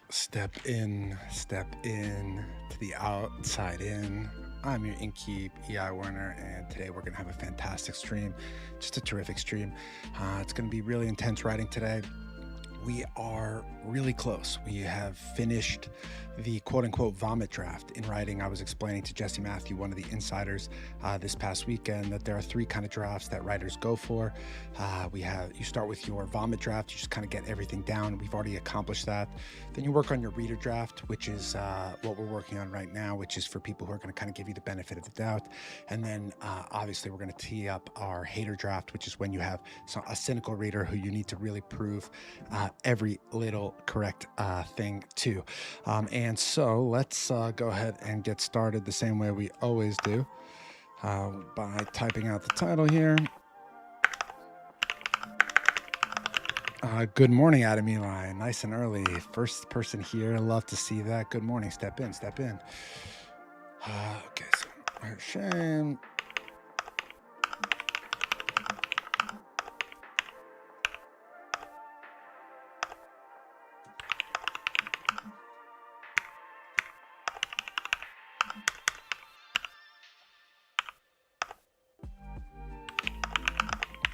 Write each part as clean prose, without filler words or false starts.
Step in to the outside in. I'm your innkeep, EI Werner, and today we're going to have a fantastic stream, just a terrific stream. It's going to be really intense writing today. We are really close. We have finished the quote-unquote vomit draft in writing. I was explaining to Jesse Matthew, one of the insiders, this past weekend, that there are three kind of drafts that writers go for. You start with your vomit draft. You just kind of get everything down. We've already accomplished that. Then you work on your reader draft, which is what we're working on right now, which is for people who are going to kind of give you the benefit of the doubt. And then obviously we're going to tee up our hater draft, which is when you have a cynical reader who you need to really prove every little correct thing to. And so let's go ahead and get started the same way we always do, by typing out the title here. Good morning, Adam Eli. Nice and early. First person here. Love to see that. Good morning. Step in. Okay, so shame.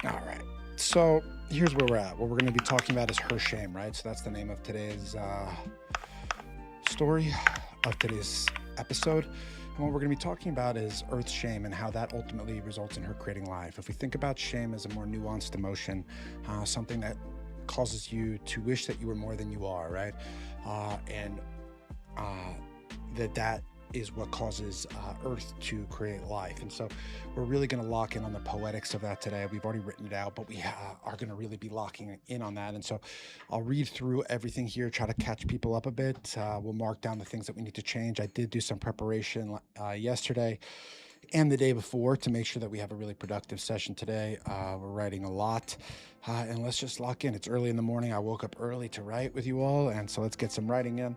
All right. So here's where we're at. What we're going to be talking about is her shame, right? So that's the name of today's story, of today's episode. And what we're going to be talking about is Earth's shame and how that ultimately results in her creating life. If we think about shame as a more nuanced emotion, something that causes you to wish that you were more than you are, right? And that is what causes Earth to create life. And so we're really going to lock in on the poetics of that today. We've already written it out, but we are going to really be locking in on that. And so I'll read through everything here, try to catch people up a bit. We'll mark down the things that we need to change. I did do some preparation yesterday and the day before to make sure that we have a really productive session today. We're writing a lot, and let's just lock in. It's early in the morning. I woke up early to write with you all, and so let's get some writing in.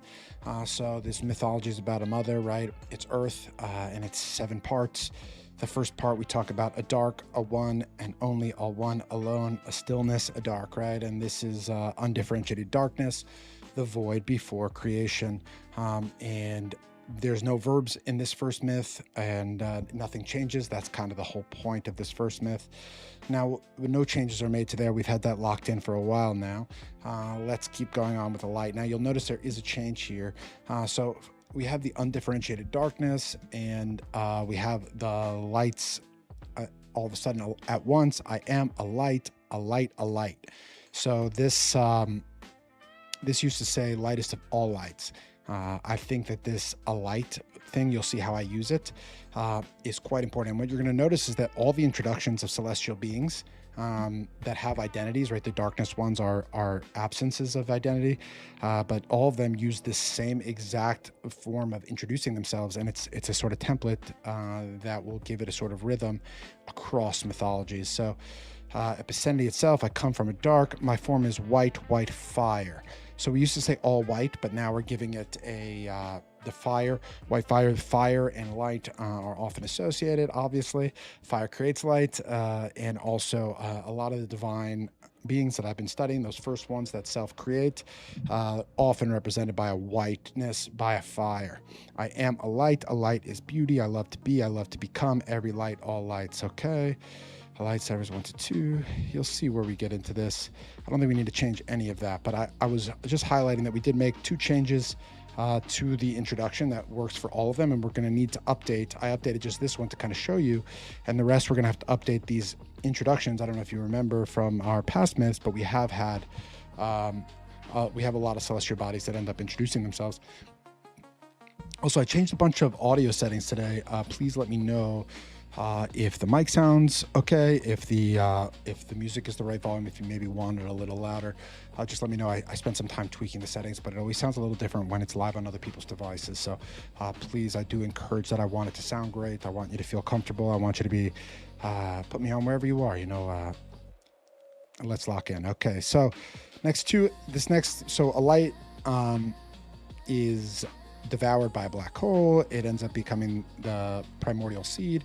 So this mythology is about a mother, right? It's Earth, and it's 7 parts. The first part, we talk about a dark, a one, and only a one alone, a stillness, a dark, right? And this is undifferentiated darkness, the void before creation, and there's no verbs in this first myth, and nothing changes. That's kind of the whole point of this first myth. Now, no changes are made to there. We've had that locked in for a while now. Let's keep going on with the light. Now, you'll notice there is a change here. So we have the undifferentiated darkness, and we have the lights all of a sudden at once. I am a light, a light, a light. So this used to say lightest of all lights. I think that this a light thing, you'll see how I use it, is quite important. And what you're going to notice is that all the introductions of celestial beings that have identities, right? The darkness ones are absences of identity, but all of them use this same exact form of introducing themselves, and it's a sort of template that will give it a sort of rhythm across mythologies. So Epicentity itself, I come from a dark. My form is white, white fire. So we used to say all white, but now we're giving it the fire, white fire. Fire and light are often associated, obviously. Fire creates light, and also a lot of the divine beings that I've been studying, those first ones that self-create, often represented by a whiteness, by a fire. I am a light. A light is beauty. I love to be. I love to become. Every light, all lights. Okay. Lightsabers 1 to 2. You'll see where we get into this. I don't think we need to change any of that, but I was just highlighting that we did make 2 changes to the introduction that works for all of them, and we're going to need to update. I updated just this one to kind of show you, and the rest we're going to have to update these introductions. I don't know if you remember from our past myths, but we have had we have a lot of celestial bodies that end up introducing themselves. Also, I changed a bunch of audio settings today. Please let me know if the mic sounds okay, if the music is the right volume, if you maybe want it a little louder, just let me know. I spent some time tweaking the settings, but it always sounds a little different when it's live on other people's devices. So please, I do encourage that. I want it to sound great. I want you to feel comfortable. I want you to be, put me on wherever you are, let's lock in. Okay, so so a light is devoured by a black hole. It ends up becoming the primordial seed.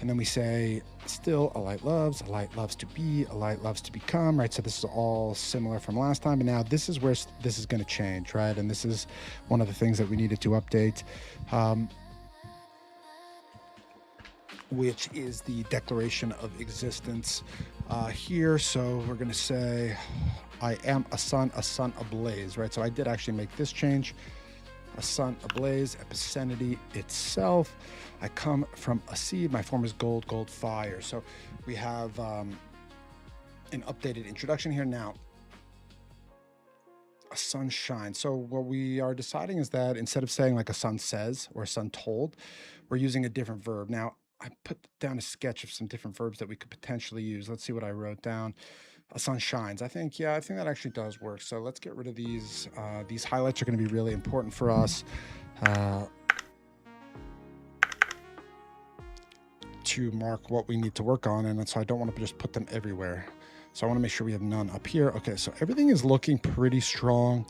And then we say, still, a light loves to be, a light loves to become, right? So this is all similar from last time. And now this is where this is going to change, right? And this is one of the things that we needed to update, which is the declaration of existence here. So we're going to say, I am a sun ablaze, right? So I did actually make this change. A sun ablaze, epicenity itself. I come from a seed. My form is gold fire. So we have an updated introduction here now. A sun shines. So what we are deciding is that instead of saying like a sun says or a sun told, we're using a different verb. Now, I put down a sketch of some different verbs that we could potentially use. Let's see what I wrote down. A sun shines. I think that actually does work. So let's get rid of these. These highlights are going to be really important for us to mark what we need to work on. And so I don't want to just put them everywhere. So I want to make sure we have none up here. Okay, so everything is looking pretty strong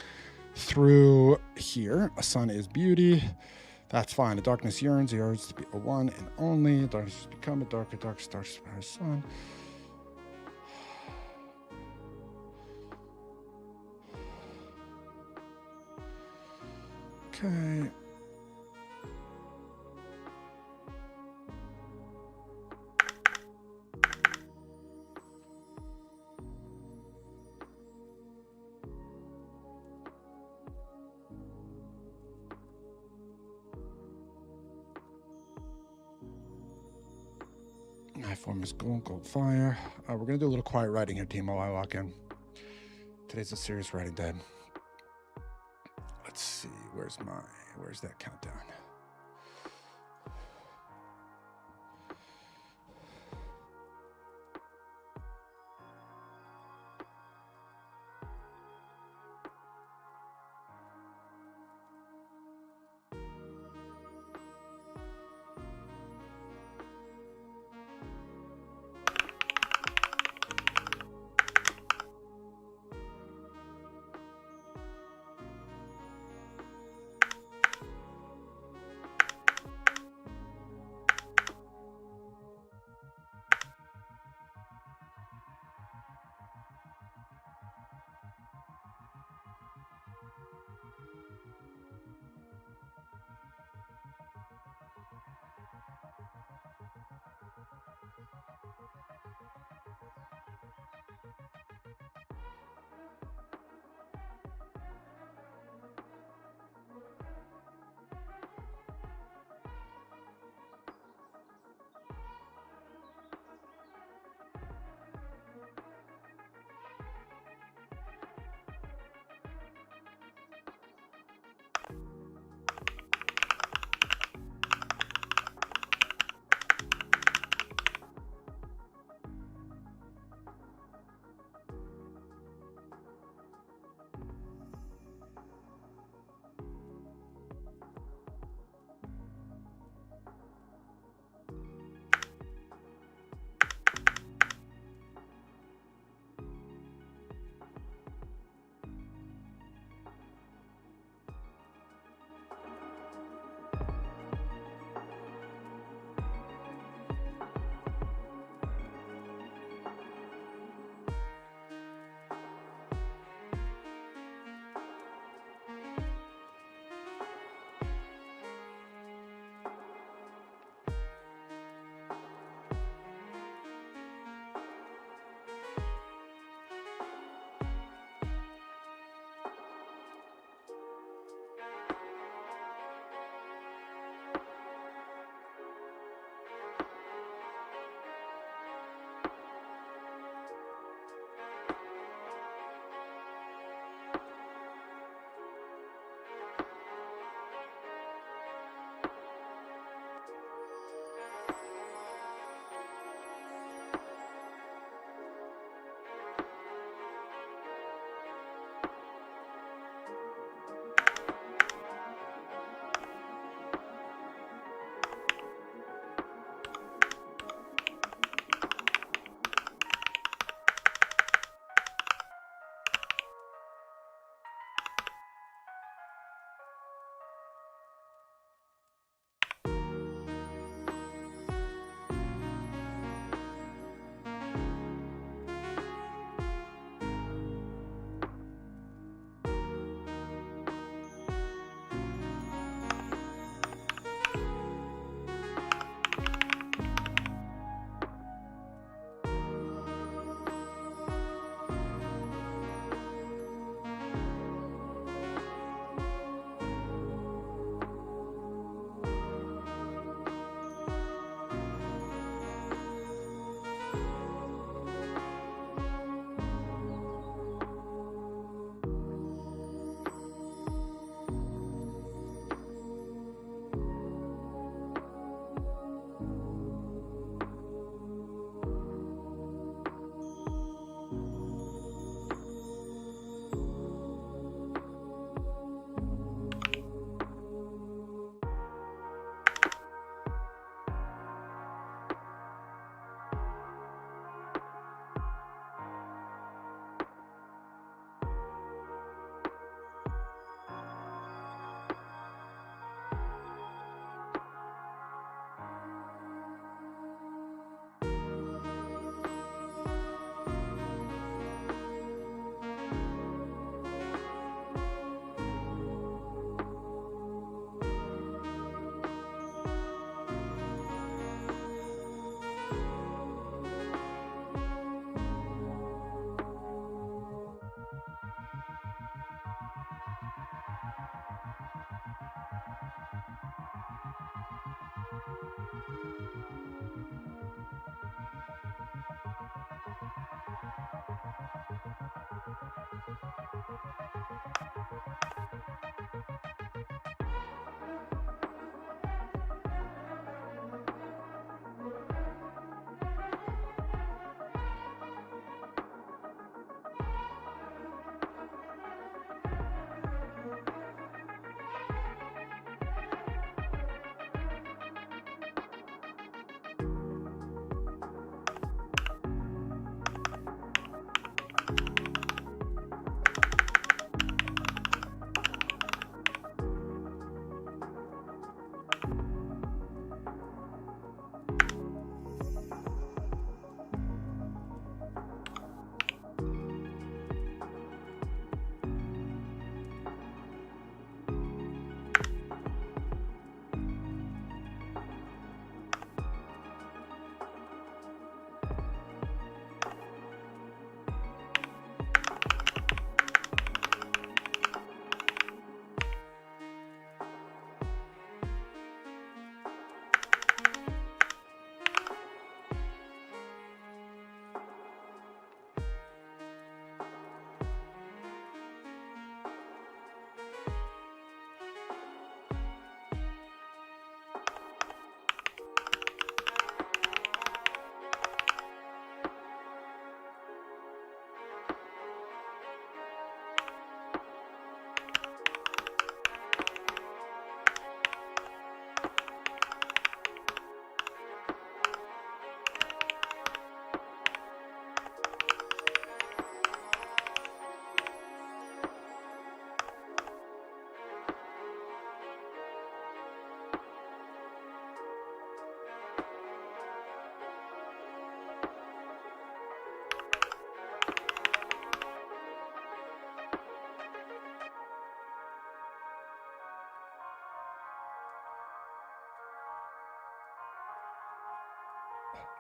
through here. A sun is beauty. That's fine. The darkness yearns to be a one and only. The darkness has become a darker star sun. Okay. My form is gold fire. We're going to do a little quiet writing here, team, while I lock in. Today's a serious writing day. Let's see. Where's that countdown?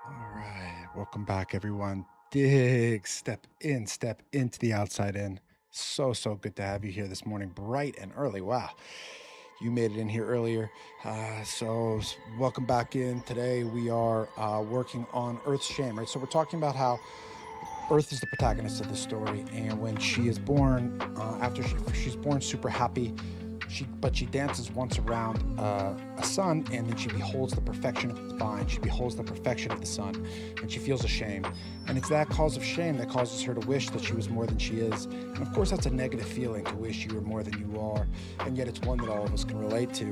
All right, welcome back, everyone. Dig, step into the outside in. So good to have you here this morning, bright and early. Wow, you made it in here earlier. Welcome back in. Today we are working on Earth's shame, right? So we're talking about how Earth is the protagonist of the story, and when she is born, after she's born super happy, she dances once around a sun, and then she beholds the perfection of the divine. She beholds the perfection of the sun, and she feels ashamed. And it's that cause of shame that causes her to wish that she was more than she is. And of course, that's a negative feeling, to wish you were more than you are, and yet it's one that all of us can relate to.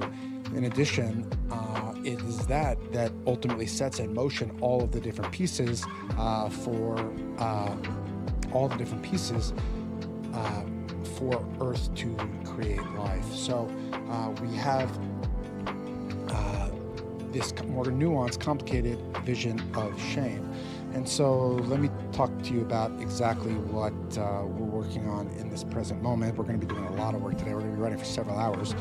In addition, it is that ultimately sets in motion all of the different pieces for all the different pieces for Earth to create life. So we have this more nuanced, complicated vision of shame. And so let me talk to you about exactly what we're working on in this present moment. We're going to be doing a lot of work today. We're going to be running for several hours,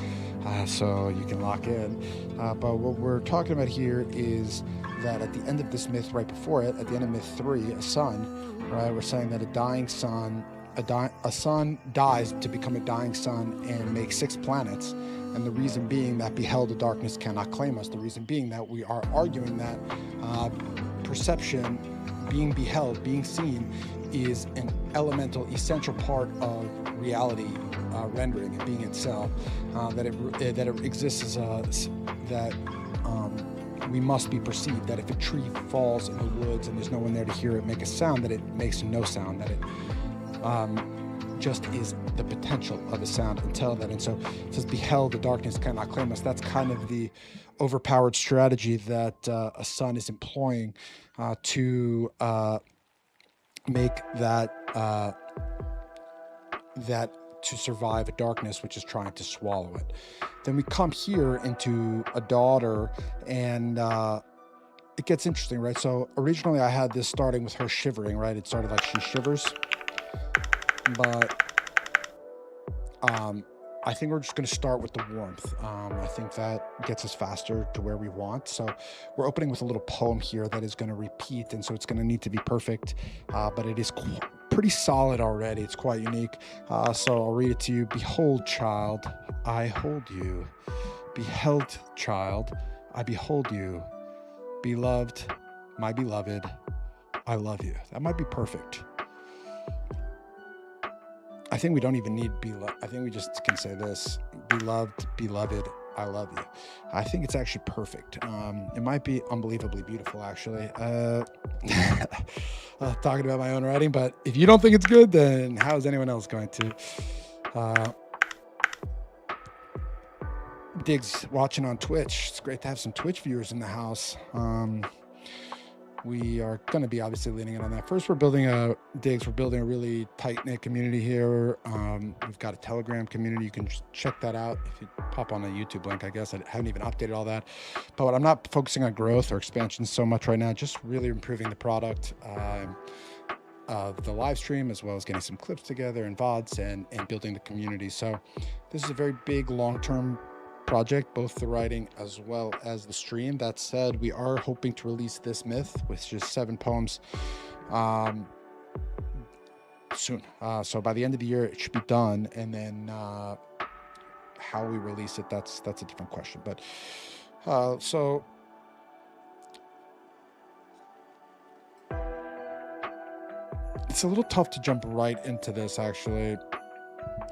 so you can lock in. But what we're talking about here is that at the end of this myth, right before it, at the end of myth 3, a sun, right? We're saying that a dying sun, a sun dies to become a dying sun and make 6 planets. And the reason being that beheld the darkness cannot claim us. The reason being that we are arguing that perception, being beheld, being seen, is an elemental, essential part of reality rendering and being itself. That it exists as that we must be perceived. That if a tree falls in the woods and there's no one there to hear it make a sound, that it makes no sound. That it just is the potential of a sound until then. And so it says, beheld, the darkness cannot claim us. That's kind of the overpowered strategy that a sun is employing to make that to survive a darkness which is trying to swallow it. Then we come here into a daughter, and it gets interesting, right? So originally I had this starting with her shivering, right? It started like she shivers, but I think we're just going to start with the warmth. I think that gets us faster to where we want. So we're opening with a little poem here that is going to repeat, and so it's going to need to be perfect, but it is pretty solid already. It's quite unique. So I'll read it to you. Behold, child, I hold you. Beheld, child, I behold you. Beloved, my beloved, I love you. That might be perfect. I think we don't even need beloved. I think we just can say this: beloved, beloved, I love you. I think it's actually perfect. It might be unbelievably beautiful, actually. Talking about my own writing, but if you don't think it's good, then how is anyone else going to? Diggs watching on Twitch. It's great to have some Twitch viewers in the house. We are going to be obviously leaning in on that. First, we're building a really tight-knit community here. We've got a Telegram community. You can check that out if you pop on a YouTube link. I guess I haven't even updated all that, but I'm not focusing on growth or expansion so much right now, just really improving the product, the live stream, as well as getting some clips together and VODs and building the community. So this is a very big long-term project, both the writing as well as the stream. That said, we are hoping to release this myth, which is 7 poems, soon. So by the end of the year, it should be done. And then how we release it, that's a different question. But so it's a little tough to jump right into this, actually.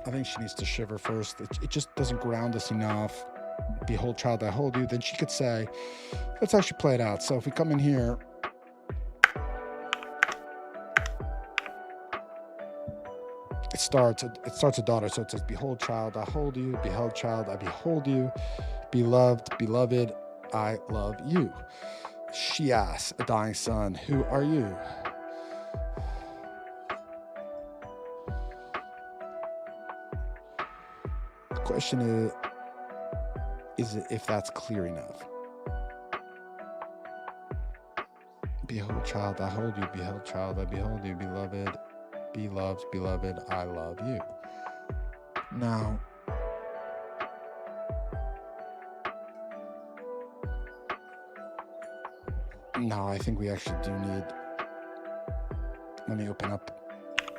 I think she needs to shiver first. It just doesn't ground us enough. Behold, child, I hold you. Then she could say, let's actually play it out. So if we come in here, it starts a daughter. So it says, behold, child, I hold you. Behold, child, I behold you. Beloved, beloved, I love you. She asks a dying son, who are you? The question is if that's clear enough. Behold, child, I hold you. Behold, child, I behold you. Beloved, beloved, beloved, I love you. Now, No, I think we actually do need. Let me open up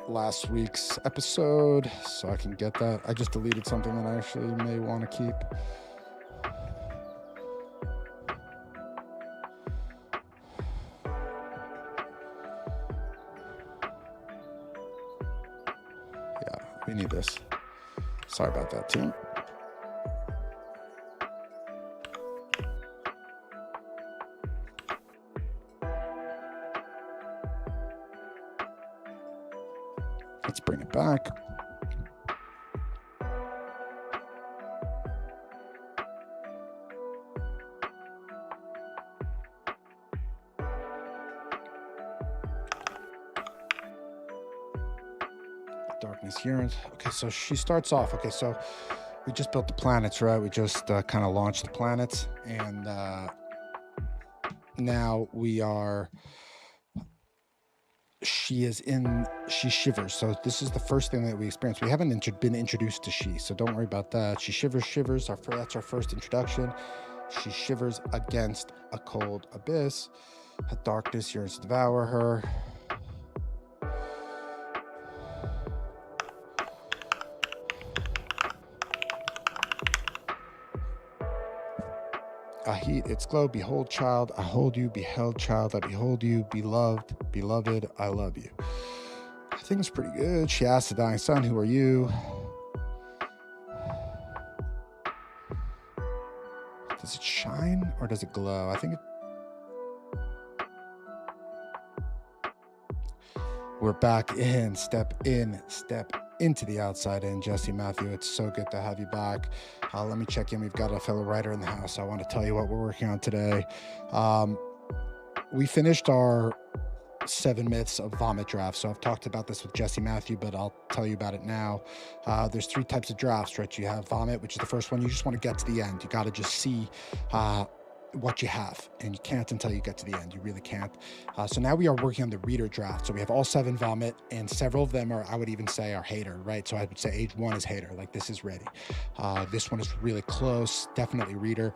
last week's episode so I can get that. I just deleted something that I actually may want to keep. Yeah, we need this. Sorry about that, team. Let's bring it back. Darkness here. Okay, so she starts off. Okay, so we just built the planets, right? We just kind of launched the planets, and now we are. She shivers. So this is the first thing that we experience. We haven't been introduced to she, so don't worry about that. She shivers. That's our first introduction. She shivers against a cold abyss. A darkness yearns to devour her. I heat its glow. Behold, child, I hold you. Beheld, child, I behold you. Beloved, beloved, I love you. I think it's pretty good. She asked the dying sun, who are you? Does it shine or does it glow? I think we're back in, step into the outside in. Jesse Matthew, it's so good to have you back. Let me check in. We've got a fellow writer in the house. I want to tell you what we're working on today. We finished our 7 myths of vomit drafts. So I've talked about this with Jesse Matthew, but I'll tell you about it now. There's 3 types of drafts, right? You have vomit, which is the first one. You just want to get to the end. You got to just see what you have, and you can't until you get to the end. You really can't. So now we are working on the reader draft. So we have all 7 vomit, and several of them are, I would even say, are hater, right? So I would say age 1 is hater, like this is ready. This one is really close, definitely reader.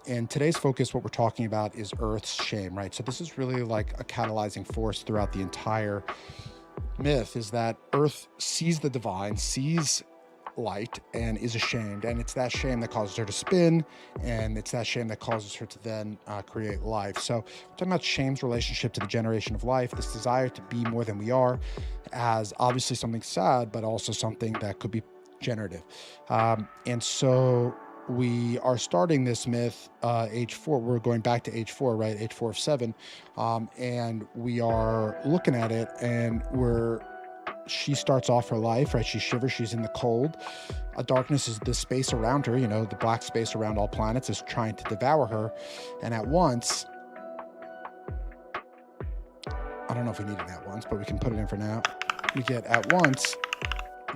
And today's focus, what we're talking about is Earth's shame, right? So this is really like a catalyzing force throughout the entire myth, is that Earth sees the divine, sees light, and is ashamed, and it's that shame that causes her to spin, and it's that shame that causes her to then create life. So we're talking about shame's relationship to the generation of life, this desire to be more than we are, as obviously something sad, but also something that could be generative. And so we are starting this myth age 4. We're going back to age 4, right? Age 4 of 7, and we are looking at it, and she starts off her life, right? She shivers, she's in the cold. A darkness is the space around her, the black space around all planets is trying to devour her. And at once, I don't know if we need it at once, but we can put it in for now. We get at once,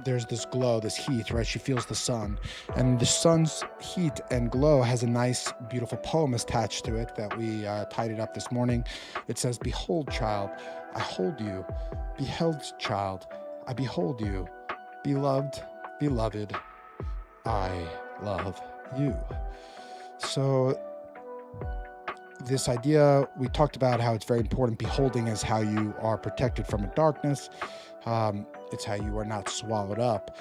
there's this glow, this heat, right? She feels the sun, and the sun's heat and glow has a nice, beautiful poem attached to it that we tidied up this morning. It says, behold, child, I hold you. Beheld, child, I behold you. Beloved, beloved, I love you. So this idea, we talked about how it's very important. Beholding is how you are protected from a darkness. It's how you are not swallowed up.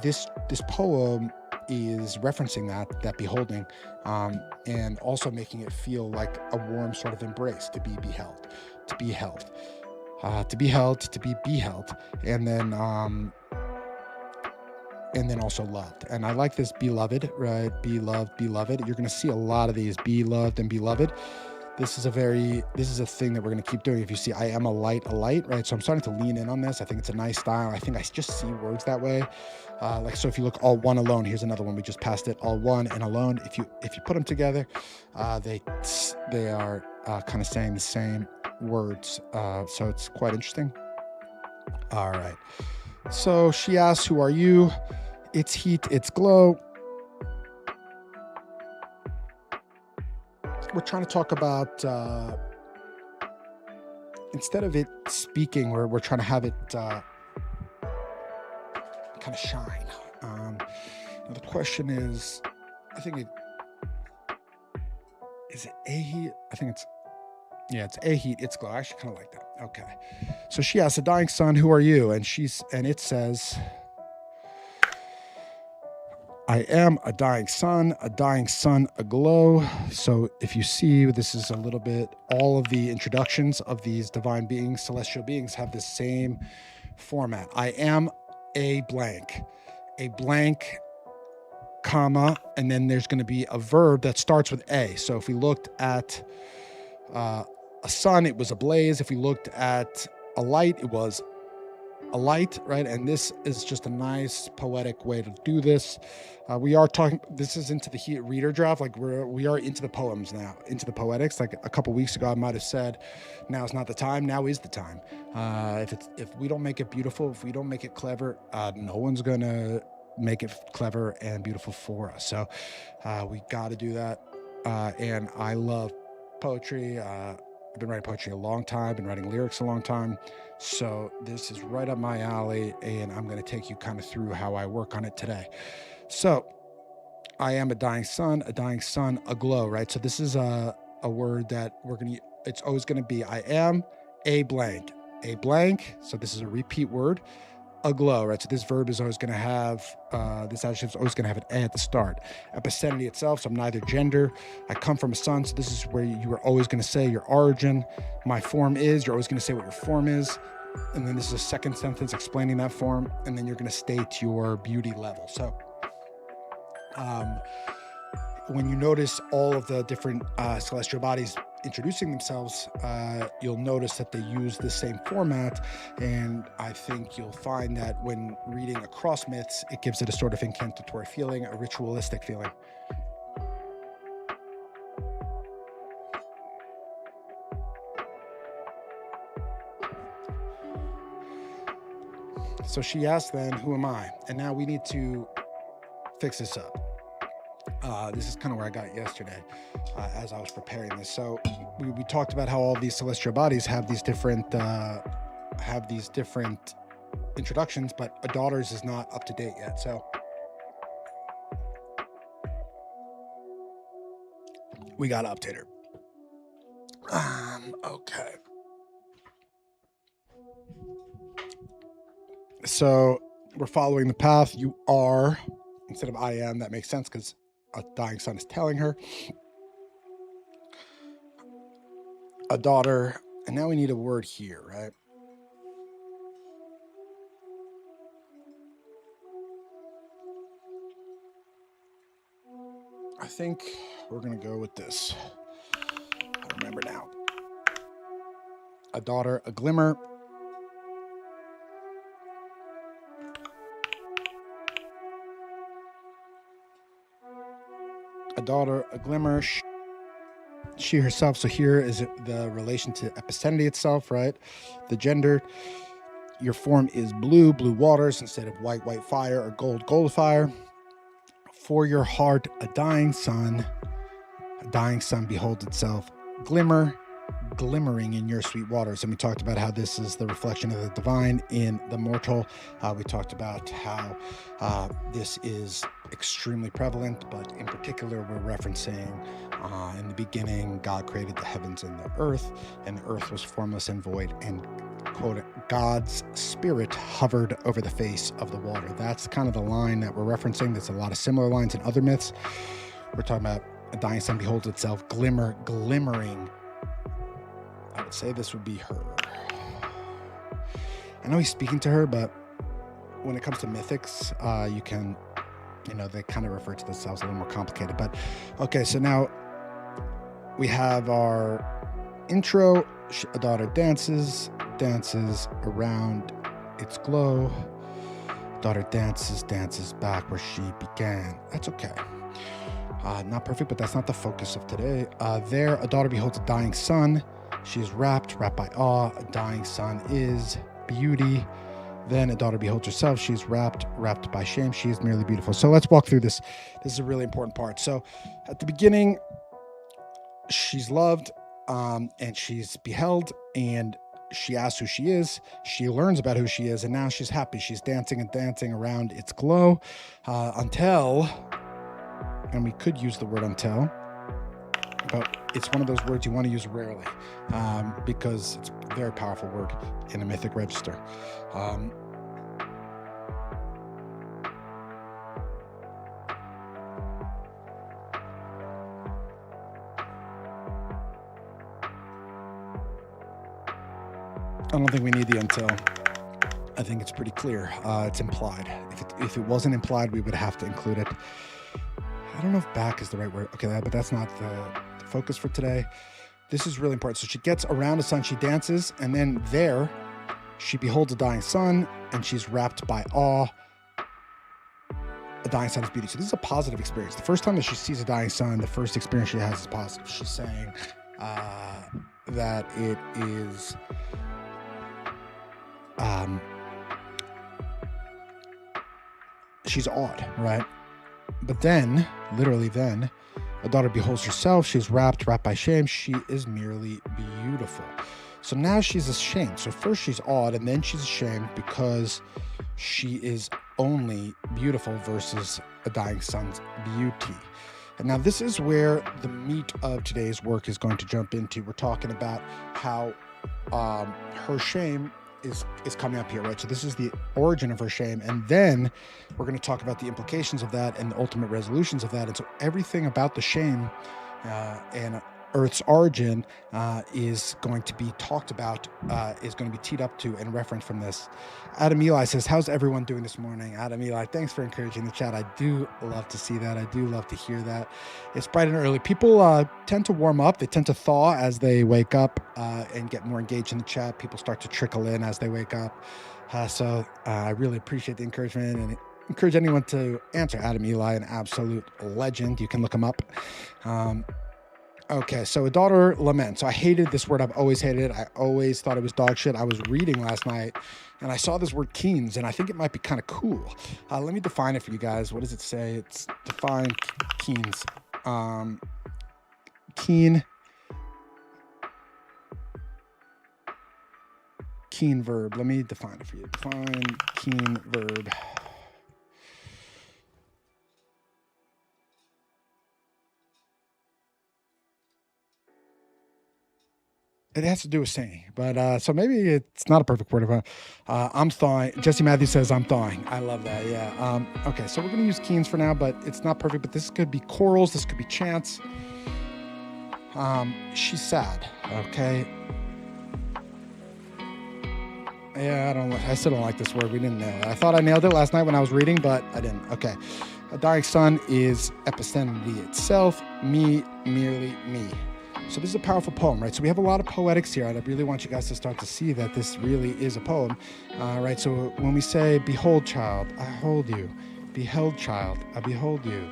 This poem is referencing that beholding, and also making it feel like a warm sort of embrace, to be beheld, to be held, to be held, to be beheld, and then also loved. And I like this beloved, right? Be loved, beloved. You're going to see a lot of these, be loved and beloved. This is a thing that we're going to keep doing. If you see, I am a light, right? So I'm starting to lean in on this. I think it's a nice style. I think I just see words that way. So if you look, all one alone, here's another one. We just passed it, all one and alone. If you put them together, they are kind of saying the same words. So it's quite interesting. All right. So she asks, who are you? It's heat, it's glow. We're trying to talk about, instead of it speaking, we're trying to have it kind of shine. The question is, I think is it a heat? I think it's, yeah, it's a heat, it's glow. I actually kind of like that. Okay. So she asks, a dying sun, who are you? And it says, I am a dying sun aglow. So if you see, this is a little bit, all of the introductions of these divine beings, celestial beings, have the same format. I am a blank, comma, and then there's going to be a verb that starts with a. So if we looked at a sun, it was a blaze. If we looked at a light, it was a light, right? And this is just a nice poetic way to do this. We are talking, this is into the reader draft, like we are into the poems now, into the poetics. Like a couple weeks ago, I might have said, now is not the time, now is the time. If we don't make it beautiful, if we don't make it clever, no one's gonna make it clever and beautiful for us. So we got to do that. And I love poetry. I've been writing poetry a long time, been writing lyrics a long time. So this is right up my alley, and I'm going to take you kind of through how I work on it today. So I am a dying sun aglow, right? So this is a word that it's always going to be, I am a blank. So this is a repeat word. Aglow, right? So this verb is always going to have, this adjective is always going to have an a at the start. Epicentity itself, so I'm neither gender. I come from a sun, so this is where you are always going to say your origin. My form is, you're always going to say what your form is. And then this is a second sentence explaining that form. And then you're going to state your beauty level. So when you notice all of the different celestial bodies introducing themselves, you'll notice that they use the same format, and I think you'll find that when reading across myths, it gives it a sort of incantatory feeling, a ritualistic feeling. So she asked then, who am I? And now we need to fix this up. This is kind of where I got yesterday as I was preparing this. So we talked about how all these celestial bodies have these different introductions, but a daughter's is not up to date yet. So we got to update her. Okay. So we're following the path. You are, instead of I am, that makes sense because a dying sun is telling her. A daughter, and now we need a word here, right? I think we're going to go with this. I remember now. A daughter, a glimmer. A daughter, a glimmer. She herself. So here is the relation to epicentity itself, right? The gender. Your form is blue waters instead of white fire, or gold fire. For your heart, a dying sun beholds itself, glimmering in your sweet waters. And we talked about how this is the reflection of the divine in the mortal. We talked about how this is extremely prevalent, but in particular, we're referencing in the beginning, God created the heavens and the earth was formless and void, and quote, God's spirit hovered over the face of the water. That's kind of the line that we're referencing. There's a lot of similar lines in other myths. We're talking about a dying sun beholds itself, glimmering. I would say this would be her. I know he's speaking to her, but when it comes to mythics, you can, they kind of refer to themselves a little more complicated. But okay, so now we have our intro. A daughter dances around its glow. Daughter dances back where she began. That's okay. Not perfect, but that's not the focus of today. There, a daughter beholds a dying sun. She is wrapped by awe. A dying sun is beauty. Then a daughter beholds herself. She is wrapped by shame. She is merely beautiful. So let's walk through this. This is a really important part. So at the beginning, she's loved, and she's beheld, and she asks who she is. She learns about who she is, and now she's happy. She's dancing around its glow until, and we could use the word until, but it's one of those words you want to use rarely, because it's a very powerful word in a mythic register. I don't think we need the until. I think it's pretty clear. It's implied. If it wasn't implied, we would have to include it. I don't know if back is the right word. Okay, but that's not the focus for today. This is really important. So she gets around the sun, she dances, and then there she beholds a dying sun, and she's wrapped by awe. A dying sun is beauty. So this is a positive experience. The first time that she sees a dying sun, the first experience she has is positive. She's saying that it is... she's awed, right? But then, literally then, a daughter beholds herself. She's wrapped by shame. She is merely beautiful. So now she's ashamed. So first she's awed, and then she's ashamed because she is only beautiful versus a dying sun's beauty. And now this is where the meat of today's work is going to jump into. We're talking about how her shame is coming up here, right? So this is the origin of her shame, and then we're going to talk about the implications of that and the ultimate resolutions of that. And so everything about the shame and Earth's origin is going to be talked about, is going to be teed up to and referenced from this. Adam Eli says, how's everyone doing this morning? Adam Eli, thanks for encouraging the chat. I do love to see that. I do love to hear that. It's bright and early. People tend to warm up. They tend to thaw as they wake up and get more engaged in the chat. People start to trickle in as they wake up. So I really appreciate the encouragement and encourage anyone to answer. Adam Eli, an absolute legend. You can look him up. Okay, so a daughter laments. So I hated this word. I've always hated it. I always thought it was dog shit. I was reading last night, and I saw this word keens, and I think it might be kind of cool. Let me define it for you guys. What does it say? It's define keens. Keen verb. Let me define it for you. Define keen verb. It has to do with singing, but so maybe it's not a perfect word. I'm thawing. Jesse Matthews says I'm thawing. I love that. Yeah. Okay, so we're gonna use keens for now, but it's not perfect. But this could be chorals. This could be chants. She's sad. Okay. Yeah, I still don't like this word. We didn't nail it. I thought I nailed it last night when I was reading, but I didn't. Okay. A dying sun is episthenity itself. Me, merely me. So this is a powerful poem, right? So we have a lot of poetics here, and I really want you guys to start to see that this really is a poem, right? So when we say, behold, child, I hold you. Beheld, child, I behold you.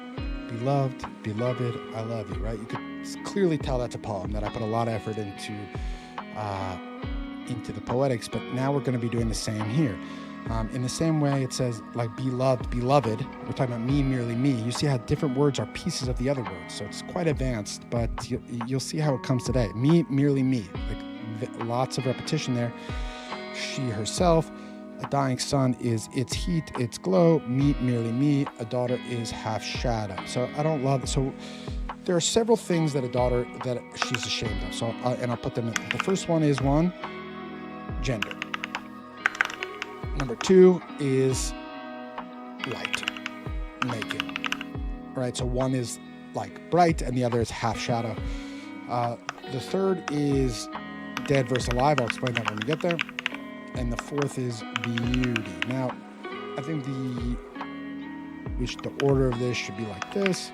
Beloved, beloved, I love you, right? You could clearly tell that's a poem, that I put a lot of effort into the poetics, but now we're going to be doing the same here. In the same way, it says, like, beloved, beloved. We're talking about me, merely me. You see how different words are pieces of the other words. So it's quite advanced, but you'll see how it comes today. Me, merely me. Like, lots of repetition there. She, herself. A dying sun is its heat, its glow. Me, merely me. A daughter is half shadow. So I don't love it. So there are several things that a daughter, that she's ashamed of. So, and I'll put them in. The first one is gender. Number 2 is light, making, right? So one is like bright and the other is half shadow. The third is dead versus alive. I'll explain that when we get there. And the fourth is beauty. Now, I think the order of this should be like this.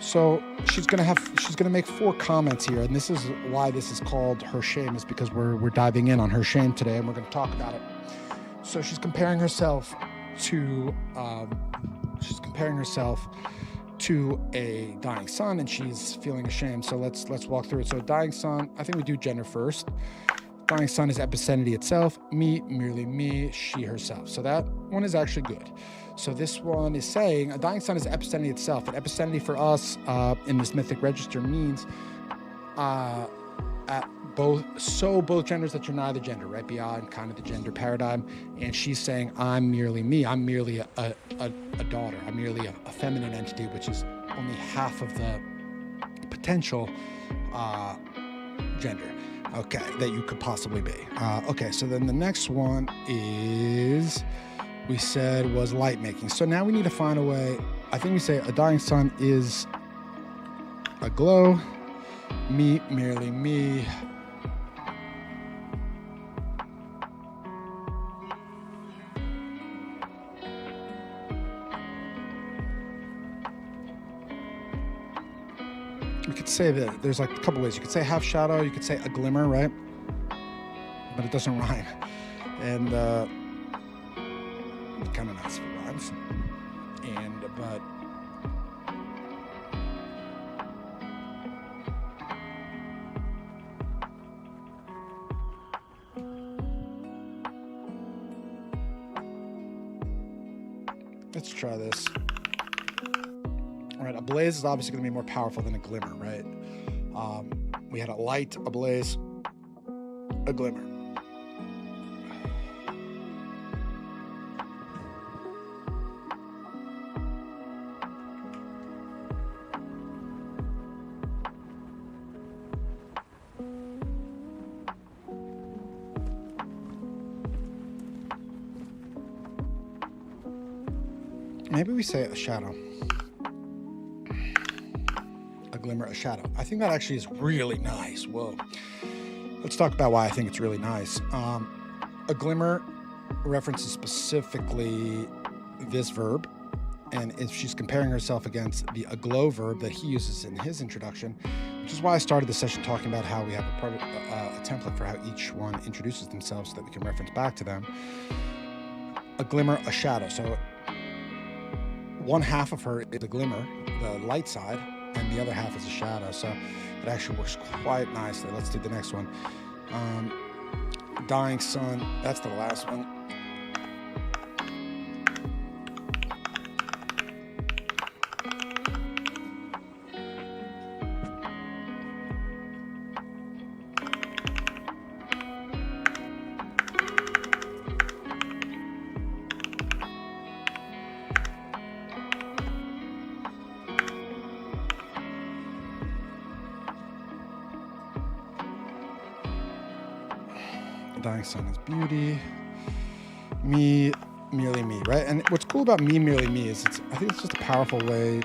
So she's gonna make 4 comments here, and this is why this is called her shame, is because we're diving in on her shame today, and we're gonna talk about it. So she's comparing herself to a dying sun, and she's feeling ashamed. So let's walk through it. So dying sun, I think we do gender first. Dying sun is epicentity itself. Me, merely me. She, herself. So that one is actually good. So this one is saying a dying sun is epicentity itself. And epicentity for us in this mythic register means at both genders that you're neither gender, right? Beyond kind of the gender paradigm. And she's saying, I'm merely me. I'm merely a daughter. I'm merely a feminine entity, which is only half of the potential gender, okay, that you could possibly be. Okay, so then the next one is, we said, was light making. So now we need to find a way. I think we say a dying sun is a glow, me, merely me. We could say that there's like a couple ways. You could say half shadow, you could say a glimmer, right? But it doesn't rhyme. And kind of nice if it rhymes. But let's try this. All right, a blaze is obviously going to be more powerful than a glimmer, right? We had a light, a blaze, a glimmer. Maybe we say a shadow. A glimmer, a shadow. I think that actually is really nice. Whoa. Let's talk about why I think it's really nice. A glimmer references specifically this verb, and if she's comparing herself against the aglow verb that he uses in his introduction, which is why I started the session talking about how we have a template for how each one introduces themselves so that we can reference back to them. A glimmer, a shadow. So one half of her is the glimmer, the light side, and the other half is a shadow. So it actually works quite nicely. Let's do the next one. Dying sun, that's the last one. Dying sun is beauty. Me, merely me, right? And what's cool about me, merely me is I think it's just a powerful way.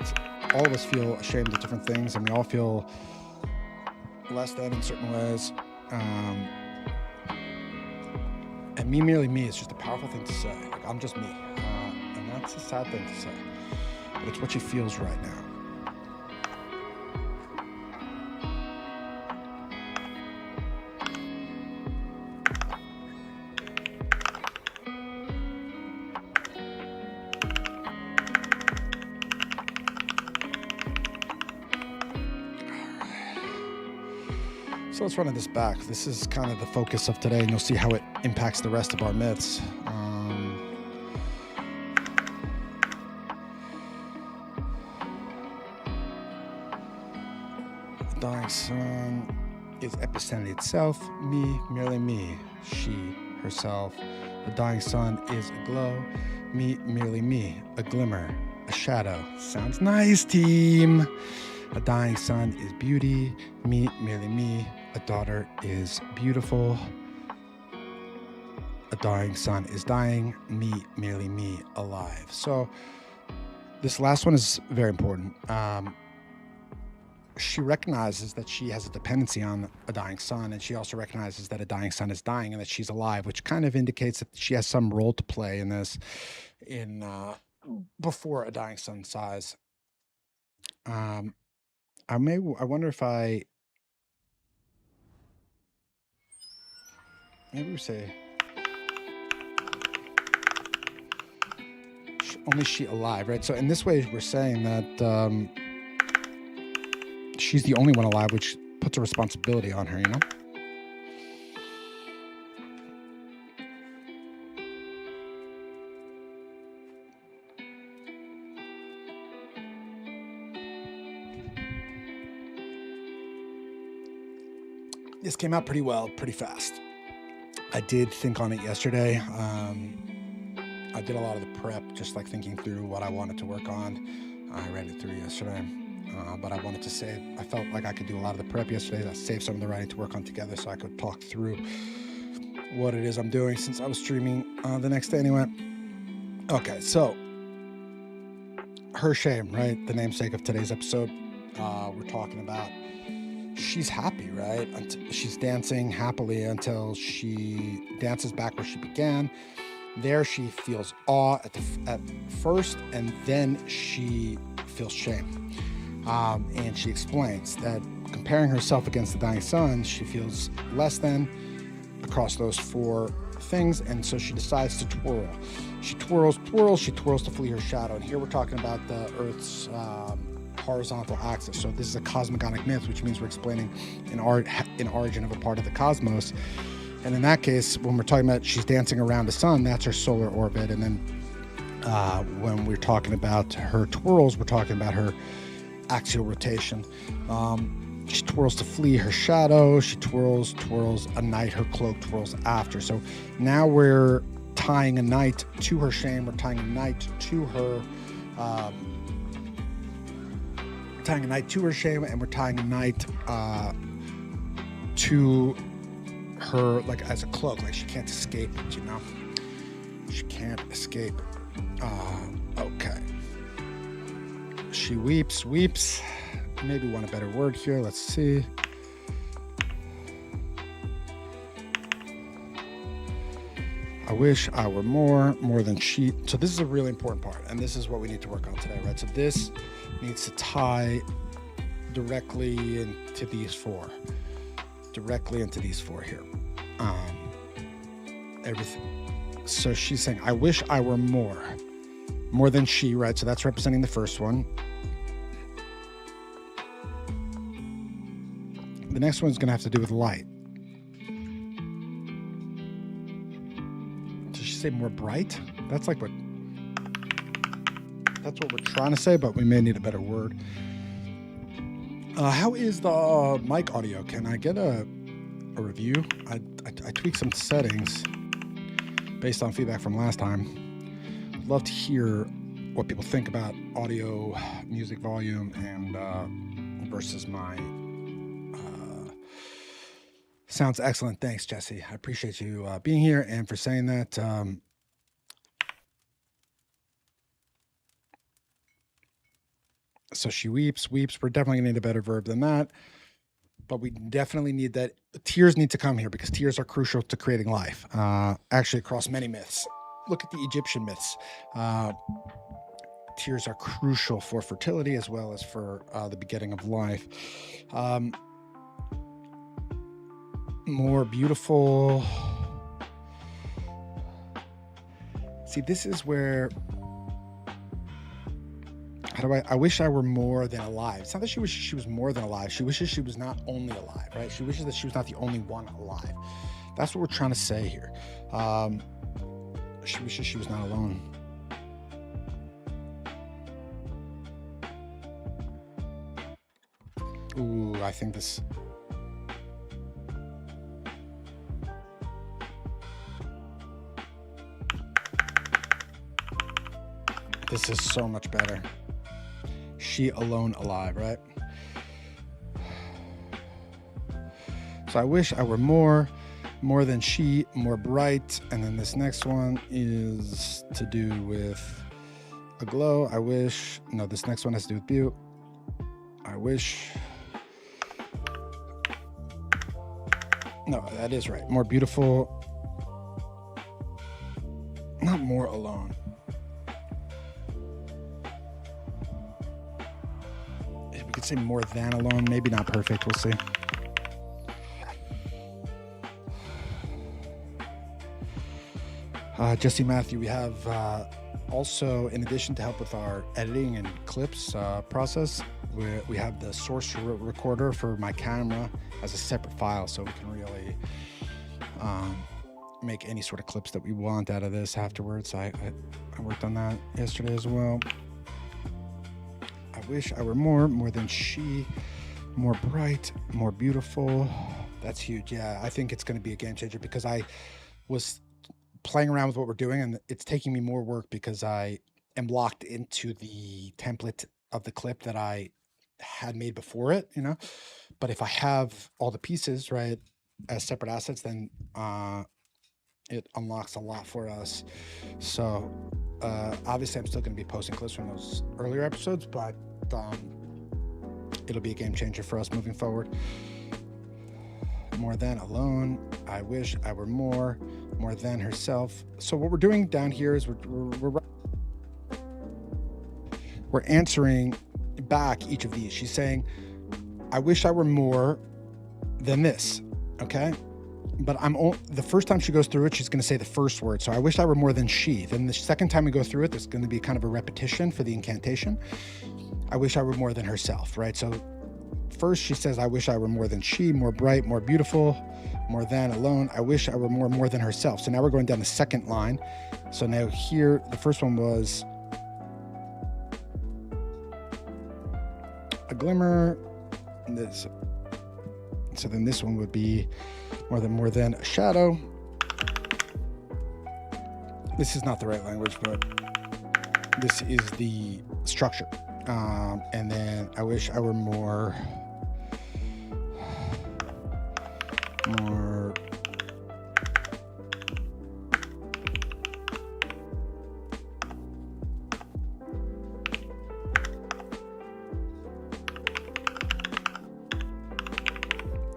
All of us feel ashamed of different things, and we all feel less than in certain ways. And me, merely me is just a powerful thing to say. Like, I'm just me. And that's a sad thing to say. But it's what she feels right now. So let's run this back. This is kind of the focus of today, and you'll see how it impacts the rest of our myths. The dying sun is epicenter itself. Me, merely me. She, herself. The dying sun is a glow. Me, merely me. A glimmer, a shadow. Sounds nice, team. A dying sun is beauty. Me, merely me. A daughter is beautiful. A dying sun is dying. Me, merely me, alive. So this last one is very important. She recognizes that she has a dependency on a dying sun, and she also recognizes that a dying sun is dying and that she's alive, which kind of indicates that she has some role to play in this, before a dying sun sighs. I wonder if maybe we say only she alive, right? So in this way, we're saying that she's the only one alive, which puts a responsibility on her, you know? This came out pretty well, pretty fast. I did think on it yesterday. I did a lot of the prep, just like thinking through what I wanted to work on. I read it through yesterday. but I wanted to save. I felt like I could do a lot of the prep yesterday. I saved some of the writing to work on together so I could talk through what it is I'm doing since I was streaming the next day anyway. Okay, so her shame, right? The namesake of today's episode. We're talking about she's happy, right? She's dancing happily until she dances back where she began. There she feels awe at first, and then she feels shame. And she explains that comparing herself against the dying sun, she feels less than across those four things, and so she decides to twirl. She twirls, she twirls to flee her shadow. And here we're talking about the Earth's horizontal axis. So this is a cosmogonic myth, which means we're explaining an origin of a part of the cosmos. And in that case, when we're talking about she's dancing around the sun, that's her solar orbit. And then when we're talking about her twirls, we're talking about her axial rotation. She twirls to flee her shadow. She twirls a night. Her cloak twirls after. So now we're tying a night to her shame. We're tying a night to her shame, and we're tying a night to her, like, as a cloak, like she can't escape it, you know? She can't escape. Okay. She weeps. Maybe want a better word here. Let's see. I wish I were more than she. So this is a really important part, and this is what we need to work on today, right? So this needs to tie directly into these four here. Everything. So she's saying, I wish I were more than she, right? So that's representing the first one. The next one's going to have to do with light. Did she say more bright? That's what we're trying to say, but we may need a better word. How is the mic audio? Can I get a review? I tweaked some settings based on feedback from last time. I'd love to hear what people think about audio, music volume, and versus my sounds excellent. Thanks, Jesse. I appreciate you being here and for saying that. So she weeps. We're definitely gonna need a better verb than that. But we definitely need that. Tears need to come here because tears are crucial to creating life. Actually, across many myths. Look at the Egyptian myths. Tears are crucial for fertility as well as for the begetting of life. More beautiful. See, this is where. I wish I were more than alive. It's not that she wishes she was more than alive. She wishes she was not only alive, right? She wishes that she was not the only one alive. That's what we're trying to say here. She wishes she was not alone. Ooh, I think this... This is so much better. She alone alive, right? So I wish I were more than she, more bright. And then this next one is to do with a glow. I wish, no, this next one has to do with beauty. I wish, no, that is right. More beautiful, not more alone. We could say more than alone, maybe not perfect, we'll see. Jesse Matthew, we have also, in addition to help with our editing and clips process, we have the source recorder for my camera as a separate file, so we can really make any sort of clips that we want out of this afterwards. I worked on that yesterday as well. I wish I were more than she, more bright, more beautiful. That's huge. Yeah, I think it's going to be a game changer because I was playing around with what we're doing and it's taking me more work because I am locked into the template of the clip that I had made before it, you know. But if I have all the pieces, right, as separate assets, then it unlocks a lot for us. So obviously I'm still going to be posting clips from those earlier episodes, but it'll be a game changer for us moving forward. More than alone, I wish I were more than herself. So what we're doing down here is we're answering back each of these. She's saying, I wish I were more than this, okay? But the first time she goes through it, she's going to say the first word. So I wish I were more than she. Then the second time we go through it, there's going to be kind of a repetition for the incantation. I wish I were more than herself, right? So first she says, I wish I were more than she, more bright, more beautiful, more than alone. I wish I were more than herself. So now we're going down the second line. So now here, the first one was a glimmer. So then this one would be more than a shadow. This is not the right language, but this is the structure. And then I wish I were more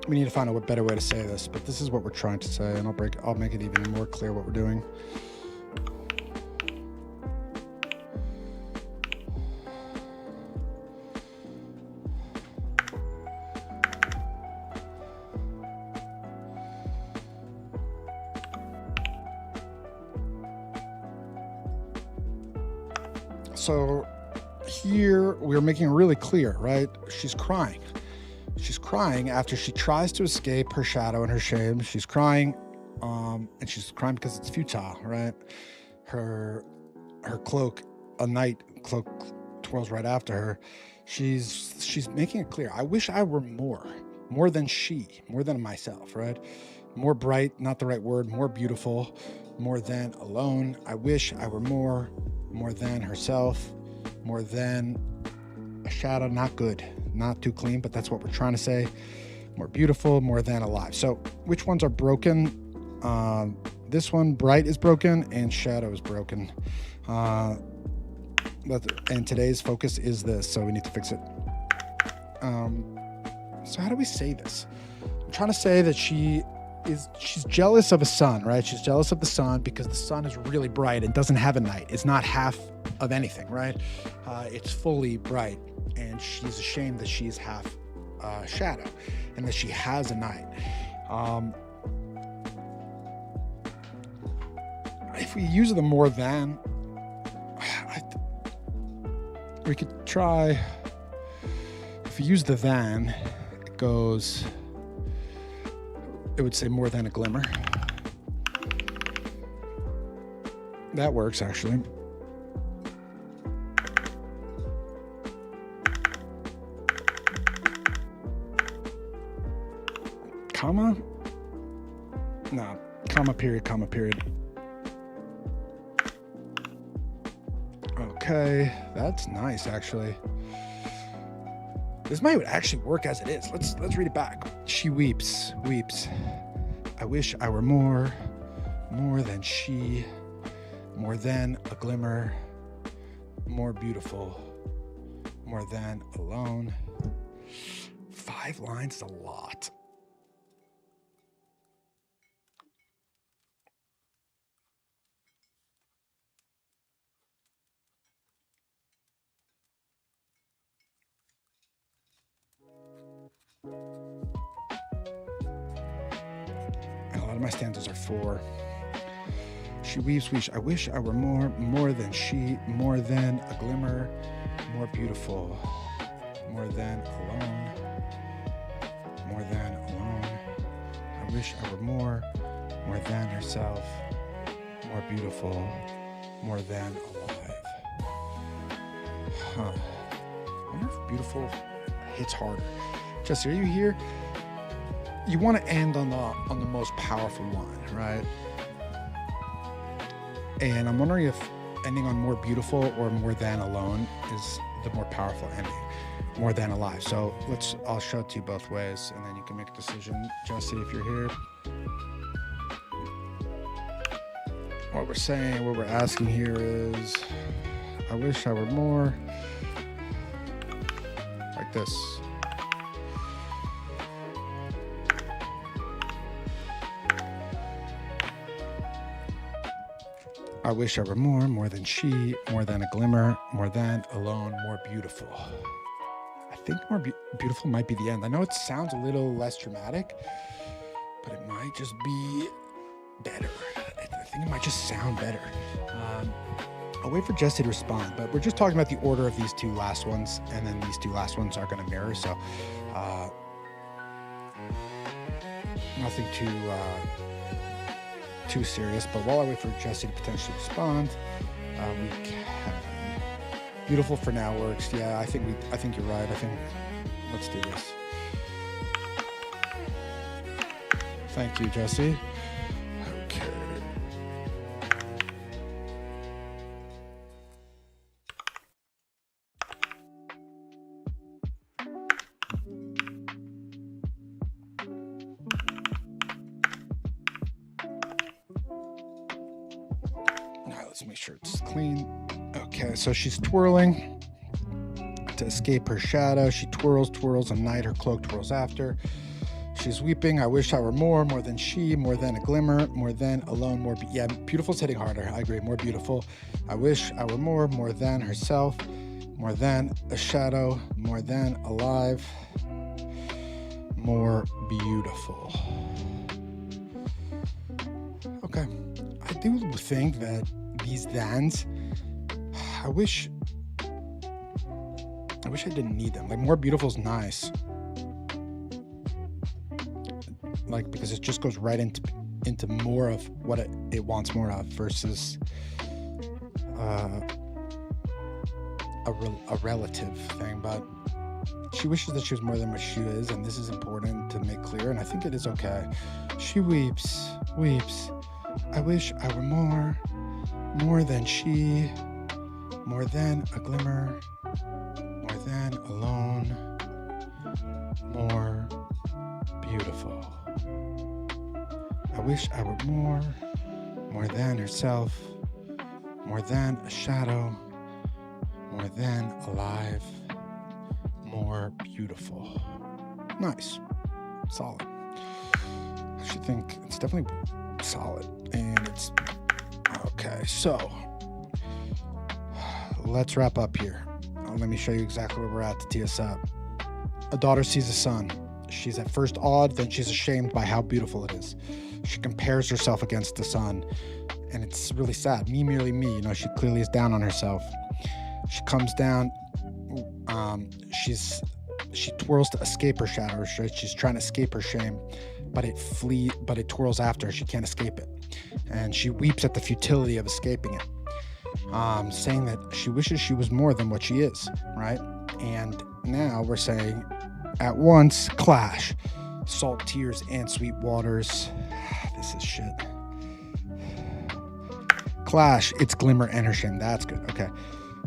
we need to find a better way to say this, but this is what we're trying to say, and I'll make it even more clear what we're doing. So here we're making it really clear, right? She's crying. She's crying after she tries to escape her shadow and her shame. She's crying, and she's crying because it's futile, right? Her cloak, a night cloak, twirls right after her. She's making it clear. I wish I were more than she, more than myself, right? More bright, not the right word, more beautiful, more than alone. I wish I were more than herself, more than a shadow, not good, not too clean, but that's what we're trying to say. More beautiful, more than alive. So which ones are broken? This one, bright, is broken, and shadow is broken. And today's focus is this, so we need to fix it. So how do we say this? I'm trying to say that she's jealous of a sun, right? She's jealous of the sun because the sun is really bright and doesn't have a night. It's not half of anything, right? It's fully bright, and she's ashamed that she's half shadow and that she has a night. If we use the more than, we could try. If we use the than, it would say more than a glimmer. That works, actually. Comma? No, comma, period, comma, period. Okay, that's nice, actually. This might actually work as it is. Let's read it back. She weeps. I wish I were more than she, more than a glimmer, more beautiful, more than alone. 5 lines is a lot. And a lot of my stanzas are 4. She weeps. I wish I were more than she, more than a glimmer, more beautiful, more than alone, more than alone. I wish I were more than herself, more beautiful, more than alive. Huh. I wonder if beautiful hits harder. Jesse, are you here? You want to end on the most powerful one, right? And I'm wondering if ending on more beautiful or more than alone is the more powerful ending. more than alive. So I'll show it to you both ways, and then you can make a decision. Jesse, if you're here, what we're asking here is, I wish I were more like this. I wish I were more than she, more than a glimmer, more than alone, more beautiful. I think more beautiful might be the end. I know it sounds a little less dramatic, but it might just be better. I think it might just sound better. I'll wait for Jesse to respond, but we're just talking about the order of these two last ones, and then these two last ones are going to mirror, so nothing too serious. But while I wait for Jesse to potentially respond, we can. Beautiful for now works. Yeah, I think you're right. Let's do this. Thank you, Jesse. Okay. Now let's make sure it's clean. Okay, so she's twirling to escape her shadow. She twirls, and night her cloak twirls after. She's weeping. I wish I were more than she, more than a glimmer, more than alone, more. Yeah, beautiful's hitting harder. I agree. More beautiful. I wish I were more than herself, more than a shadow, more than alive, more beautiful. Okay, I do think that these thans, I wish I didn't need them. Like, more beautiful is nice. Like, because it just goes right into more of what it wants more of versus a relative thing. But she wishes that she was more than what she is, and this is important to make clear, and I think it is okay. She weeps. I wish I were more than she, more than a glimmer, more than alone, more beautiful. I wish I were more than herself, more than a shadow, more than alive, more beautiful. Nice. Solid. I should think it's definitely solid. And it's okay. So let's wrap up here. Let me show you exactly where we're at to tee us up. A daughter sees a son. She's at first awed, then she's ashamed by how beautiful it is. She compares herself against the sun, and it's really sad. Me, merely me. You know, she clearly is down on herself. She comes down. She twirls to escape her shadow. She's trying to escape her shame, but it twirls after her. She can't escape it, and she weeps at the futility of escaping it. Saying that she wishes she was more than what she is, right? And now we're saying, at once, clash, salt tears and sweet waters. This is shit. Clash, its glimmer and her shame. That's good. Okay.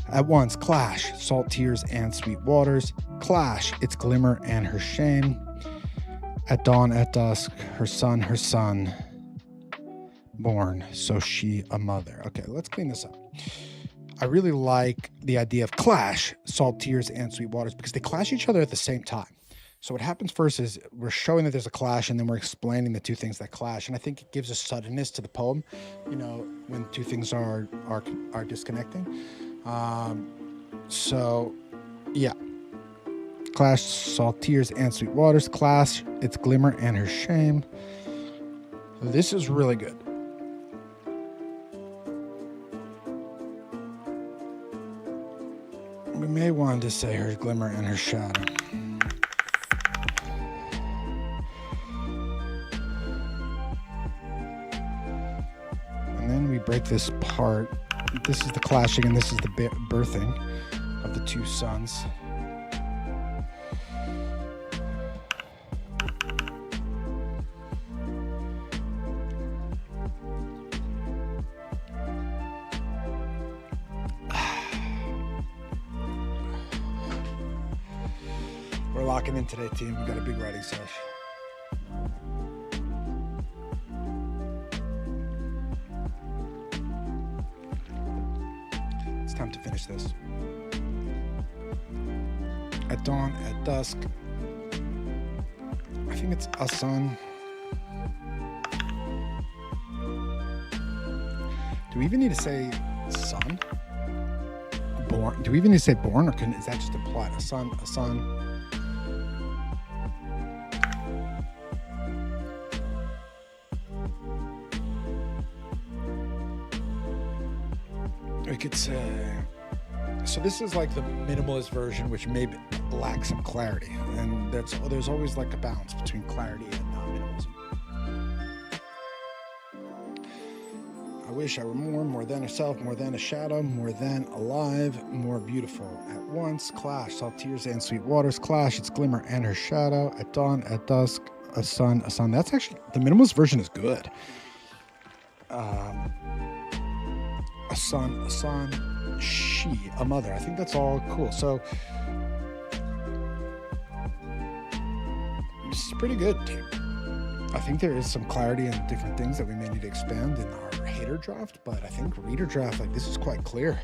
At once, clash, salt tears and sweet waters. Clash, its glimmer and her shame. At dawn, at dusk, her son, born, so she a mother. Okay, let's clean this up. I really like the idea of clash, salt tears and sweet waters, because they clash each other at the same time. So what happens first is we're showing that there's a clash, and then we're explaining the two things that clash. And I think it gives a suddenness to the poem, you know, when two things are disconnecting. So yeah. Clash, salt tears and sweet waters. Clash, its glimmer and her shame. This is really good. We may want to say her glimmer and her shadow. And then we break this part. This is the clashing, and this is the birthing of the two sons. We're locking in today, team. We got a big writing sesh. It's time to finish this. At dawn, at dusk. I think it's a sun. Do we even need to say sun? Born? Do we even need to say born, or is that just implied? A sun, a sun. We could say, so this is like the minimalist version, which maybe lacks some clarity, and there's always like a balance between clarity and minimalism. I wish I were more than a self, more than a shadow, more than alive, more beautiful. At once, clash, salt tears and sweet waters clash, its glimmer and her shadow. At dawn, at dusk, a sun, a sun. That's actually, the minimalist version is good. A son, she, a mother. I think that's all cool. So this is pretty good, team. I think there is some clarity in different things that we may need to expand in our hater draft, but I think reader draft, like, this is quite clear.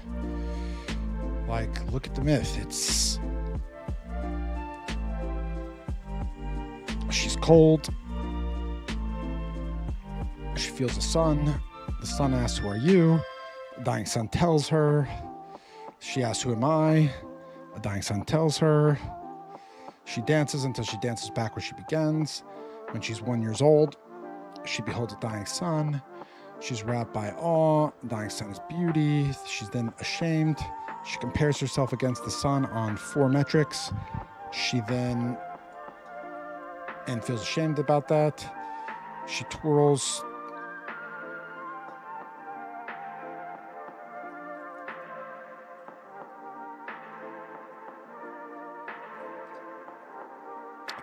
Like, look at the myth. She's cold. She feels the sun. The sun asks, who are you? A dying sun tells her. She asks, who am I? A dying sun tells her. She dances until she dances back where she begins. When she's 1 year old, she beholds a dying sun. She's wrapped by awe. The dying sun is beauty. She's then ashamed. She compares herself against the sun on 4 metrics. She then, and feels ashamed about that. She twirls.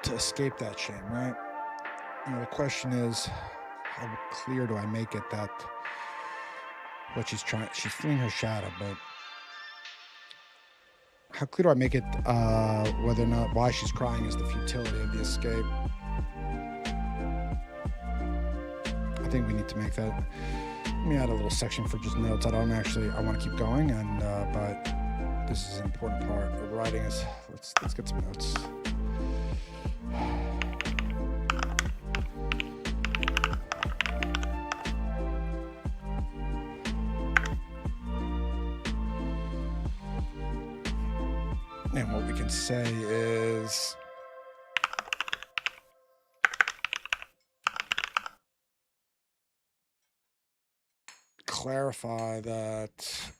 To escape that shame, right? You know, the question is, how clear do I make it that what she's feeling her shadow, but how clear do I make it whether or not why she's crying is the futility of the escape? I think we need to make that. Let me add a little section for just notes. I want to keep going, and but this is an important part of writing. Let's get some notes. And what we can say is clarify that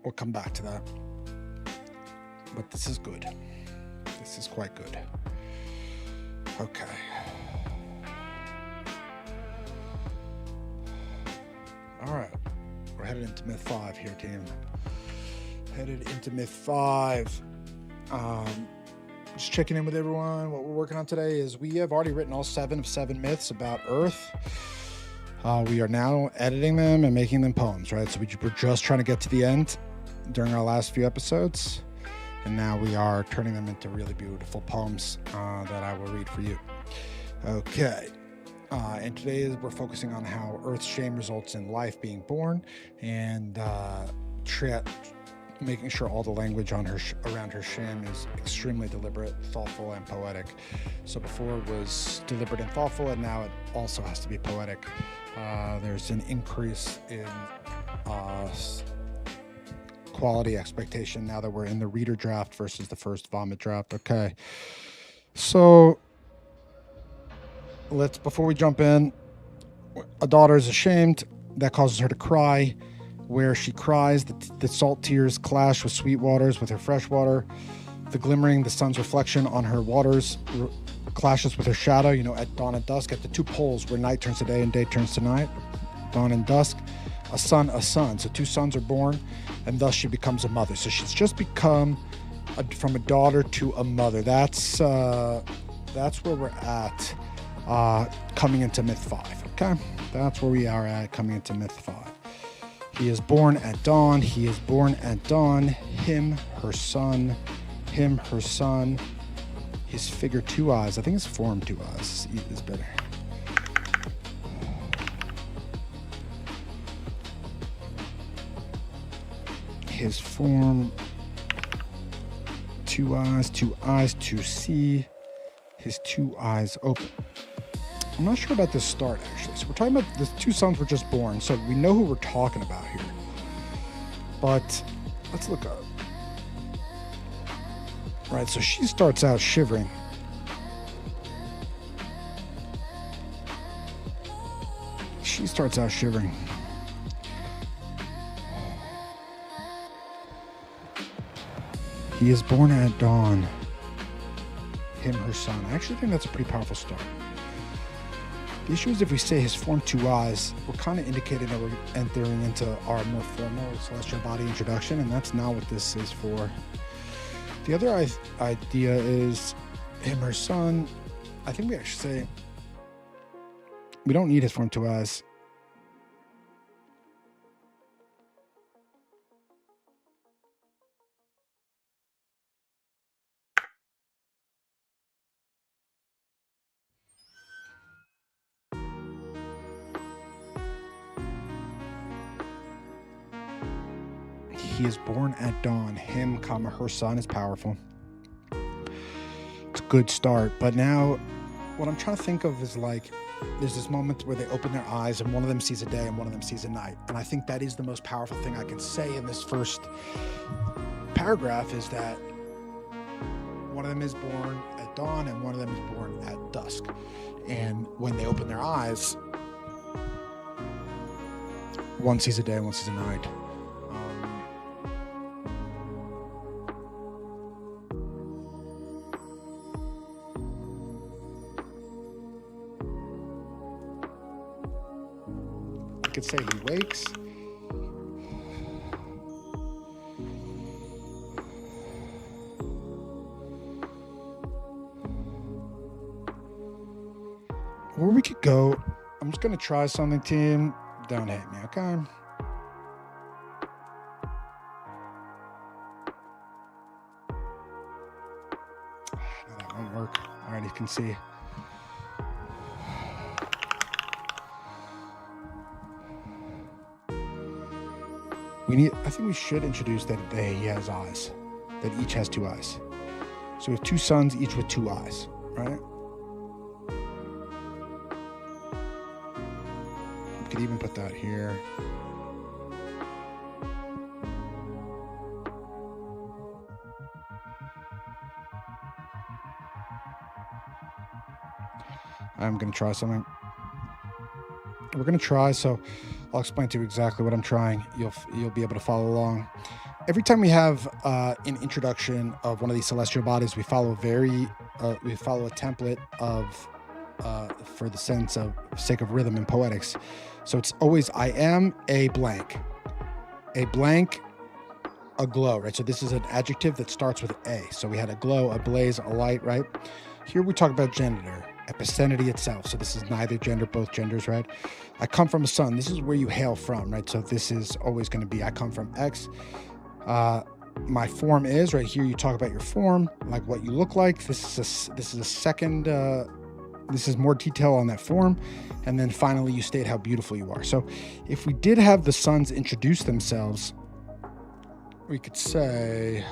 we'll come back to that. But this is good. This is quite good. Okay. All right. We're headed into myth 5 here, team. Headed into myth 5. Just checking in with everyone. What we're working on today is we have already written all 7 of 7 myths about Earth. We are now editing them and making them poems, right? So we're just trying to get to the end during our last few episodes, and now we are turning them into really beautiful poems that I will read for you. Okay. And today we're focusing on how Earth's shame results in life being born, and making sure all the language on around her shame is extremely deliberate, thoughtful, and poetic. So before it was deliberate and thoughtful, and now it also has to be poetic. There's an increase in quality expectation now that we're in the reader draft versus the first vomit draft. Okay, so before we jump in, a daughter is ashamed. That causes her to cry. Where she cries, the salt tears clash with sweet waters with her fresh water. The glimmering, the sun's reflection on her waters clashes with her shadow, at dawn and dusk, at the two poles where night turns to day and day turns to night, dawn and dusk, a son. So two sons are born, and thus she becomes a mother. So she's just become from a daughter to a mother. That's where we're at coming into myth 5, okay? That's where we are at coming into myth 5. He is born at dawn. He is born at dawn. Him, her son. Him, her son. His figure, 2 eyes. I think his form, 2 eyes is better. His form, 2 eyes to see. His 2 eyes open. I'm not sure about this start, actually. So we're talking about the 2 sons were just born, so we know who we're talking about here. But let's look up. Right, so she starts out shivering. He is born at dawn. Him, her son. I actually think that's a pretty powerful start. The issue is if we say his form, 2 eyes, we're kind of indicating that we're entering into our more formal celestial body introduction, and that's not what this is for. The other idea is him, her son. I think we actually say we don't need his form, 2 eyes. He is born at dawn. Him, her son is powerful. It's a good start. But now what I'm trying to think of is there's this moment where they open their eyes and one of them sees a day and one of them sees a night. And I think that is the most powerful thing I can say in this first paragraph is that one of them is born at dawn and one of them is born at dusk. And when they open their eyes, one sees a day and one sees a night. I could say he wakes. Or we could go, I'm just going to try something, team. Don't hate me, okay? No, that won't work. All right, you can see. I think we should introduce that he has eyes, that each has 2 eyes. So we have 2 sons, each with 2 eyes, right? We could even put that here. I'm going to try something. We're going to try, so I'll explain to you exactly what I'm trying. You'll be able to follow along. Every time we have an introduction of one of these celestial bodies, we follow a template of for the sake of rhythm and poetics. So it's always I am a blank, a glow, right? So this is an adjective that starts with a. So we had a glow, a blaze, a light, right? Here we talk about gender, epicenity itself. So this is neither gender, both genders, right? I come from a sun. This is where you hail from, right? So this is always going to be I come from X. My form is right here. You talk about your form, like what you look like. This is a second. This is more detail on that form, and then finally you state how beautiful you are. So if we did have the sons introduce themselves, we could say.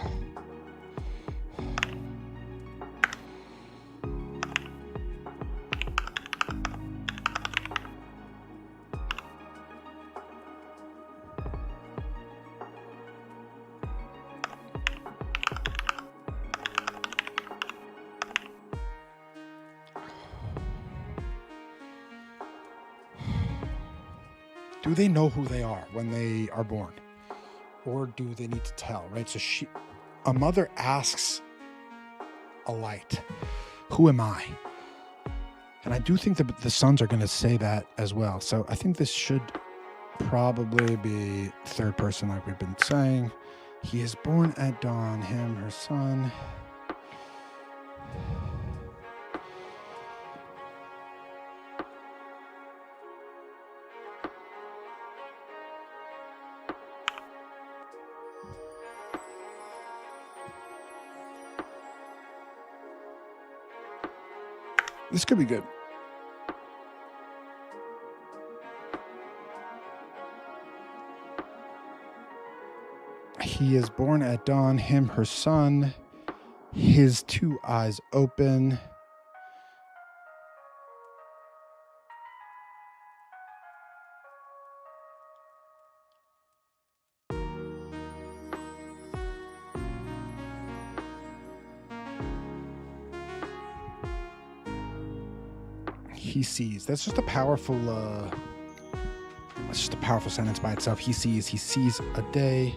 Do they know who they are when they are born? Or do they need to tell, right? So a mother asks a light. Who am I? And I do think that the sons are going to say that as well. So I think this should probably be third person, like we've been saying. He is born at dawn, him, her son. This could be good. He is born at dawn, him, her son, his two eyes open. He sees. That's just a powerful sentence by itself. He sees a day.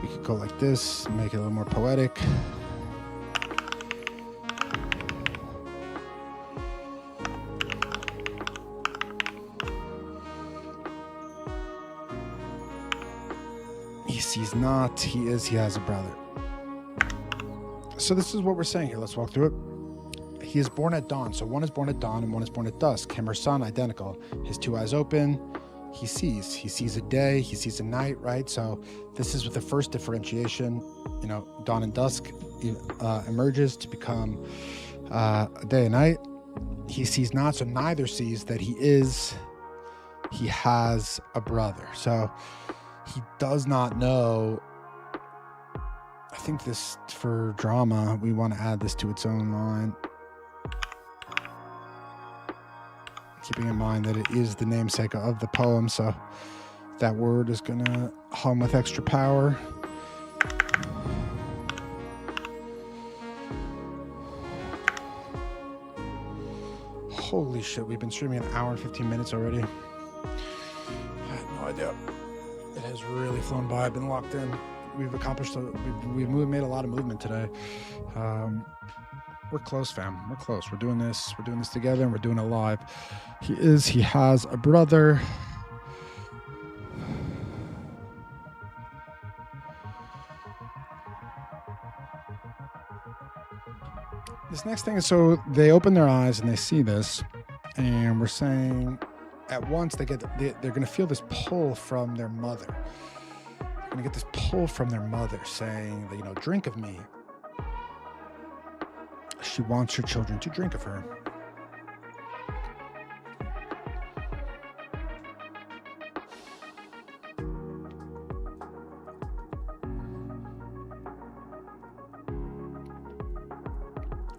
We could go like this, make it a little more poetic. He sees not, he has a brother. So this is what we're saying here. Let's walk through it. He is born at dawn. So one is born at dawn and one is born at dusk. Him or son, identical. His two eyes open. He sees a day. He sees a night, right? So this is with the first differentiation. Dawn and dusk emerges to become a day and night. He sees not. So neither sees that he has a brother. So he does not know. I think this, for drama, we want to add this to its own line. Keeping in mind that it is the namesake of the poem, so that word is going to hum with extra power. Holy shit, we've been streaming an hour and 15 minutes already. I had no idea. It has really flown by. I've been locked in. We've accomplished, we've made a lot of movement today. We're close, fam. We're close. We're doing this together, and we're doing it live. He has a brother. This next thing is, so they open their eyes and they see this, and we're saying at once they're going to feel this pull from their mother. Going to get this pull from their mother saying that, drink of me. She wants her children to drink of her.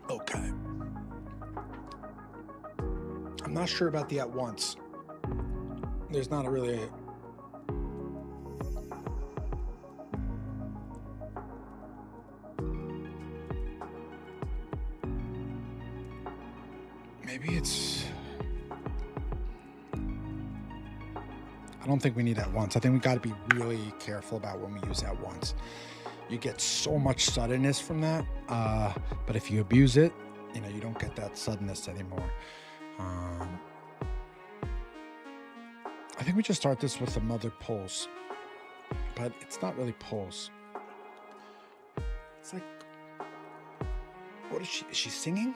Okay. I'm not sure about the at once. There's not really a I don't think we need at once. I think we got to be really careful about when we use at once. You get so much suddenness from that, but if you abuse it, you don't get that suddenness anymore. I think we just start this with the mother pulse, but it's not really pulse. It's like, what is she? Is she singing?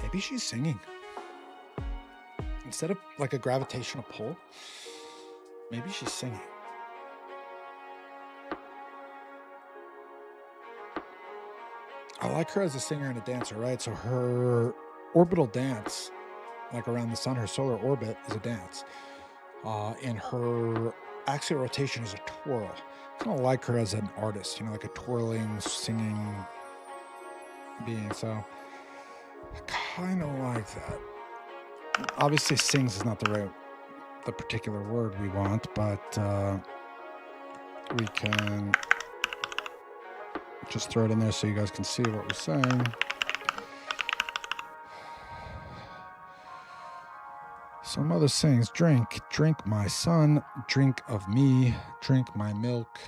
Maybe she's singing. Instead of like a gravitational pull, maybe she's singing. I like her as a singer and a dancer, right? So her orbital dance, like around the sun, her solar orbit is a dance. And her axial rotation is a twirl. I kind of like her as an artist, like a twirling, singing being. So I kind of like that. Obviously, sings is not the particular word we want, but we can just throw it in there so you guys can see what we're saying. So mother sings, drink, drink my son, drink of me, drink my milk,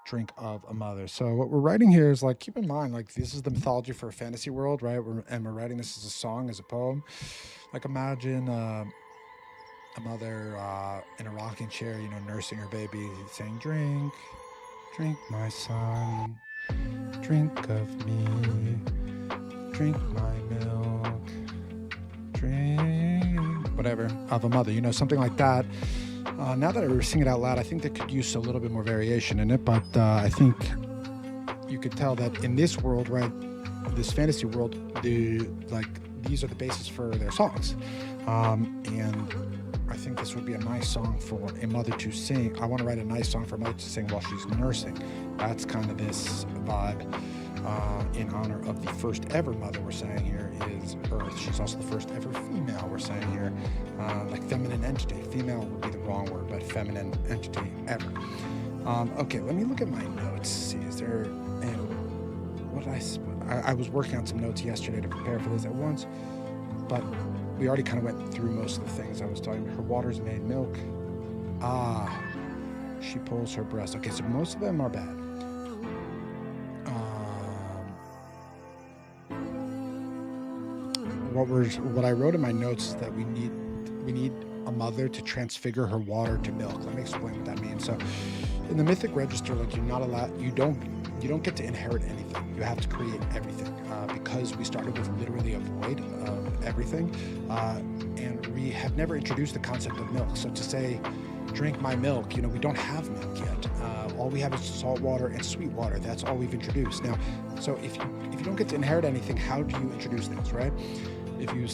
drink of a mother. So what we're writing here is like, keep in mind, like this is the mythology for a fantasy world, right? And we're writing this as a song, as a poem. Like imagine a mother in a rocking chair, you know, nursing her baby, saying, "Drink, drink, my son, drink of me, drink my milk, drink," whatever, of a mother, you know, something like that. Now that I sing it out loud, I think that could use a little bit more variation in it, but I think you could tell that in this world, right, this fantasy world, these are the basis for their songs, and I think this would be a nice song for a mother to sing. I want to write a nice song for a mother to sing while she's nursing. That's kind of this vibe. In honor of the first ever mother, we're saying here is Earth. She's also the first ever female, we're saying here, like feminine entity. Female would be the wrong word, but feminine entity ever. Okay, let me look at my notes. See, is there, and what I was working on some notes yesterday to prepare for this at once, but we already kind of went through most of the things I was talking about. Her water's made milk. She pulls her breast. Okay, so most of them are bad. What I wrote in my notes is that we need a mother to transfigure her water to milk. Let me explain what that means. So in the mythic register, like you're not allowed, you don't get to inherit anything. You have to create everything, because we started with literally a void of everything, and we have never introduced the concept of milk. So to say, "Drink my milk," you know, we don't have milk yet. All we have is salt water and sweet water. That's all we've introduced. Now, so if you don't get to inherit anything, how do you introduce things, right?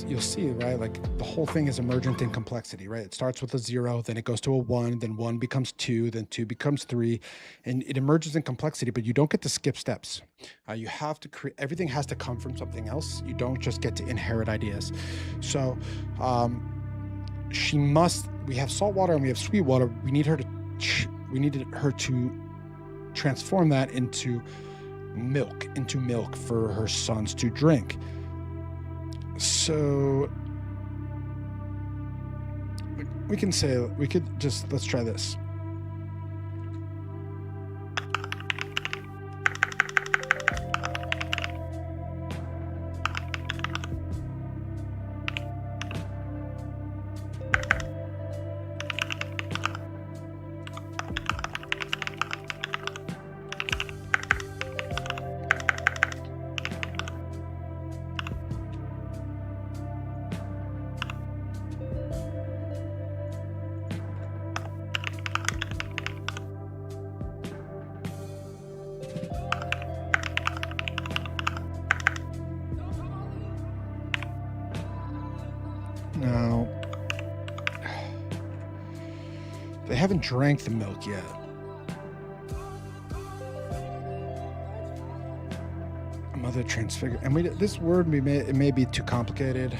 You'll see, right, like the whole thing is emergent in complexity, right? It starts with a 0, then it goes to a 1, then 1 becomes 2, then 2 becomes 3, and it emerges in complexity, but you don't get to skip steps. You have to create, everything has to come from something else. You don't just get to inherit ideas. So we have salt water and we have sweet water. We needed her to transform that into milk for her sons to drink. So let's try this. Now, they haven't drank the milk yet. Mother transfigure, and this word it may be too complicated,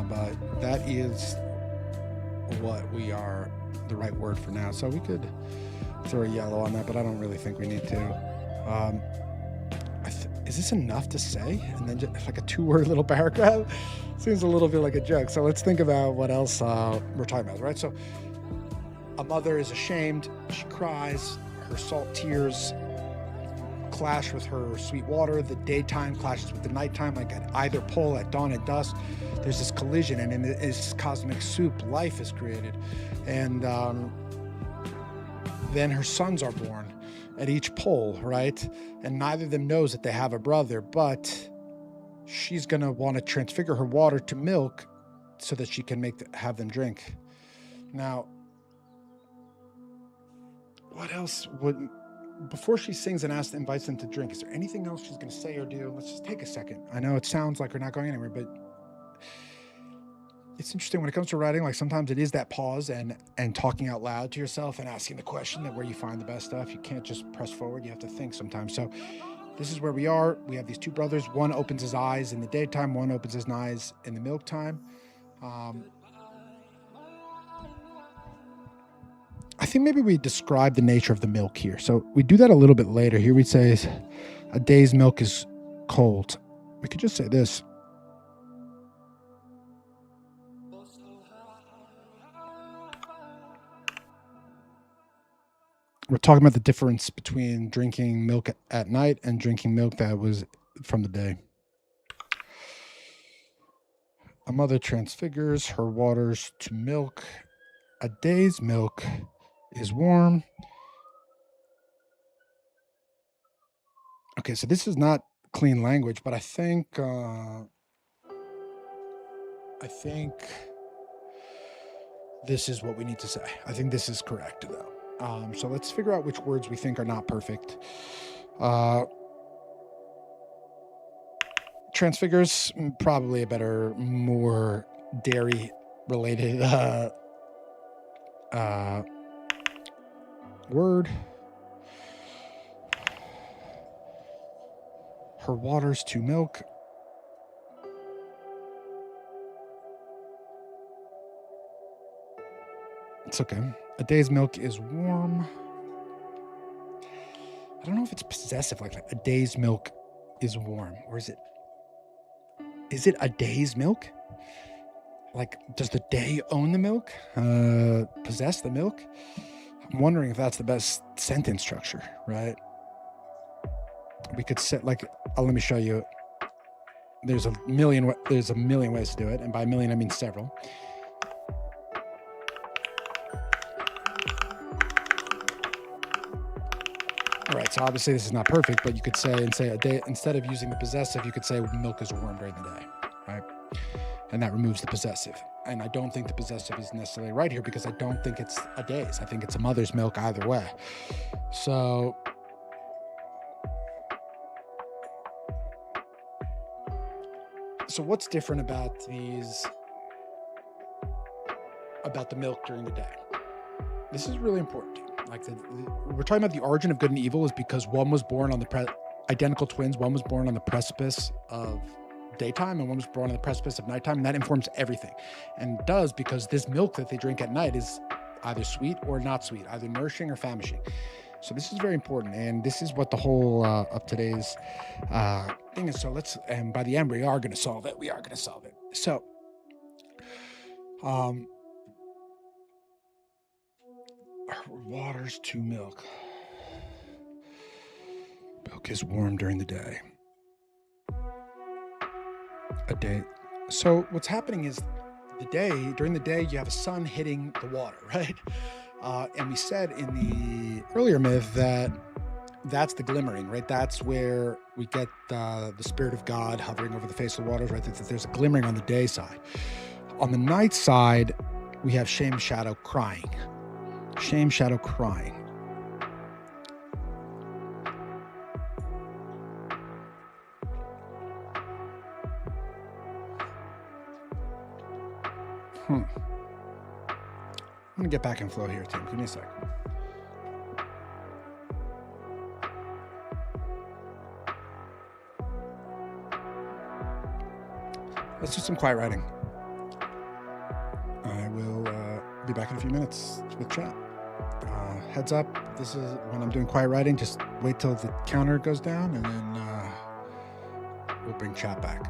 but that is what we are the right word for now. So we could throw a yellow on that, but I don't really think we need to. Is this enough to say? And then just like a 2-word little paragraph? Seems a little bit like a joke. So let's think about what else we're talking about, right? So a mother is ashamed. She cries. Her salt tears clash with her sweet water. The daytime clashes with the nighttime, like at either pole, at dawn and dusk. There's this collision, and in this cosmic soup, life is created. And then her sons are born at each pole, right? And neither of them knows that they have a brother, but she's going to want to transfigure her water to milk so that she can have them drink. Now, what else before she sings and invites them to drink, is there anything else she's going to say or do? Let's just take a second. I know it sounds like we're not going anywhere, but it's interesting when it comes to writing, like sometimes it is that pause and talking out loud to yourself and asking the question that where you find the best stuff. You can't just press forward. You have to think sometimes. So this is where we are. We have these two brothers. One opens his eyes in the daytime. One opens his eyes in the milk time. I think maybe we describe the nature of the milk here. So we do that a little bit later. Here we say a day's milk is cold. We could just say this. We're talking about the difference between drinking milk at night and drinking milk that was from the day. A mother transfigures her waters to milk. A day's milk is warm. Okay, so this is not clean language, but I think this is what we need to say. I think this is correct, though. So let's figure out which words we think are not perfect. Transfigures, probably a better, more dairy-related word. Her waters to milk. It's okay. A day's milk is warm. I don't know if it's possessive, like a day's milk is warm, or is it a day's milk? Like, does the day own the milk? Possess the milk? I'm wondering if that's the best sentence structure, right? We could set let me show you. There's a million ways to do it, and by a million I mean several. All right, so obviously this is not perfect, but you could say a day, instead of using the possessive, you could say milk is warm during the day, right? And that removes the possessive. And I don't think the possessive is necessarily right here because I don't think it's a day's. I think it's a mother's milk either way. So what's different about the milk during the day? This is really important. We're talking about the origin of good and evil is because one was born on identical twins. One was born on the precipice of daytime and one was born on the precipice of nighttime, and that informs everything, and does because this milk that they drink at night is either sweet or not sweet, either nourishing or famishing. So this is very important, and this is what the whole of today's thing is. So and by the end, we are going to solve it. So, waters to milk. Milk is warm during the day. A day. So what's happening is during the day, you have a sun hitting the water, right? And we said in the earlier myth that that's the glimmering, right? That's where we get the spirit of God hovering over the face of the waters, right? That there's a glimmering on the day side. On the night side, we have shame, shadow, crying. Shame, shadow, crying. I'm going to get back in flow here, Tim. Give me a sec. Let's do some quiet writing. I will be back in a few minutes with chat. Heads up, this is when I'm doing quiet writing. Just wait till the counter goes down, and then we'll bring chat back.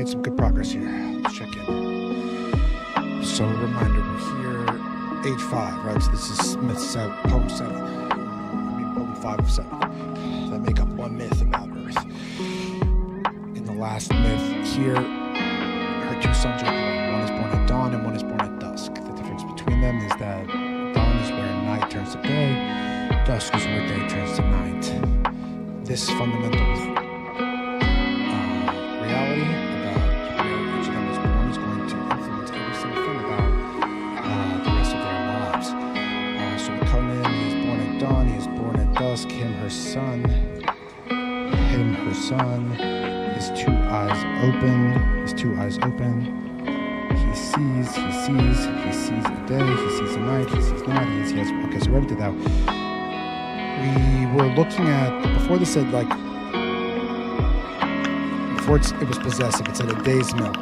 made some good progress here. Let's check in. So, a reminder, we're here, age 5, right? So this is myth 7, poem 7. Poem 5 of 7. That make up one myth about Earth. In the last myth here, her 2 sons are born. One is born at dawn and one is born at dusk. The difference between them is that dawn is where night turns to day, dusk is where day turns to night. This fundamental reality about where each of them is born is going to influence every single thing about the rest of their lives. So we come in, he is born at dawn, he is born at dusk, him, her son, his 2 eyes open, he sees a day, he sees a night, he sees night, he has, okay, so right into that. We were looking at, before this said like, before it was possessive, it said a day's milk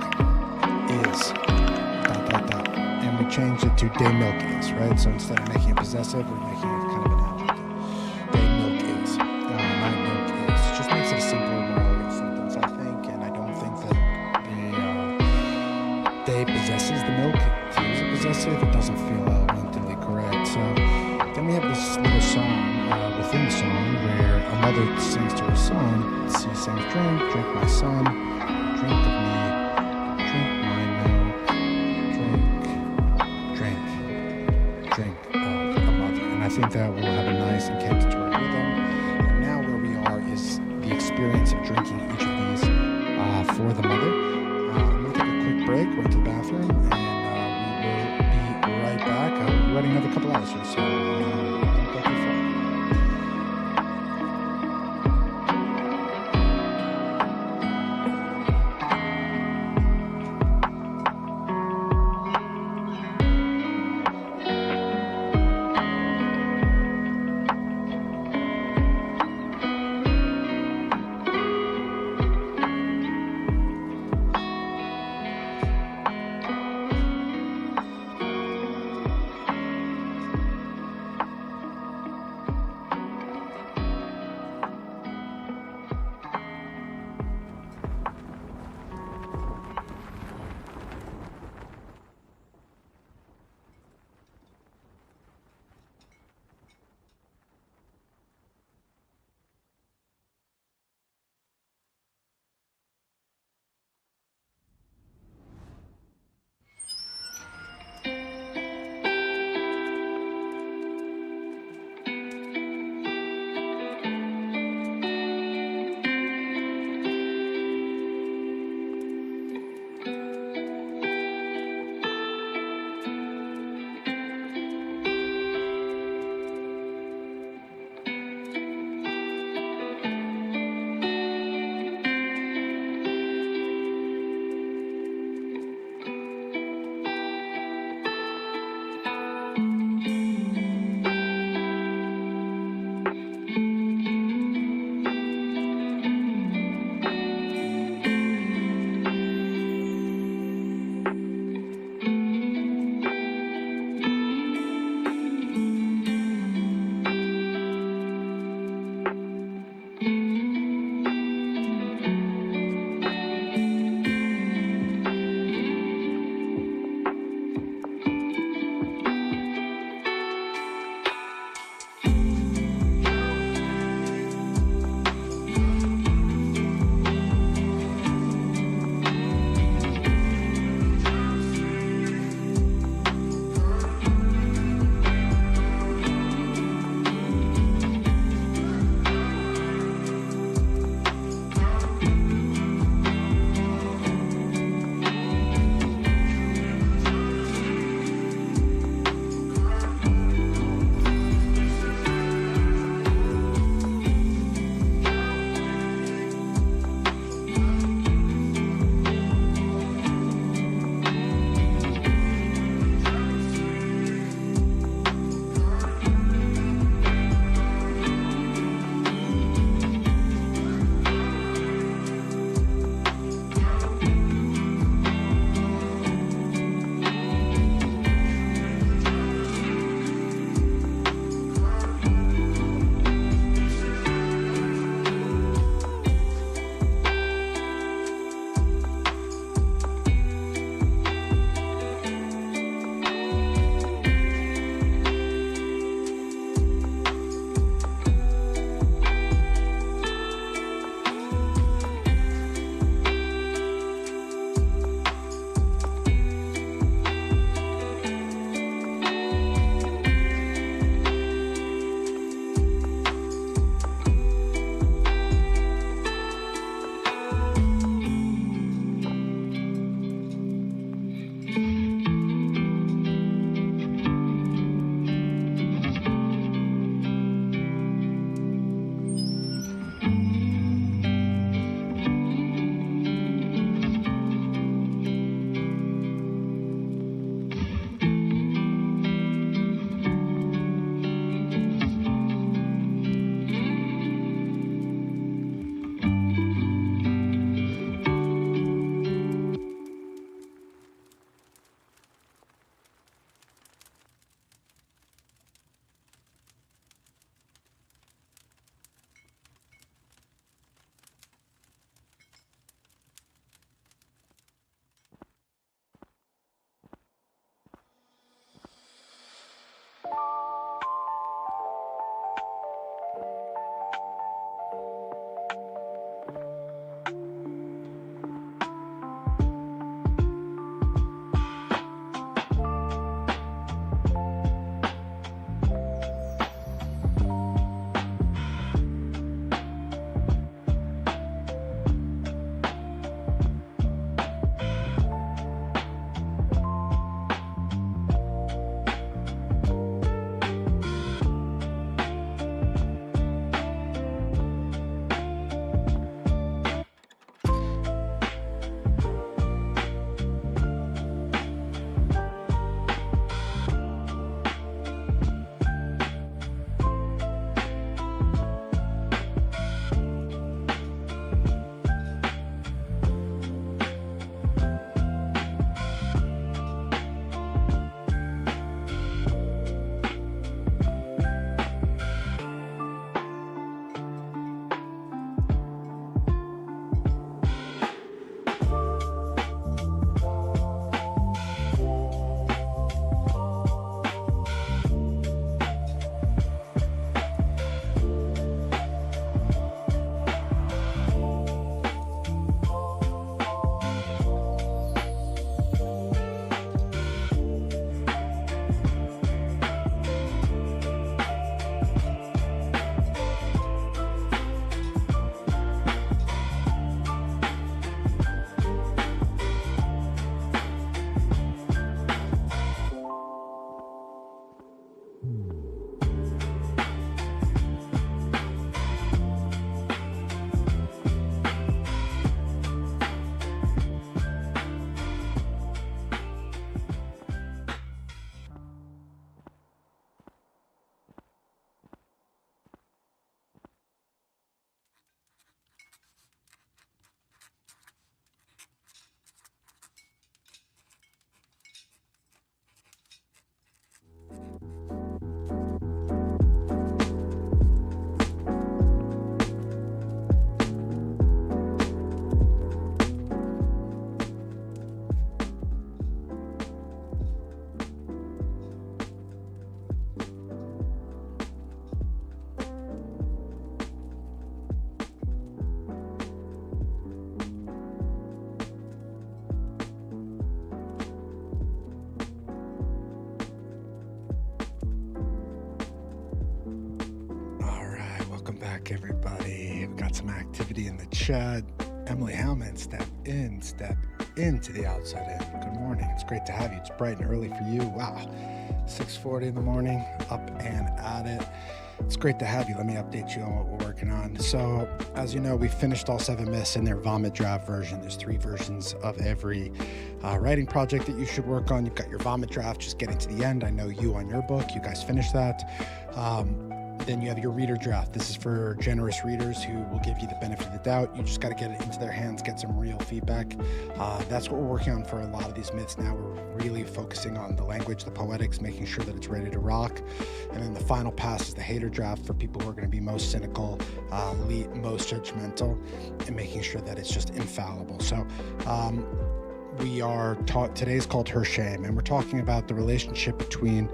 is ... And we changed it to day milk is, right? So instead of making it possessive, we're making it kind of an adjective. Day milk is, night milk is. It just makes it a simpler, more elegant sentence, I think, and I don't think that the day possesses the milk. To use it possessive, it doesn't feel elementally correct. So then we have this little song within the song where a mother sings to her son. She sings, drink my son, drink of me, drink my milk, drink of a mother. And I think that will have a nice incantatory rhythm. And now where we are is the experience of drinking each of these for the mother. I'm going to take a quick break, run to the bathroom, and we will be right back. We're running another couple hours here, so don't go too far. back, everybody. We've got some activity in the chat. Emily Hellman, step into the outside in. Good morning. It's great to have you. It's bright and early for you. Wow. 6:40 in the morning, up and at it. It's great to have you. Let me update you on what we're working on. So, as you know, we finished all 7 myths in their vomit draft version. There's 3 versions of every writing project that you should work on. You've got your vomit draft, just getting to the end. I know you on your book. You guys finished that. Then you have your reader draft. This is for generous readers who will give you the benefit of the doubt. You just got to get it into their hands, get some real feedback. That's what we're working on for a lot of these myths now. We're really focusing on the language, the poetics, making sure that it's ready to rock. And then the final pass is the hater draft for people who are going to be most cynical, most judgmental, and making sure that it's just infallible. So we are today's called Her Shame, and we're talking about the relationship between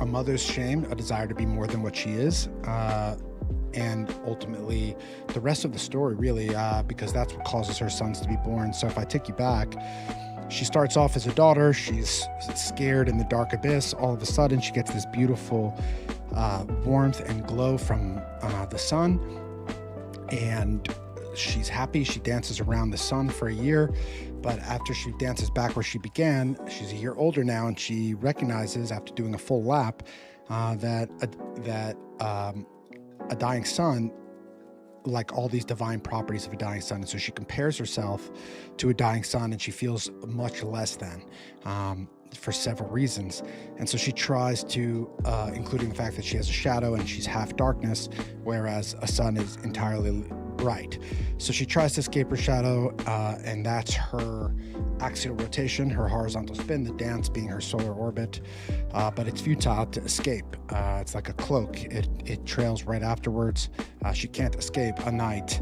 a mother's shame, a desire to be more than what she is, and ultimately the rest of the story, really, because that's what causes her sons to be born. So if I take you back, she starts off as a daughter. She's scared in the dark abyss. All of a sudden, she gets this beautiful warmth and glow from the sun, and she's happy. She dances around the sun for a year. But after she dances back where she began, she's a year older now, and she recognizes after doing a full lap that a dying sun, like all these divine properties of a dying sun. And so she compares herself to a dying sun, and she feels much less than for several reasons. And so she tries to, including the fact that she has a shadow and she's half darkness, whereas a sun is entirely bright. So she tries to escape her shadow, and that's her axial rotation, her horizontal spin, the dance being her solar orbit, but it's futile to escape. It's like a cloak. It trails right afterwards. She can't escape a night.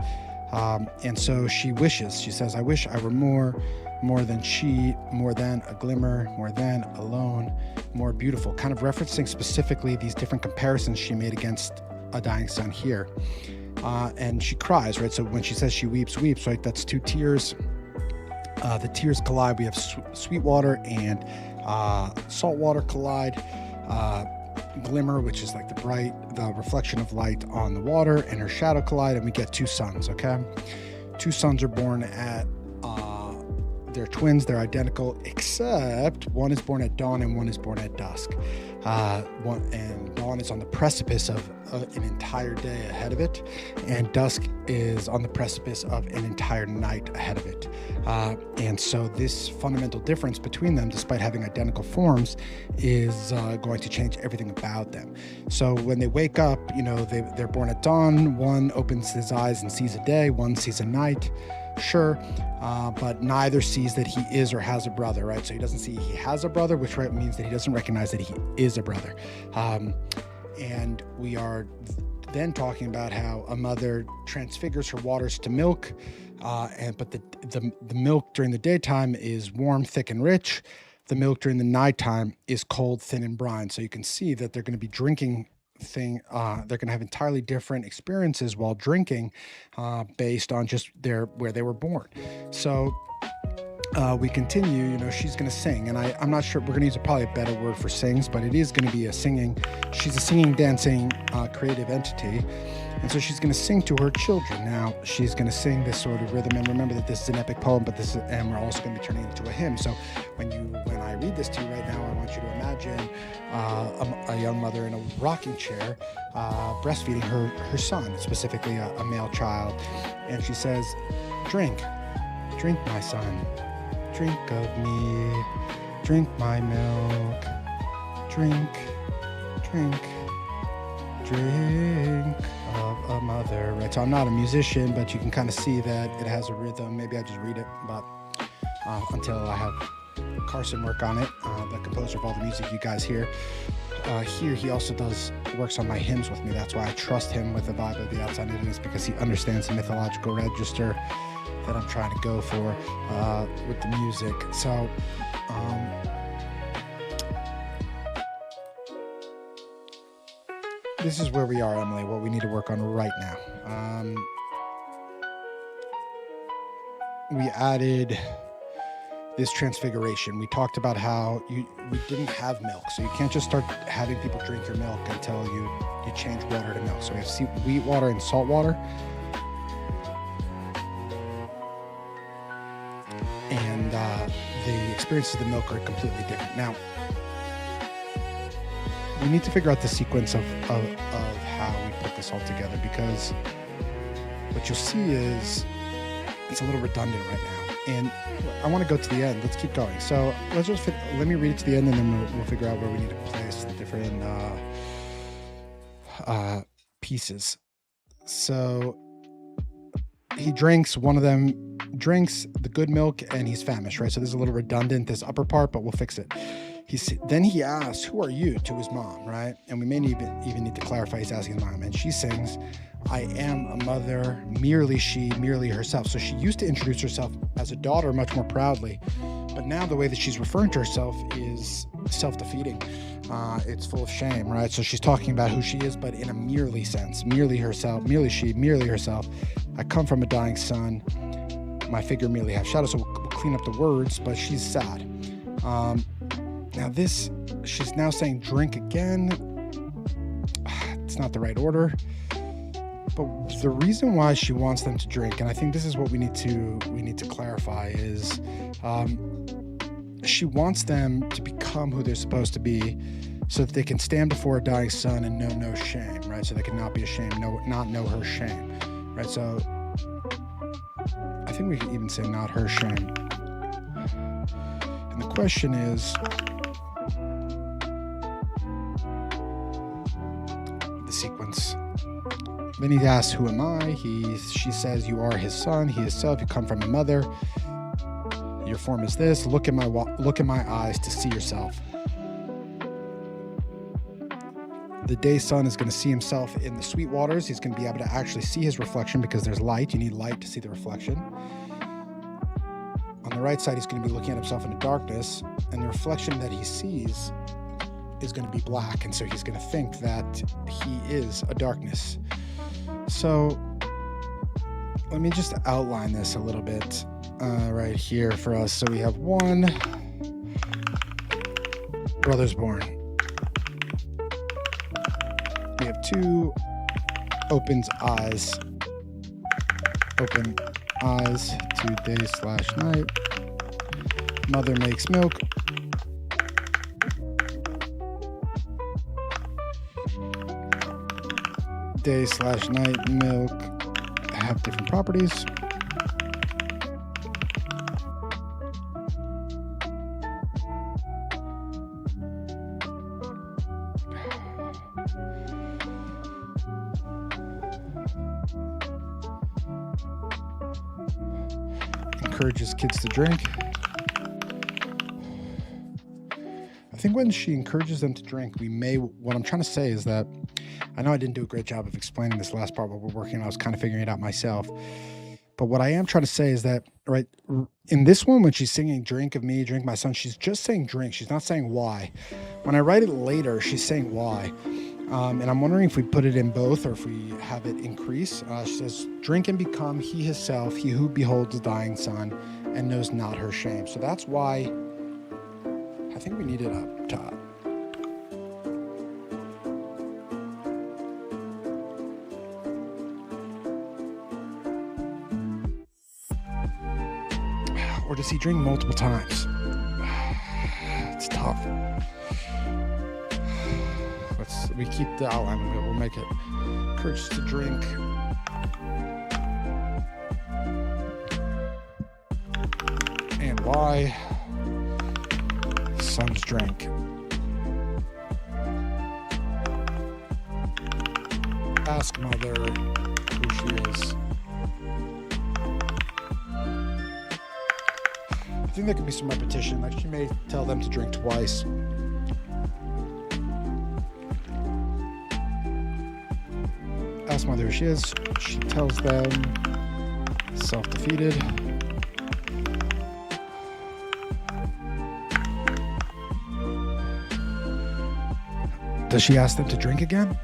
And so she wishes. She says, I wish I were more than she, more than a glimmer, more than alone, more beautiful, kind of referencing specifically these different comparisons she made against a dying sun here. And she cries, right? So when she says she weeps, right? That's 2 tears. The tears collide. We have sweet water and salt water collide. Glimmer, which is like the reflection of light on the water, and her shadow collide, and we get 2 suns, okay? 2 suns are born at, they're twins, they're identical, except one is born at dawn and one is born at dusk. And dawn is on the precipice of an entire day ahead of it, and dusk is on the precipice of an entire night ahead of it. And so this fundamental difference between them, despite having identical forms, is going to change everything about them. So when they wake up, they're born at dawn. One opens his eyes and sees a day, one sees a night. Sure, but neither sees that he is or has a brother, right? So he doesn't see he has a brother, which means that he doesn't recognize that he is a brother. And we are then talking about how a mother transfigures her waters to milk, but the milk during the daytime is warm, thick, and rich. The milk during the nighttime is cold, thin, and brine. So you can see that they're going to be drinking they're going to have entirely different experiences while drinking, based on just where they were born. So we continue. She's going to sing, and I'm not sure, we're going to use probably a better word for sings, but it is going to be she's a singing, dancing, creative entity. And so she's going to sing to her children. Now, she's going to sing this sort of rhythm. And remember that this is an epic poem, and we're also going to be turning it into a hymn. So when I read this to you right now, I want you to imagine a young mother in a rocking chair, breastfeeding her son, specifically a male child. And she says, drink, my son, drink of me, drink my milk, drink of a mother, right? So I'm not a musician, but you can kind of see that it has a rhythm. Maybe I just read it, but until I have Carson work on it, the composer of all the music you guys hear. Here, he also works on my hymns with me. That's why I trust him with the vibe of the outside in, is because he understands the mythological register that I'm trying to go for with the music. So this is where we are, Emily, what we need to work on right now. We added this transfiguration. We talked about how we didn't have milk, so you can't just start having people drink your milk until you change water to milk. So we have wheat water and salt water, and the experiences of the milk are completely different. Now, we need to figure out the sequence of how we put this all together, because what you'll see is it's a little redundant right now. And I want to go to the end. Let's keep going. So let me read it to the end, and then we'll figure out where we need to place the different pieces. So he drinks, one of them drinks the good milk, and he's famished, right? So this is a little redundant, this upper part, but we'll fix it. Then he asks, "Who are you?" to his mom, right? And we may even need to clarify he's asking his mom. And she sings, "I am a mother, merely she, merely herself." So she used to introduce herself as a daughter much more proudly, but now the way that she's referring to herself is self-defeating. It's full of shame, right? So she's talking about who she is, but in a merely sense. Merely herself, merely she, merely herself. "I come from a dying sun. My figure merely half shadow." So we'll clean up the words, but she's sad. Now she's now saying drink again. It's not the right order. But the reason why she wants them to drink, and I think this is what we need to clarify, is she wants them to become who they're supposed to be, so that they can stand before a dying sun and know no shame, right? So they can not be ashamed, not know her shame, right? So I think we could even say not her shame. And the question is, the sequence. Then he asks, "Who am I?" She says, "You are his son. He is self. You come from a mother. Your form is this. Look in my eyes to see yourself." The day sun is going to see himself in the sweet waters. He's going to be able to actually see his reflection, because there's light. You need light to see the reflection. On the right side, he's going to be looking at himself in the darkness, and the reflection that he sees is going to be black, and so he's going to think that he is a darkness. So let me just outline this a little bit right here for us. So we have one, brother's born. We have two, open eyes, 2 day/night. Mother makes milk. Day/night milk have different properties. Encourages kids to drink. I think when she encourages them to drink, what I'm trying to say is that, I know I didn't do a great job of explaining this last part while we're working. I was kind of figuring it out myself. But what I am trying to say is that, right, in this one, when she's singing "Drink of me, drink my son," she's just saying drink. She's not saying why. When I write it later, she's saying why. And I'm wondering if we put it in both, or if we have it increase. She says, "Drink and become he himself, he who beholds the dying sun and knows not her shame." So that's why I think we need it up top. Or does he drink multiple times? It's tough. We keep the outline. We'll make it. Encouraged to drink. And why? Son's drink. Ask mother who she is. I think there could be some repetition. Like, she may tell them to drink twice. Ask mother who she is. She tells them. Self-defeated. Does she ask them to drink again?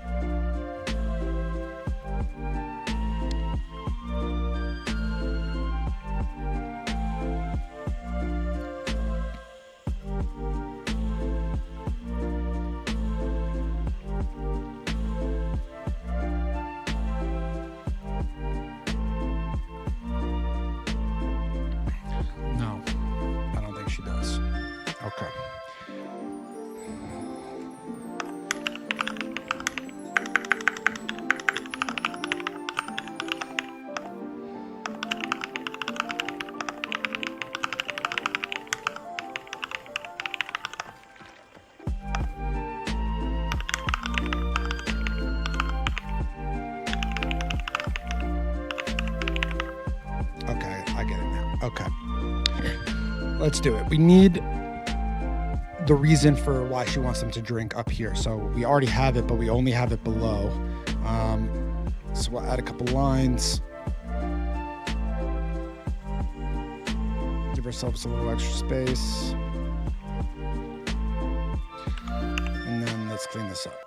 Okay. Let's do it. We need the reason for why she wants them to drink up here. So we already have it, but we only have it below. So we'll add a couple lines. Give ourselves a little extra space. And then let's clean this up.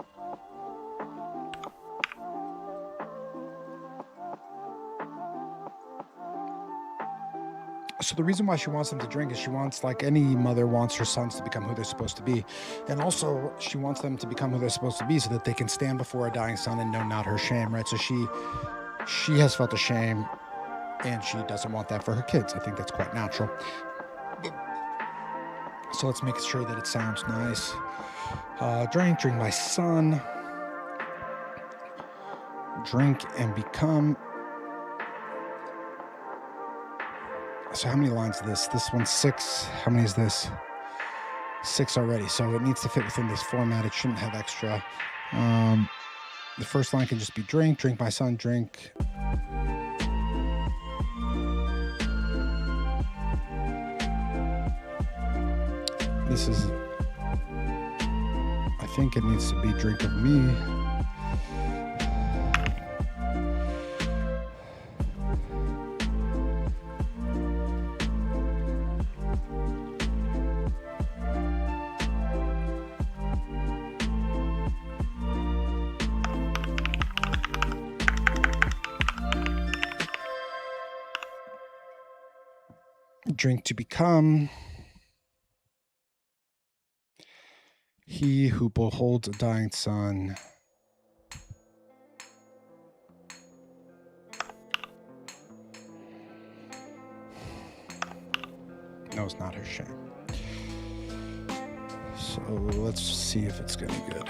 So the reason why she wants them to drink is she wants, like any mother wants her sons to become who they're supposed to be. And also she wants them to become who they're supposed to be so that they can stand before a dying son and know not her shame, right? So she has felt a shame and she doesn't want that for her kids. I think that's quite natural. So let's make sure that it sounds nice. Drink my son. Drink and become. So how many lines is this? This one's 6. How many is this? 6 already. So it needs to fit within this format. It shouldn't have extra. The first line can just be drink my son, drink. This is, I think it needs to be drink of me. Drink to become. He who beholds a dying son. Knows not her shame. So let's see if it's gonna be good.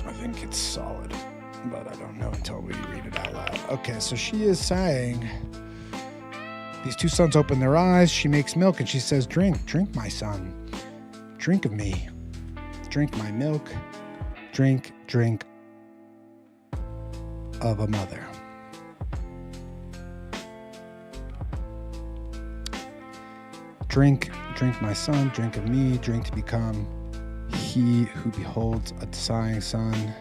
I think it's solid, but I don't know until we read it out loud. Okay, so she is saying, these two sons open their eyes, she makes milk, and she says, drink my son. Drink of me. Drink my milk. Drink of a mother. Drink my son. Drink of me. Drink to become he who beholds a dying son.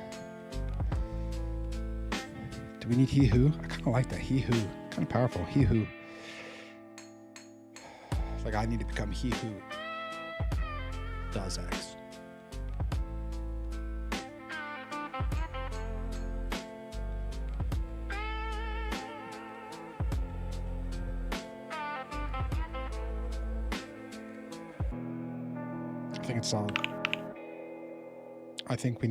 Do we need he who? I kind of like that. He who. Kind of powerful. He who. Like I need to become he who does X. I think it's solid. I think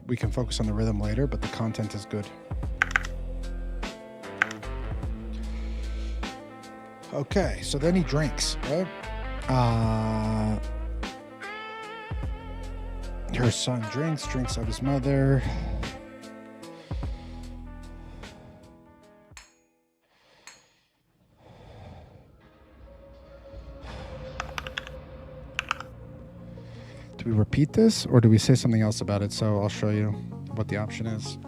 we can focus on the rhythm later, but the content is good. Okay, so then he drinks, right? Her son drinks of his mother. Do we repeat this or do we say something else about it? So I'll show you what the option is.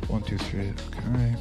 One, two, three. Okay.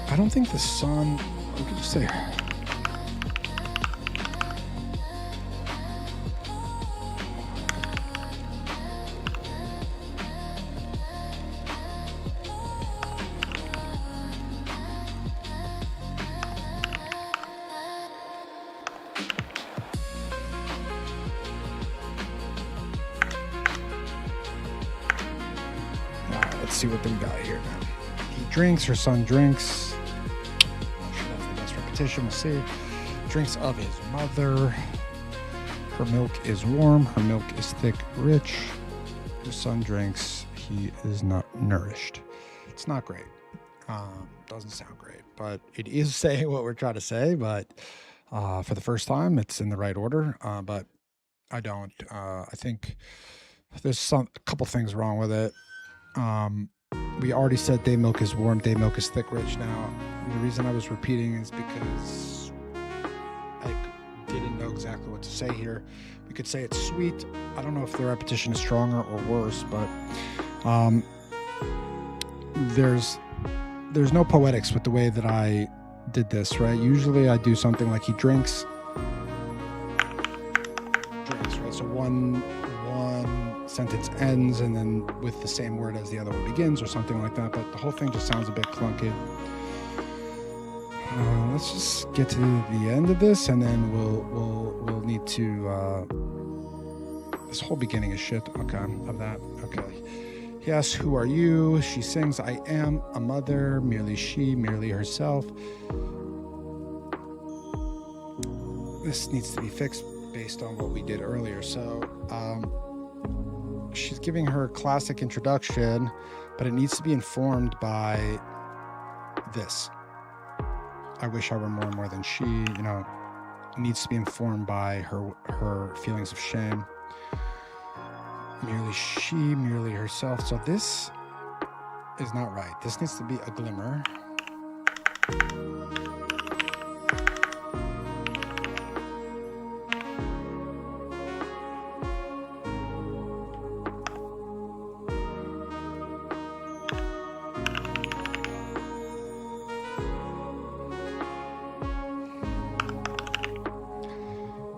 I don't think the son, we could just say, see what we got here now. He drinks, her son drinks. Actually, that's the best repetition, we'll see. Drinks of his mother. Her milk is warm, her milk is thick, rich. Her son drinks, he is not nourished. It's not great. Doesn't sound great, but it is saying what we're trying to say. But for the first time, it's in the right order. But I don't. I think there's a couple things wrong with it. We already said day milk is warm, day milk is thick, rich. Now, the reason I was repeating is because I didn't know exactly what to say here. We could say it's sweet. I don't know if the repetition is stronger or worse, but there's no poetics with the way that I did this, right? Usually I do something like he drinks, right? So one sentence ends and then with the same word as the other one begins or something like that, but the whole thing just sounds a bit clunky. Let's just get to the end of this, and then we'll need to. This whole beginning is shit. Okay, of that. Okay. Yes. Who are you? She sings. I am a mother. Merely she. Merely herself. This needs to be fixed based on what we did earlier. So, she's giving her classic introduction, but it needs to be informed by this. I wish I were more than she, needs to be informed by her feelings of shame. Merely she, merely herself. So this is not right. This needs to be a glimmer.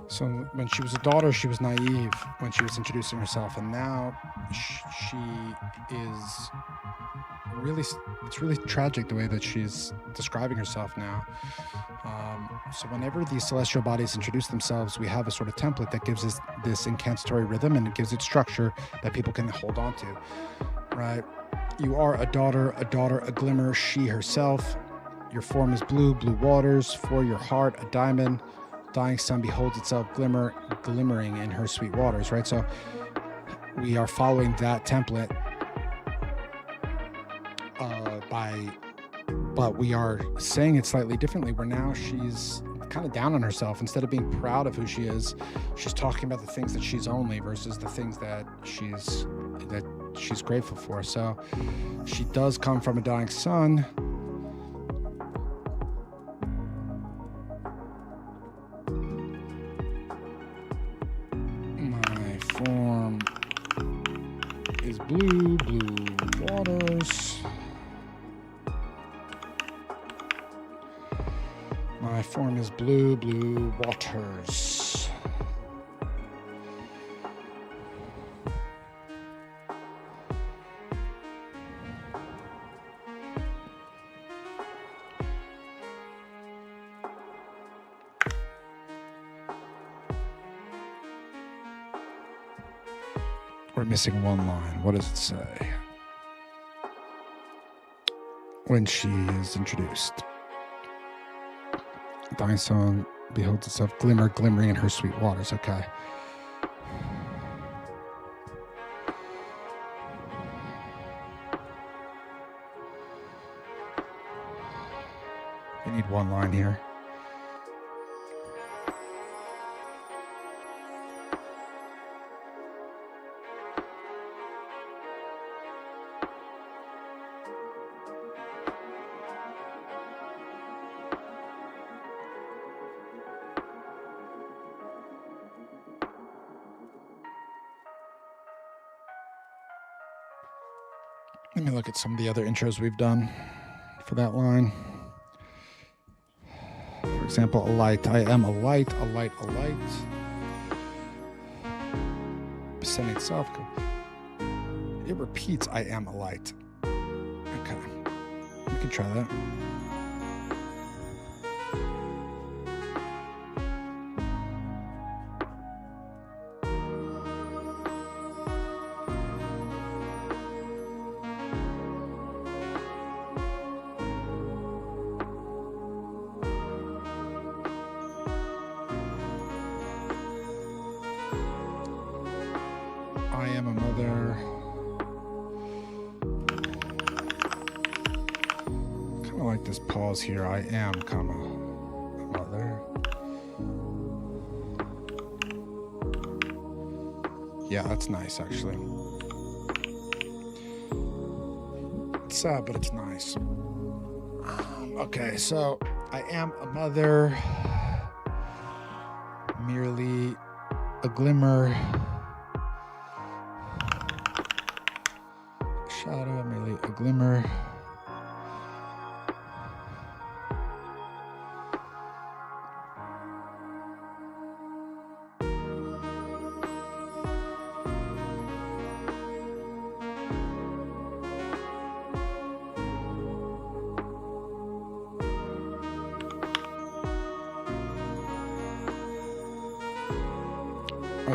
So when she was a daughter, she was naive when she was introducing herself, and now she is really, it's really tragic the way that she's describing herself now. So whenever these celestial bodies introduce themselves, we have a sort of template that gives us this incantatory rhythm, and it gives it structure that people can hold on to, right? You are a daughter, a glimmer, she herself. Your form is blue, blue waters. For your heart, a diamond. Dying sun beholds itself glimmering in her sweet waters, right? So we are following that template but we are saying it slightly differently, where now she's kind of down on herself. Instead of being proud of who she is, she's talking about the things that she's only versus the things that she's grateful for. So she does come from a dying sun. My form is blue, blue waters. My form is blue, blue waters. We're missing one line. What does it say? When she is introduced. Dying sun beholds itself glimmering in her sweet waters. Okay. We need one line here. Let me look at some of the other intros we've done for that line. For example, a light. I am a light, a light, a light. Presenting itself. It repeats, I am a light. Okay. We can try that. I am a mother. Kind of like this pause here. I am, comma, a mother. Yeah, that's nice, actually. It's sad, but it's nice. Okay, so I am a mother, merely a glimmer, shadow, merely a glimmer.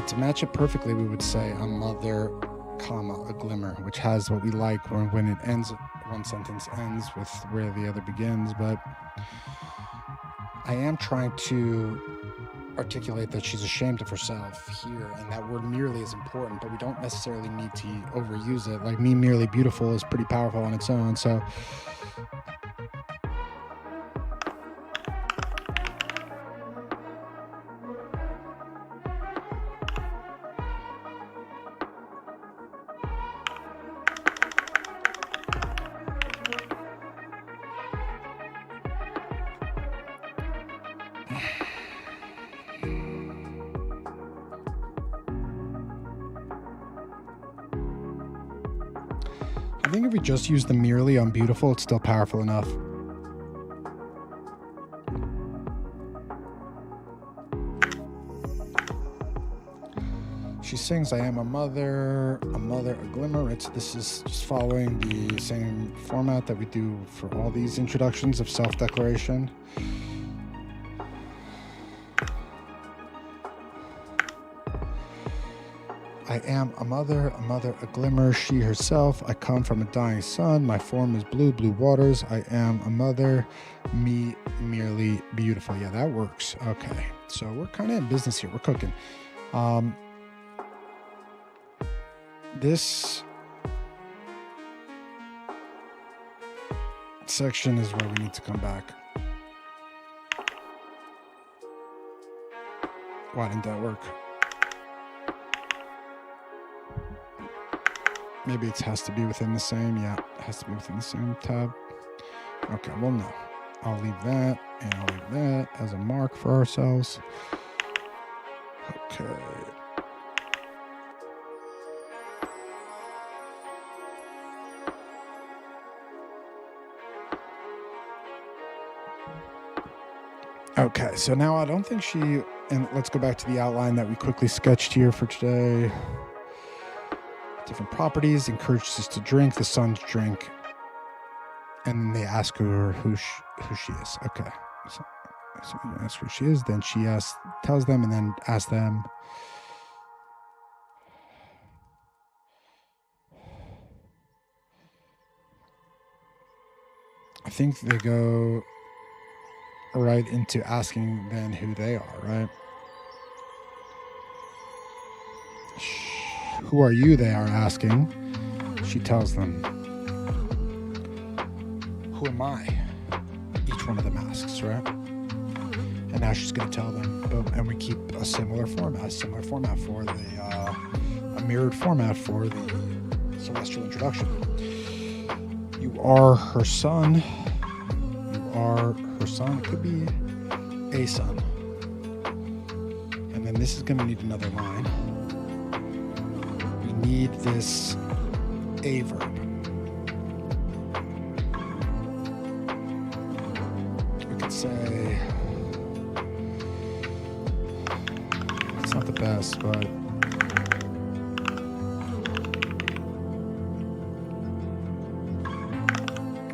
To match it perfectly, we would say a mother, comma, a glimmer, which has what we like when it ends, one sentence ends with where the other begins. But I am trying to articulate that she's ashamed of herself here, and that word merely is important, but we don't necessarily need to overuse it. Like, me merely beautiful is pretty powerful on its own. So I think if we just use the merely on beautiful, it's still powerful enough. She sings, I am a mother, a glimmer. This is just following the same format that we do for all these introductions of self-declaration. I am a mother, a glimmer, she herself. I come from a dying sun. My form is blue waters. I am a mother, me merely beautiful. Yeah, that works. Okay, so we're kind of in business here. We're cooking. This section is where we need to come back. Why didn't that work? Maybe it has to be within the same. Yeah, it has to be within the same tab. Okay, well, no. I'll leave that, and I'll leave that as a mark for ourselves. Okay. Okay, so now I don't think she, and let's go back to the outline that we quickly sketched here for today. Different properties, encourages us to drink, the son's drink, and they ask her who she is. Okay, so you ask who she is, then she tells them, and then asks them. I think they go right into asking then who they are, right? Who are you, they are asking. She tells them, who am I? Each one of them asks, right? And now she's going to tell them, and we keep a similar format for a mirrored format for the celestial introduction. You are her son. You are her son. It could be a son. And then this is going to need another line. We need this a verb. We could say, it's not the best, but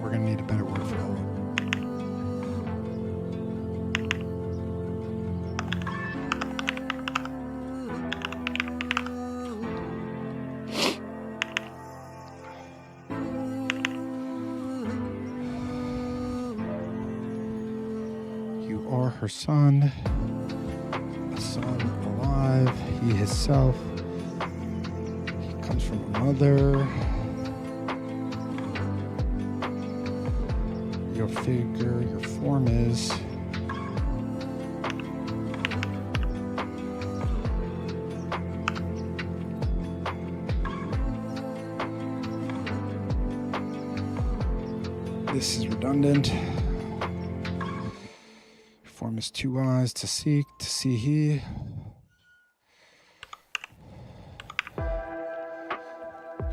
we're going to need a better word for that. Her son, a son alive, he himself, comes from a mother. Your figure, your form is. This is redundant. Form is 2 eyes, to seek, to see he.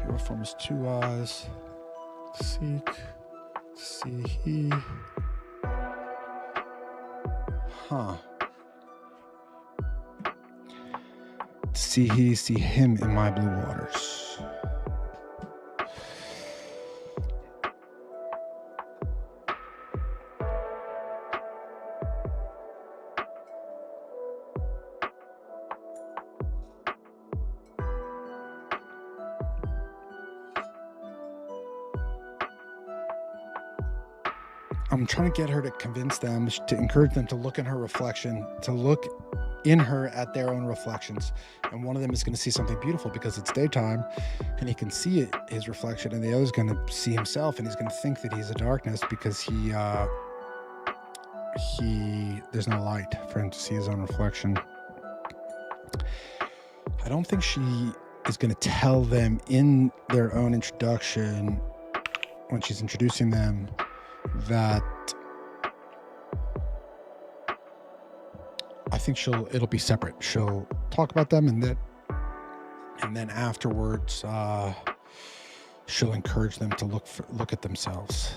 Your form is 2 eyes, to seek, to see he. Huh. To see he, see him in my blue waters. I'm trying to get her to convince them, to encourage them to look in her reflection, to look in her at their own reflections. And one of them is going to see something beautiful because it's daytime and he can see it, his reflection, and the other's going to see himself and he's going to think that he's a darkness because there's no light for him to see his own reflection. I don't think she is going to tell them in their own introduction, when she's introducing them, that I think it'll be separate. She'll talk about them and then afterwards she'll encourage them to look at themselves.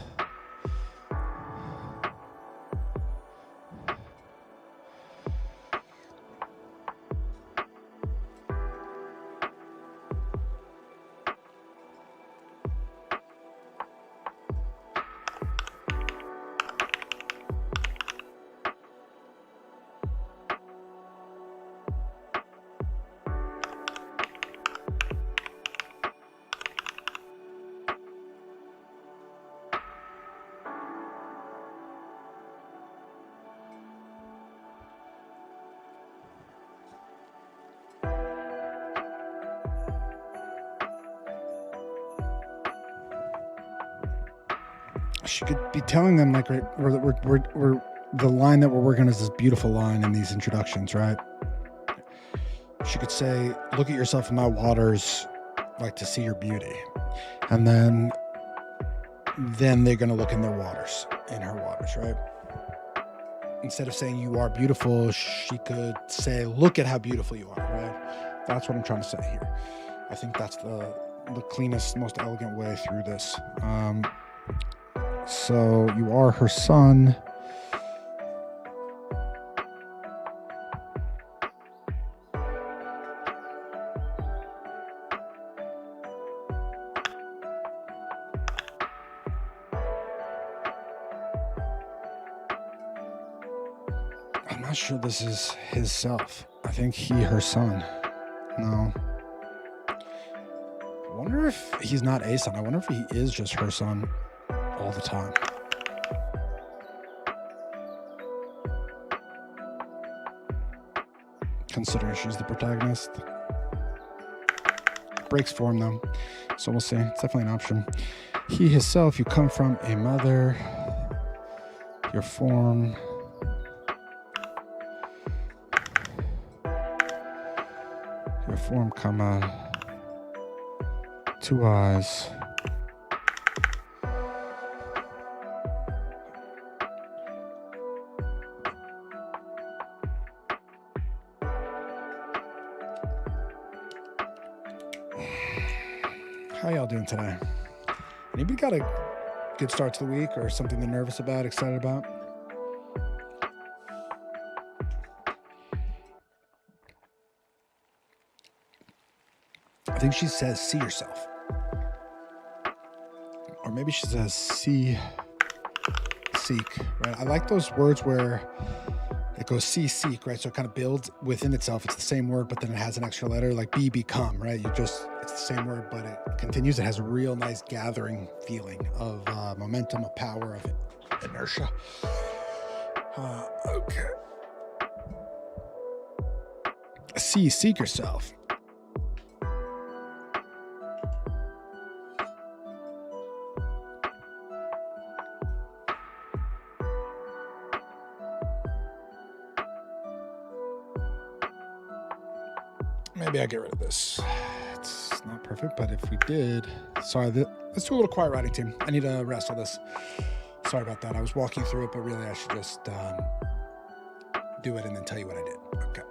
She could be telling them, like, we're the line that we're working on is this beautiful line in these introductions, right? She could say, look at yourself in my waters, like to see your beauty. And then they're going to look in their waters, in her waters, right? Instead of saying you are beautiful, she could say, look at how beautiful you are, right? That's what I'm trying to say here. I think that's the cleanest, most elegant way through this. So you are her son. I'm not sure this is his self. I think her son. No. I wonder if he's not a son. I wonder if he is just her son all the time. Considering she's the protagonist. Breaks form though. So we'll see. It's definitely an option. He, himself, you come from a mother. Your form. Your form, comma. 2 eyes. How y'all doing today? Anybody got a good start to the week or something they're nervous about, excited about? I think she says, see yourself. Or maybe she says, seek, right? I like those words where it goes seek, right? So it kind of builds within itself. It's the same word, but then it has an extra letter, like become, right? It's the same word, but it continues. It has a real nice gathering feeling of momentum, of power, of inertia. Okay. Seek yourself. Maybe I get rid of this. It's not perfect, but if we did, sorry, let's do a little quiet writing, team. I need to rest on this. Sorry about that. I was walking through it, but really I should just do it and then tell you what I did. Okay.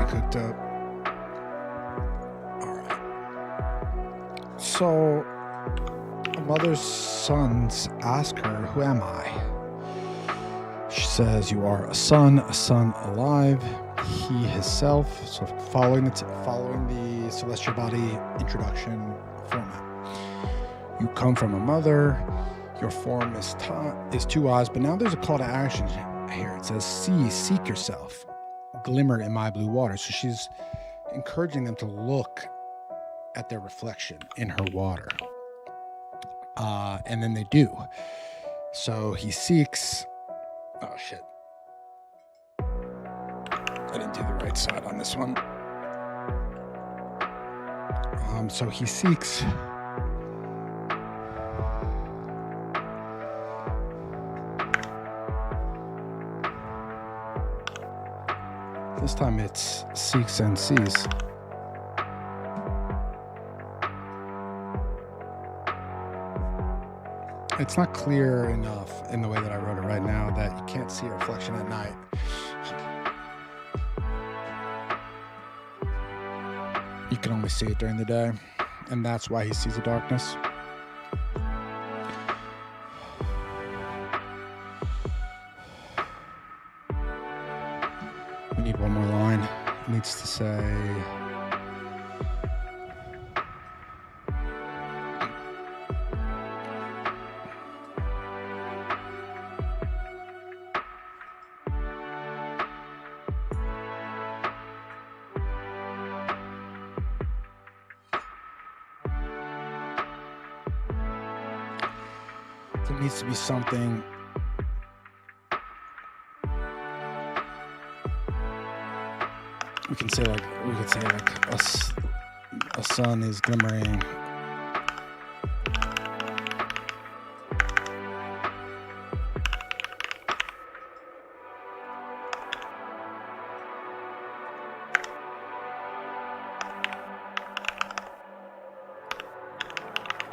back hooked up. All right. So a mother's sons ask her, "Who am I?" She says, "You are a son alive, he, himself." So following the celestial body introduction format. You come from a mother. Your form is 2 eyes, but now there's a call to action here. It says, "See, seek yourself, glimmer in my blue water." So she's encouraging them to look at their reflection in her water. And then they do. So he seeks. Oh, shit. I didn't do the right side on this one. So he seeks. This time it's seeks and sees. It's not clear enough in the way that I wrote it right now that you can't see a reflection at night. You can only see it during the day, and that's why he sees the darkness. We need one more line. It needs to say, there needs to be something. We could say like a sun is glimmering.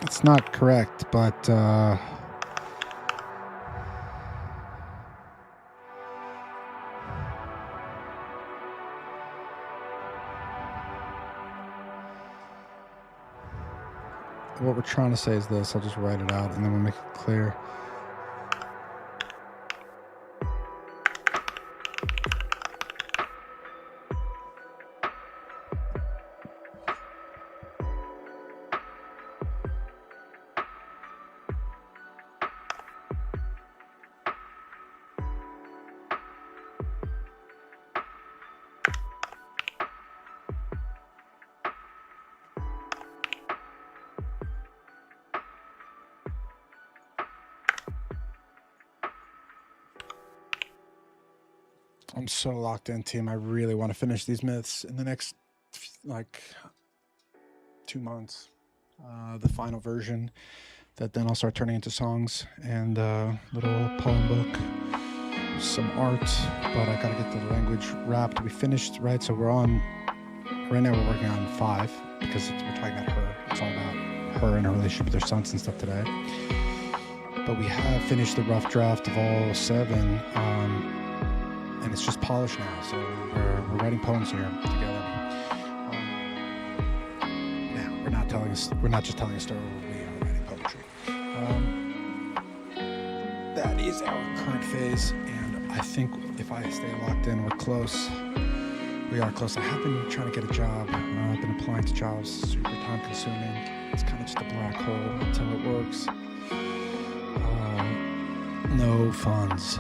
It's not correct, but what we're trying to say is this. I'll just write it out and then we'll make it clear. I'm so locked in, team. I really want to finish these myths in the next, 2 months. The final version that then I'll start turning into songs and little poem book, some art, but I got to get the language wrapped. We finished, right? So right now we're working on 5 because we're talking about her. It's all about her and her relationship with her sons and stuff today. But we have finished the rough draft of all 7. And it's just polished now, so we're writing poems here together. Now we're not just telling a story. We are writing poetry. That is our current phase, and I think if I stay locked in, we're close. We are close. I have been trying to get a job. I've been applying to jobs, super time consuming. It's kind of just a black hole until it works. No funds.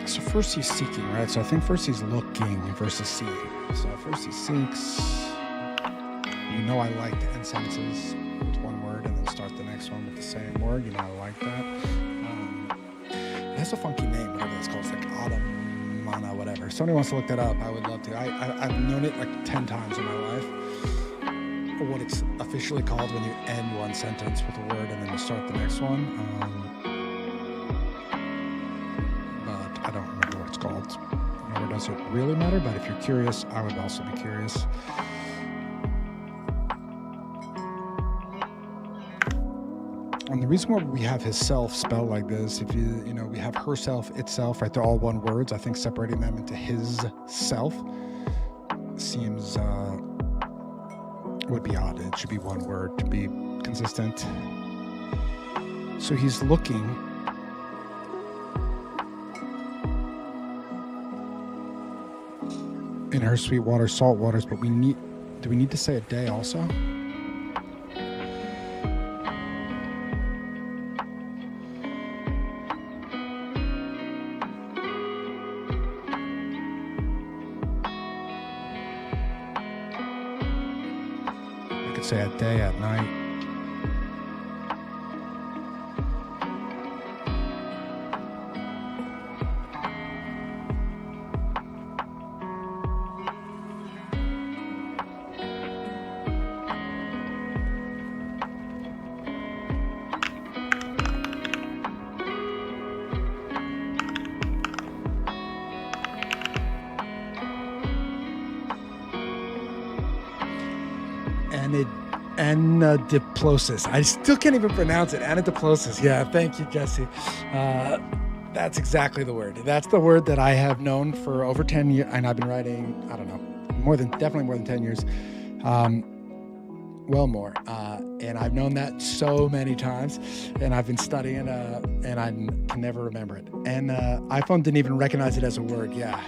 So first he's seeking, right? So I think first he's looking versus seeing. So first he seeks. I like to end sentences with one word and then start the next one with the same word. I like that. It has a funky name, whatever that's called. It's like Autumana, whatever. If somebody wants to look that up, I would love to. I've known it like 10 times in my life. what it's officially called when you end one sentence with a word and then you start the next one. But I don't remember what it's called. Nor does it really matter, but if you're curious, I would also be curious. And the reason why we have his self spelled like this, if we have herself, itself, right? They're all one words. I think separating them into his self seems would be odd. It should be one word to be consistent. So he's looking. In her sweet waters, salt waters, but do we need to say a day also? Say at day, at night. Anadiplosis. I still can't even pronounce it. Anadiplosis. Yeah, thank you, Jesse. That's exactly the word. That's the word that I have known for over 10 years, and I've been writing, I don't know, definitely more than 10 years. Well more. And I've known that so many times, and I've been studying, and I can never remember it. And iPhone didn't even recognize it as a word. Yeah.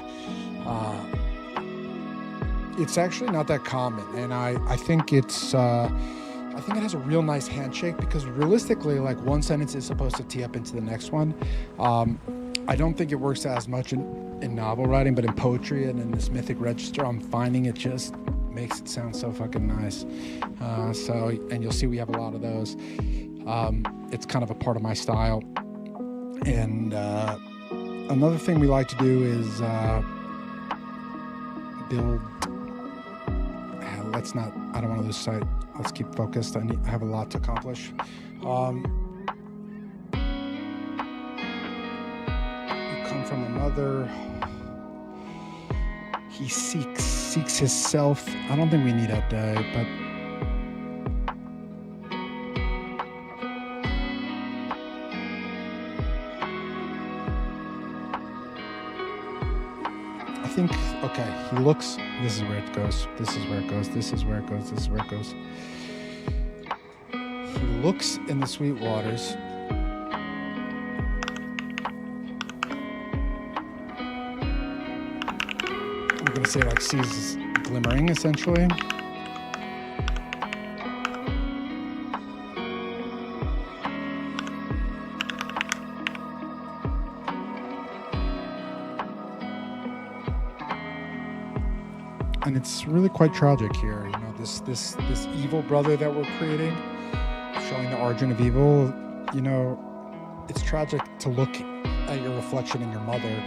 It's actually not that common, and I think it has a real nice handshake, because realistically, like, one sentence is supposed to tee up into the next one. I don't think it works as much in novel writing, but in poetry and in this mythic register, I'm finding it just makes it sound so fucking nice. And you'll see we have a lot of those. It's kind of a part of my style. And another thing we like to do is build. I don't want to lose sight. Let's keep focused. I have a lot to accomplish. You come from another. He seeks his self. I don't think we need a day, but I think, okay, he looks, this is where it goes, this is where it goes, this is where it goes, this is where it goes. He looks in the sweet waters. I'm going to say, like, sees glimmering, essentially. And it's really quite tragic here, this evil brother that we're creating, showing the origin of evil. It's tragic to look at your reflection in your mother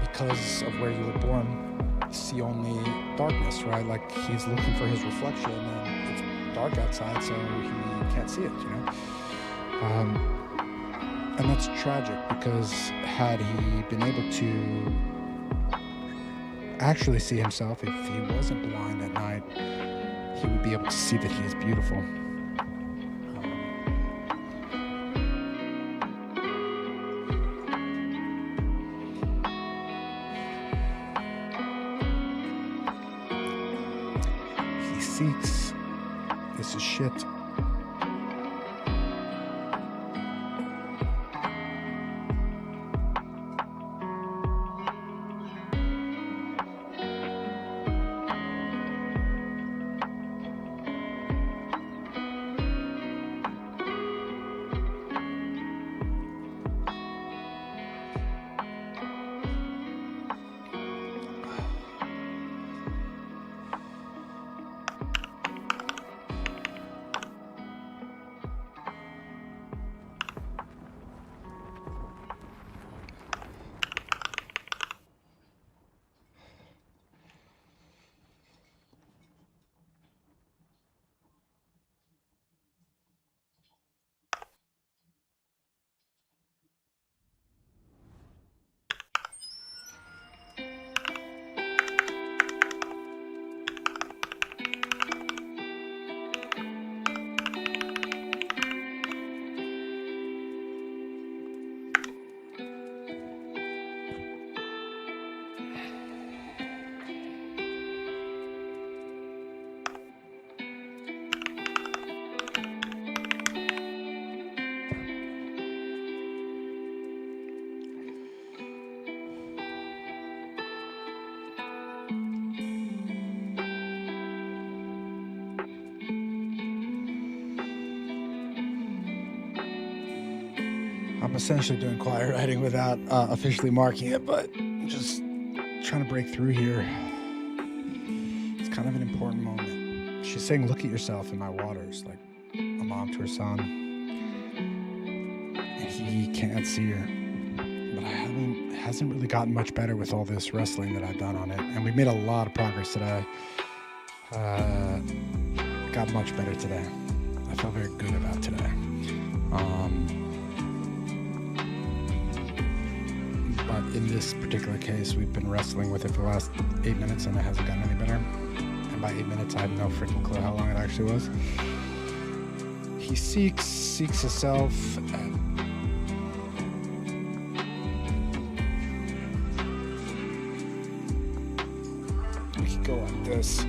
because of where you were born, see only darkness, right? Like, he's looking for his reflection, and it's dark outside, so he can't see it, And that's tragic, because had he been able to actually see himself, if he wasn't blind at night, he would be able to see that he is beautiful. He seeks. This is shit. I'm essentially doing quiet writing without officially marking it, but I'm just trying to break through here. It's kind of an important moment. She's saying, look at yourself in my waters, like a mom to her son. And he can't see her. But it hasn't really gotten much better with all this wrestling that I've done on it. And we've made a lot of progress today. Got much better today. I felt very good about today. But in this particular case, we've been wrestling with it for the last 8 minutes and it hasn't gotten any better. And by 8 minutes, I have no freaking clue how long it actually was. He seeks himself. We could go like this.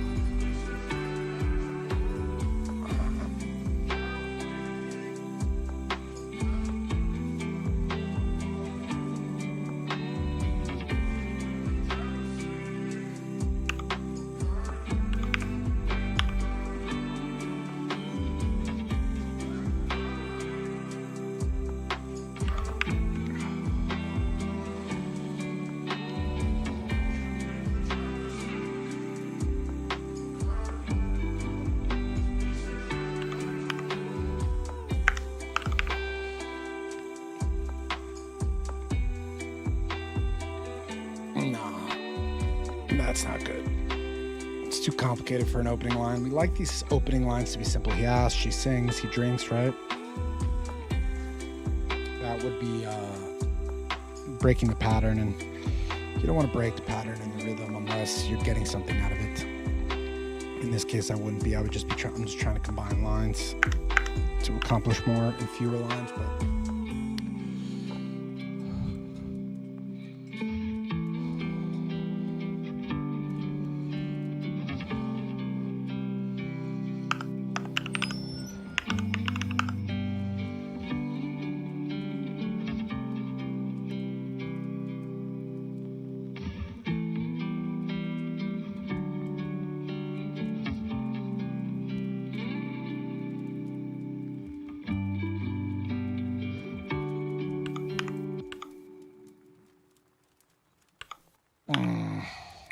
That's not good. It's too complicated for an opening line. We like these opening lines to be simple. He asks, she sings, he drinks, right? That would be breaking the pattern, and you don't want to break the pattern and the rhythm unless you're getting something out of it. In this case, I wouldn't be. I would just be I'm just trying to combine lines to accomplish more in fewer lines, but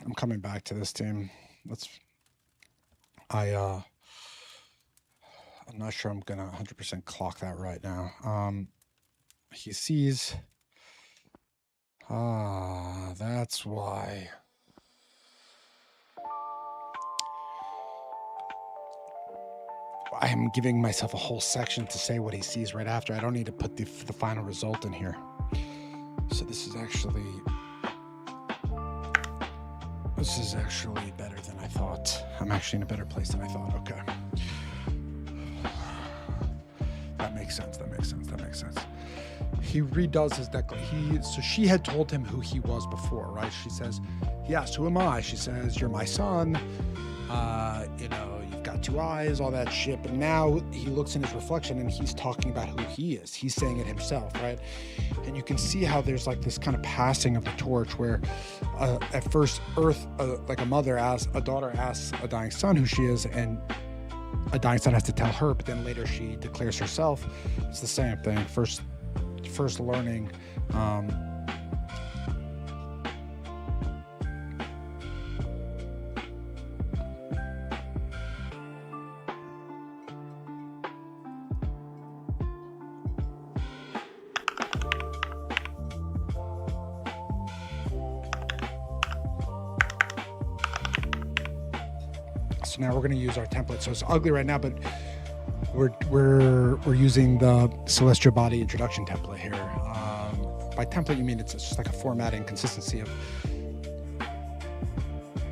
I'm coming back to this team. I'm not sure I'm gonna 100% clock that right now. He sees. That's why. I'm giving myself a whole section to say what he sees right after. I don't need to put the final result in here. So this is actually better than I thought. I'm actually in a better place than I thought. Okay. That makes sense. He redoes his declaration. So she had told him who he was before, right? She says, he asked, who am I? She says, you're my son. You've got 2 eyes, all that shit. But now he looks in his reflection and he's talking about who he is. He's saying it himself, right? And you can see how there's like this kind of passing of the torch where at first like a daughter asks a dying son who she is, and a dying son has to tell her, but then later she declares herself. It's the same thing. First learning. So now we're going to use our template. So it's ugly right now, but we're using the Celestial Body introduction template here. By template, you mean it's just like a formatting consistency of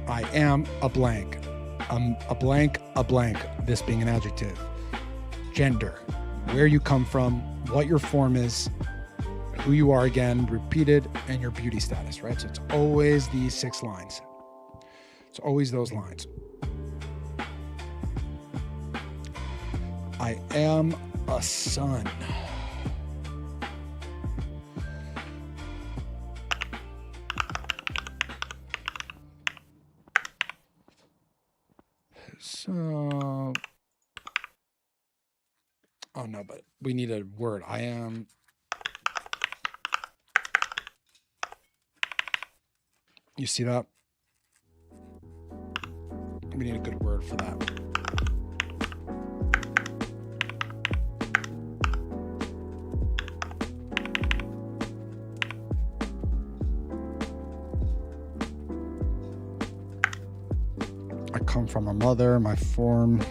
I am a blank. A blank, this being an adjective. Gender, where you come from, what your form is, who you are again, repeated, and your beauty status, right? So it's always these 6 lines. It's always those lines. I am a son. So, oh no, but we need a word. I am You see that? We need a good word for that. I come from a mother, my form.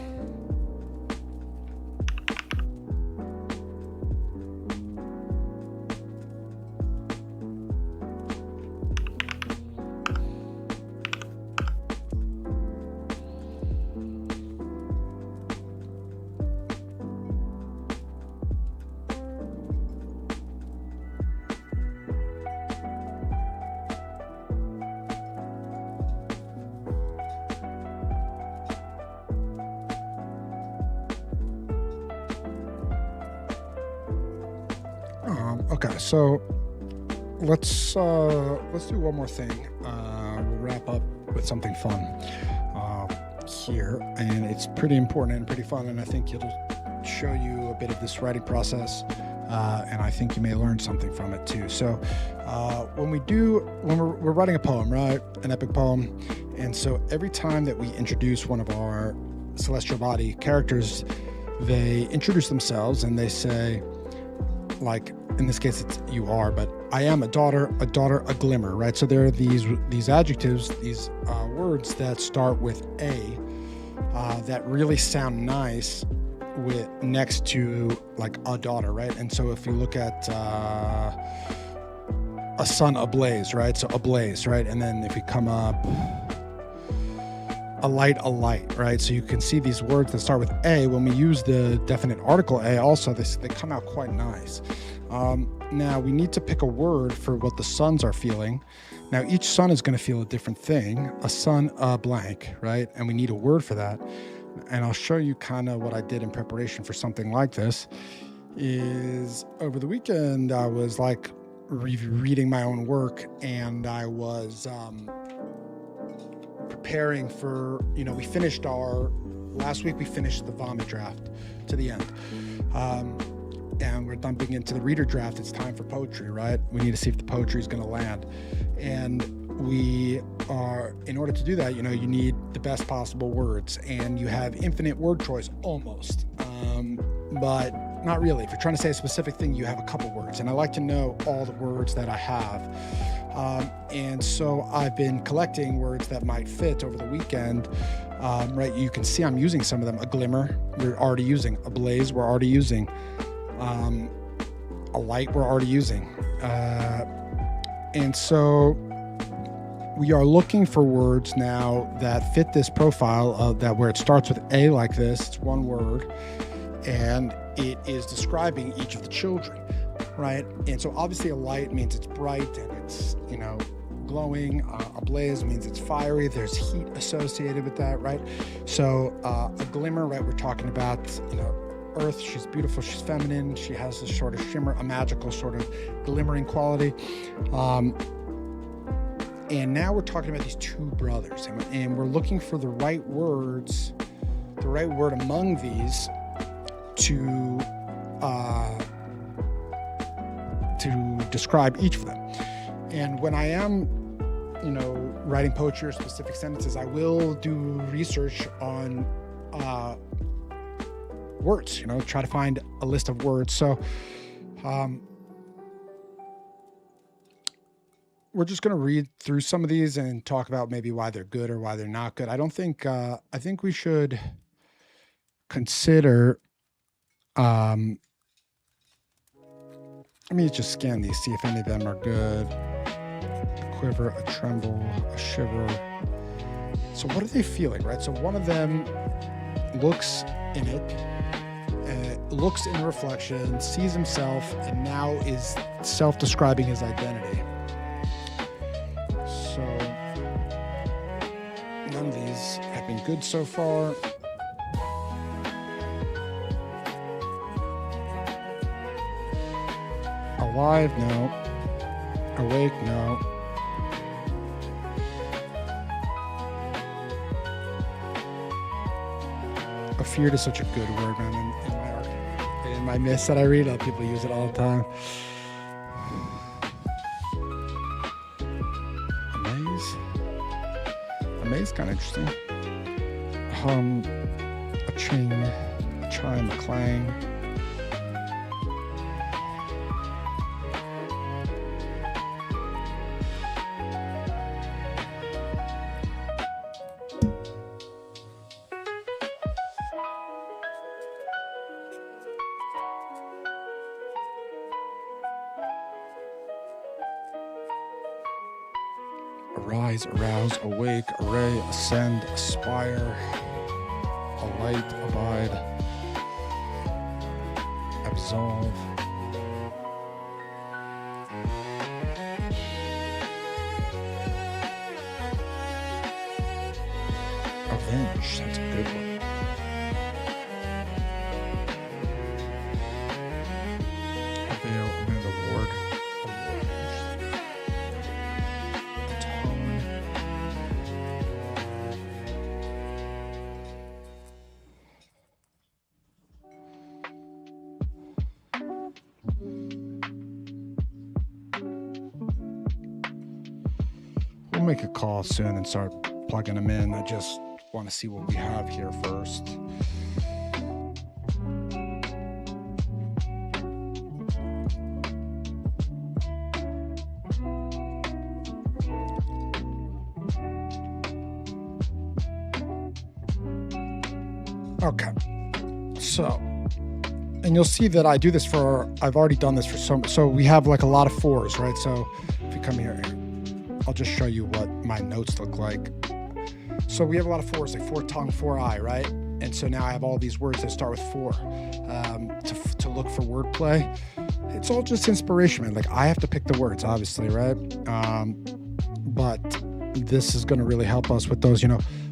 Okay, so let's do one more thing. We'll wrap up with something fun here, and it's pretty important and pretty fun, and I think it'll show you a bit of this writing process, and I think you may learn something from it too. So when we're writing a poem, right, an epic poem, and so every time that we introduce one of our celestial body characters, they introduce themselves and they say, like, in this case it's you are, but I am a daughter, a glimmer, right? So there are these adjectives, these words that start with a, that really sound nice with next to like a daughter, right? And so if you look at a sun ablaze, right? So ablaze, right? And then if we come up, a light, right? So you can see these words that start with a, when we use the definite article a also, they come out quite nice. Now we need to pick a word for what the suns are feeling. Now each sun is going to feel a different thing. A sun, a blank, right? And we need a word for that. And I'll show you kind of what I did in preparation for something like this. Is over the weekend I was like reading my own work, and I was preparing for, we finished last week we finished the vomit draft to the end. And we're dumping into the reader draft. It's time for poetry, right? We need to see if the poetry is going to land. And we are, in order to do that, you need the best possible words, and you have infinite word choice almost, but not really. If you're trying to say a specific thing, you have a couple words, and I like to know all the words that I have. And so I've been collecting words that might fit over the weekend. Right, you can see I'm using some of them. A glimmer, we're already using. A blaze, we're already using. A light, we're already using. And so we are looking for words now that fit this profile of that, where it starts with a like this. It's one word, and it is describing each of the children, right? And so obviously a light means it's bright and it's, glowing. A blaze means it's fiery. There's heat associated with that, right? So a glimmer, right? We're talking about, Earth. She's beautiful. She's feminine. She has this sort of shimmer, a magical sort of glimmering quality. And now we're talking about these two brothers, and we're looking for the right words, the right word among these to describe each of them. And when I am, writing poetry or specific sentences, I will do research on words, try to find a list of words. So we're just going to read through some of these and talk about maybe why they're good or why they're not good. I think we should consider, let me just scan these, see if any of them are good. A quiver, a tremble, a shiver. So what are they feeling, right? So one of them looks in it, looks in the reflection, sees himself, and now is self-describing his identity. So none of these have been good so far. Alive, no. Awake, no. Afeared is such a good word, man. In my myths that I read, people use it all the time. Amaze. maze, kind of interesting. A ching, a chime, a clang. Arise, arouse, awake, array, ascend, aspire, alight, abide, absolve. Avenge, that's a good one. Avail, amend, award. We'll make a call soon and start plugging them in. I just want to see what we have here first. Okay, so, and you'll see that I do this for, I've already done this for so we have like a lot of fours, right? So if you come here, I'll just show you what my notes look like. So we have a lot of fours, like four tongue, four eye, right? And so now I have all these words that start with four to look for wordplay. It's all just inspiration, man. Like I have to pick the words, obviously, right? But this is going to really help us with those,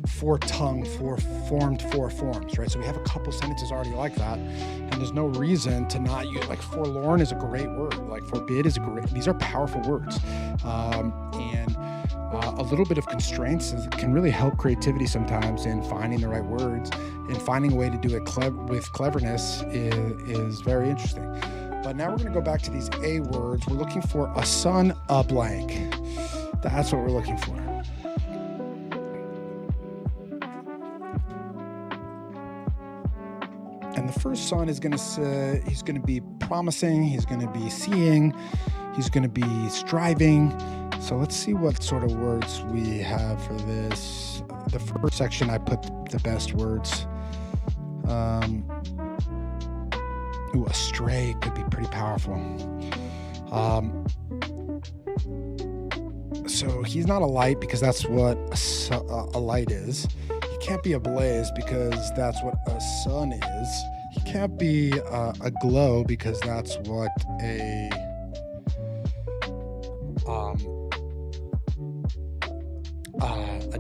four tongue, four formed, four forms, right? So we have a couple sentences already like that, and there's no reason to not use, like forlorn is a great word, like forbid is a great, these are powerful words. And a little bit of constraints can really help creativity sometimes in finding the right words, and finding a way to do it with cleverness is very interesting. But now we're going to go back to these A words. We're looking for a sun, a blank. That's what we're looking for. And the first son is going to say, he's going to be promising, he's going to be seeing, he's going to be striving. So let's see what sort of words we have for this. The first section, I put the best words. Astray could be pretty powerful. So he's not a light because that's what a light is. He can't be a blaze because that's what a sun is. He can't be a glow because that's what a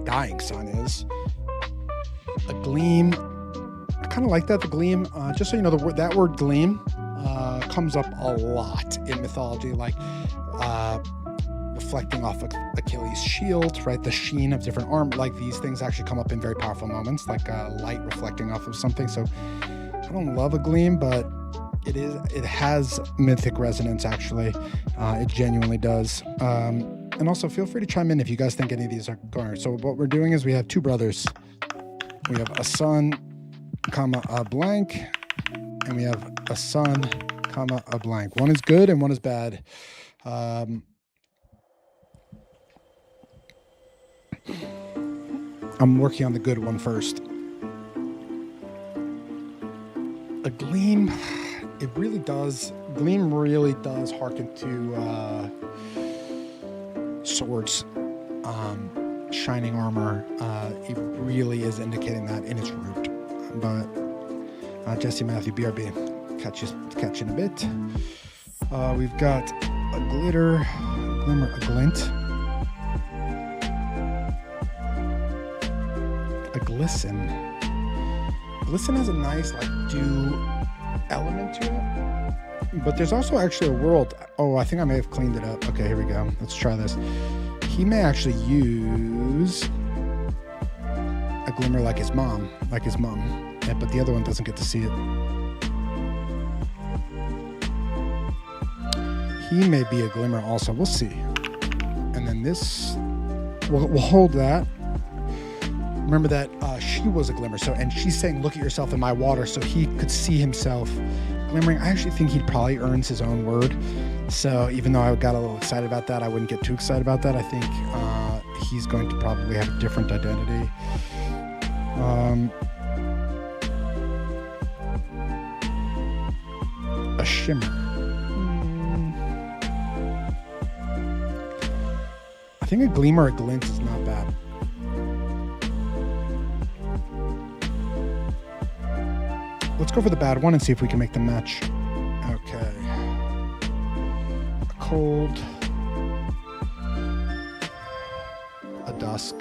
dying sun is. A gleam, I kind of like that, the gleam. Just so you know, that word gleam comes up a lot in mythology, like reflecting off of Achilles' shield, right? The sheen of different armor, like these things actually come up in very powerful moments, like light reflecting off of something. So I don't love a gleam, but it has mythic resonance, actually. It genuinely does. And also feel free to chime in if you guys think any of these are going. So what we're doing is we have two brothers. We have a sun, comma, a blank, and we have a sun, comma, a blank. One is good and one is bad. I'm working on the good one first. A gleam, gleam really does harken to swords, shining armor. It really is indicating that in its root. But Jesse Matthew, BRB, catch you in a bit. We've got a glitter, a glimmer, a glint, a glisten. Glisten has a nice dew element to it, but there's also actually a world. Oh, I think I may have cleaned it up. Okay, here we go. Let's try this. He may actually use a glimmer like his mom, but the other one doesn't get to see it. He may be a glimmer also. We'll see. And then this, we'll hold that. remember that she was a glimmer. So, and she's saying, look at yourself in my water. So he could see himself glimmering. I actually think he probably earns his own word. So even though I got a little excited about that, I wouldn't get too excited about that. I think he's going to probably have a different identity. A shimmer. I think a gleam or a glint is not bad. Let's go for the bad one and see if we can make them match. Okay. A cold. A dusk.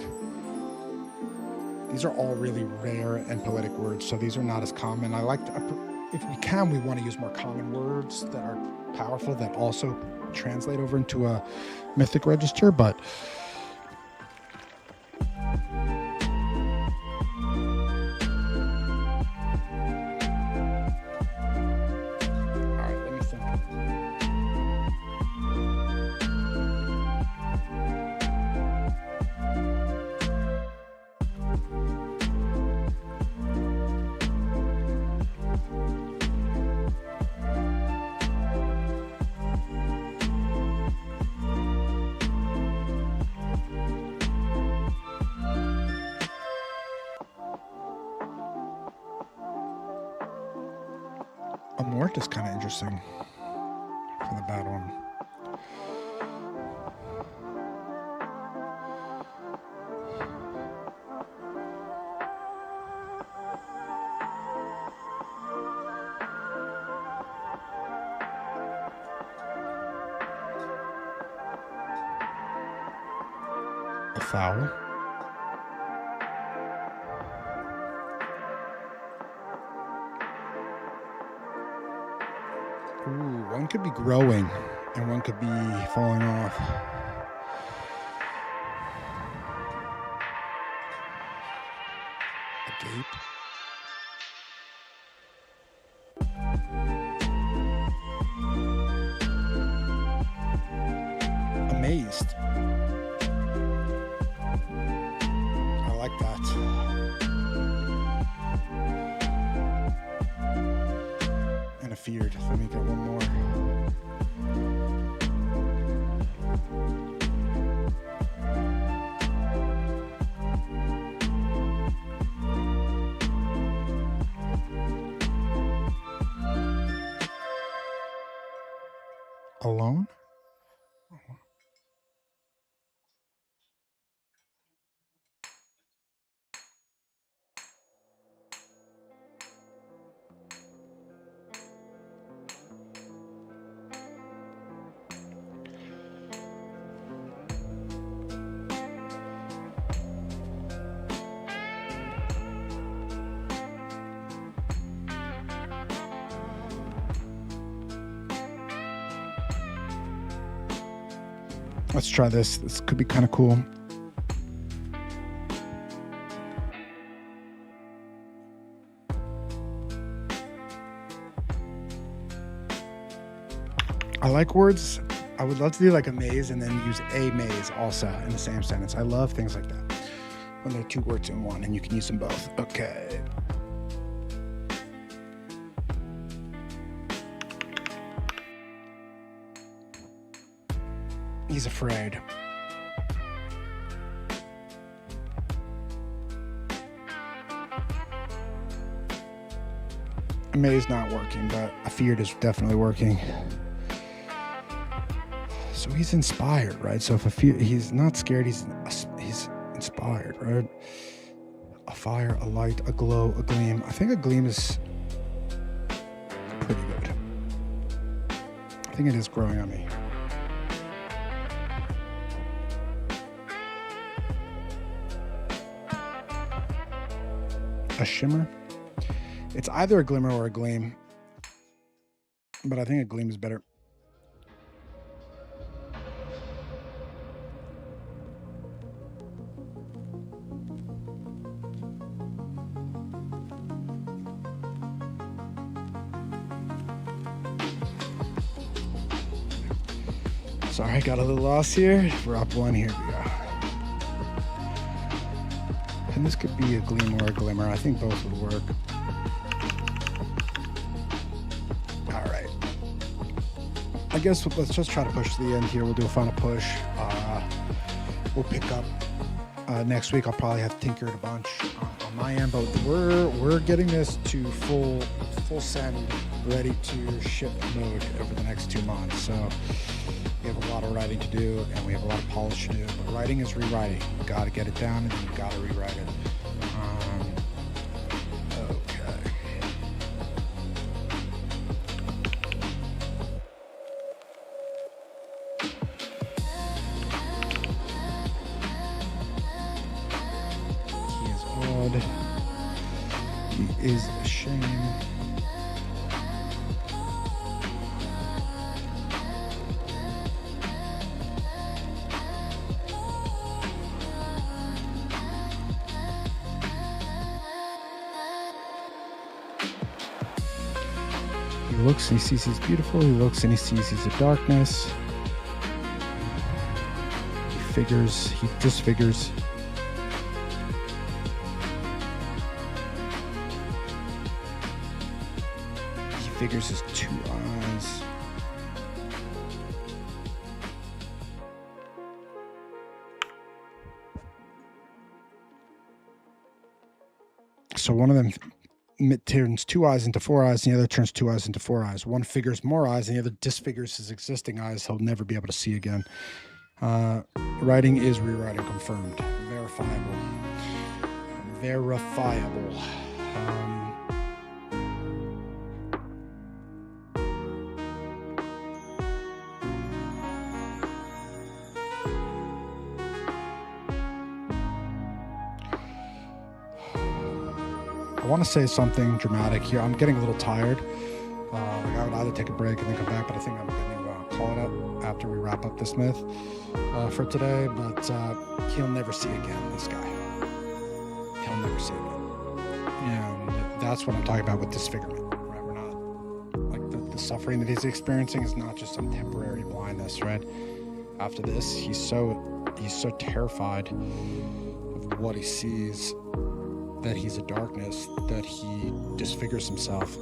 These are all really rare and poetic words, so these are not as common. I like to, if we can, we want to use more common words that are powerful that also translate over into a mythic register, but a mort is kind of interesting for the bad one. A foul. Ooh, one could be growing and one could be falling off. A gape. Amazed. I like that. And a feared. Let me get one more. Alone? Let's try this. This could be kind of cool. I like words. I would love to do like a maze and then use a maze also in the same sentence. I love things like that. When there are two words in one and you can use them both. Okay. He's afraid. A maze not working, but a feared is definitely working. So he's inspired, right? So if he's not scared, he's inspired, right? A fire, a light, a glow, a gleam. I think a gleam is pretty good. I think it is growing on me. A shimmer. It's either a glimmer or a gleam, but I think a gleam is better. Sorry, I got a little lost here. We're up one. Here we go. And this could be a gleam or a glimmer. I think both would work. All right. I guess let's just try to push to the end here. We'll do a final push. We'll pick up next week. I'll probably have tinkered a bunch on my end, but we're getting this to full send, ready to ship mode over the next 2 months. So we have a lot of writing to do, and we have a lot of polish to do. But writing is rewriting. You got to get it down, and then you got to rewrite it. Okay. He is odd. He is a shame. He looks and he sees he's beautiful. He looks and he sees he's a darkness. He figures, he disfigures. He figures his 2 eyes. So one of them turns 2 eyes into 4 eyes, and the other turns 2 eyes into 4 eyes. One figures more eyes, and the other disfigures his existing eyes. He'll never be able to see again. Writing is rewriting confirmed. Verifiable. Verifiable. I want to say something dramatic here. I'm getting a little tired. I would either take a break and then come back, but I think I'm going to call it up after we wrap up this myth for today. But he'll never see again, this guy. He'll never see again. And that's what I'm talking about with disfigurement. Right? We're not, like, the suffering that he's experiencing is not just some temporary blindness, right? After this, he's so terrified of what he sees, that he's a darkness, that he disfigures himself.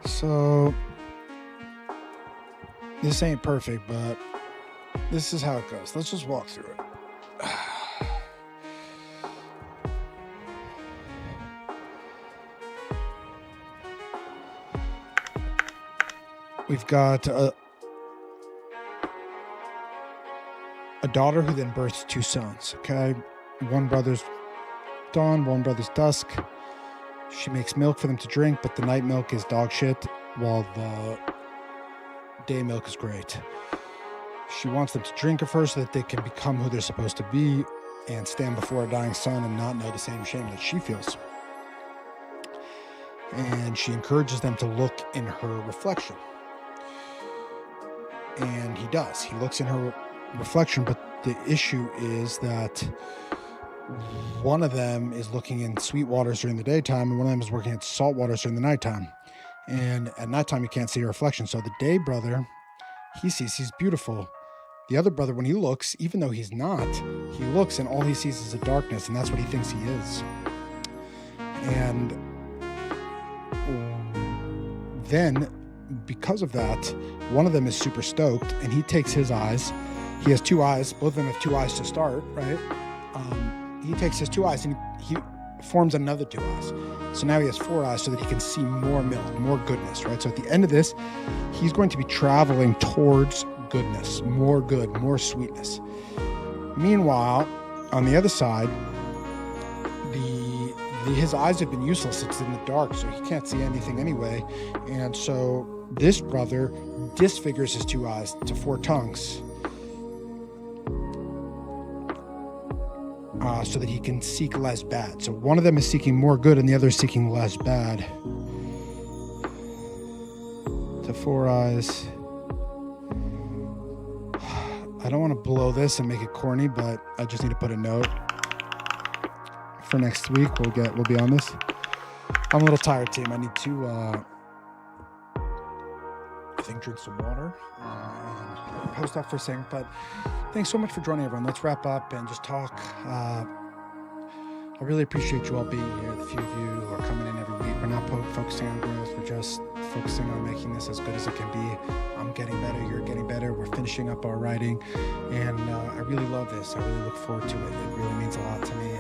So this ain't perfect, but this is how it goes. Let's just walk through it. We've got daughter who then births two sons. Okay, one brother's dawn, one brother's dusk. She makes milk for them to drink, but the night milk is dog shit, while the day milk is great. She wants them to drink it first so that they can become who they're supposed to be and stand before a dying son and not know the same shame that she feels. And she encourages them to look in her reflection. And he does. He looks in her reflection, but the issue is that one of them is looking in sweet waters during the daytime, and one of them is working at salt waters during the nighttime. And at nighttime, you can't see her reflection. So the day brother, he's beautiful. The other brother, when he looks, even though he's not, he looks and all he sees is a darkness, and that's what he thinks he is. And then, because of that, one of them is super stoked, and he takes his eyes. He has two eyes. Both of them have two eyes to start, right? He takes his two eyes and he forms another two eyes. So now he has four eyes so that he can see more milk, more goodness, right? So at the end of this, he's going to be traveling towards goodness, more good, more sweetness. Meanwhile, on the other side, his eyes have been useless. It's in the dark, so he can't see anything anyway. And so this brother disfigures his two eyes to four tongues, so that he can seek less bad. So one of them is seeking more good and the other is seeking less bad. To four eyes. I don't want to blow this and make it corny, but I just need to put a note for next week. We'll be on this. I'm a little tired, team. I need to I think drink some water and post up for a second. But thanks so much for joining, everyone. Let's wrap up and just talk. I really appreciate you all being here, the few of you who are coming in every week. We're not focusing on growth. We're just focusing on making this as good as it can be. I'm getting better. You're getting better. We're finishing up our writing. And I really love this. I really look forward to it. It really means a lot to me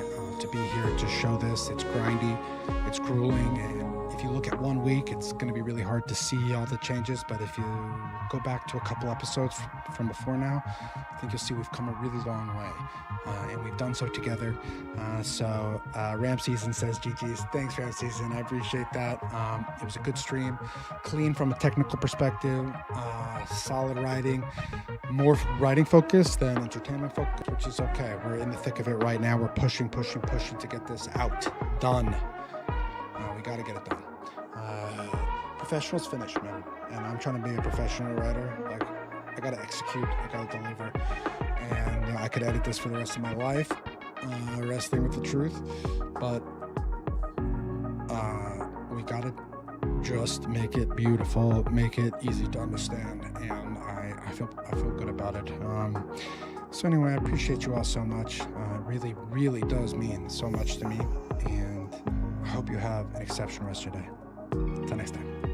to be here to show this. It's grindy. It's grueling. And if you look at 1 week, it's going to be really hard to see all the changes. But if you go back to a couple episodes from before now, I think you'll see we've come a really long way. And we've done so together. So Ram Season says, GG's. Thanks, Ram Season. I appreciate that. It was a good stream. Clean from a technical perspective. Solid writing. More writing focused than entertainment focused, which is okay. We're in the thick of it right now. We're pushing to get this out. Done. We got to get it done. Professional's finished, man. And I'm trying to be a professional writer. Like, I got to execute. I got to deliver. And I could edit this for the rest of my life, wrestling with the truth. But we got to just make it beautiful, make it easy to understand. And I feel good about it. So anyway, I appreciate you all so much. It really, really does mean so much to me. And I hope you have an exceptional rest of your day. Until next time.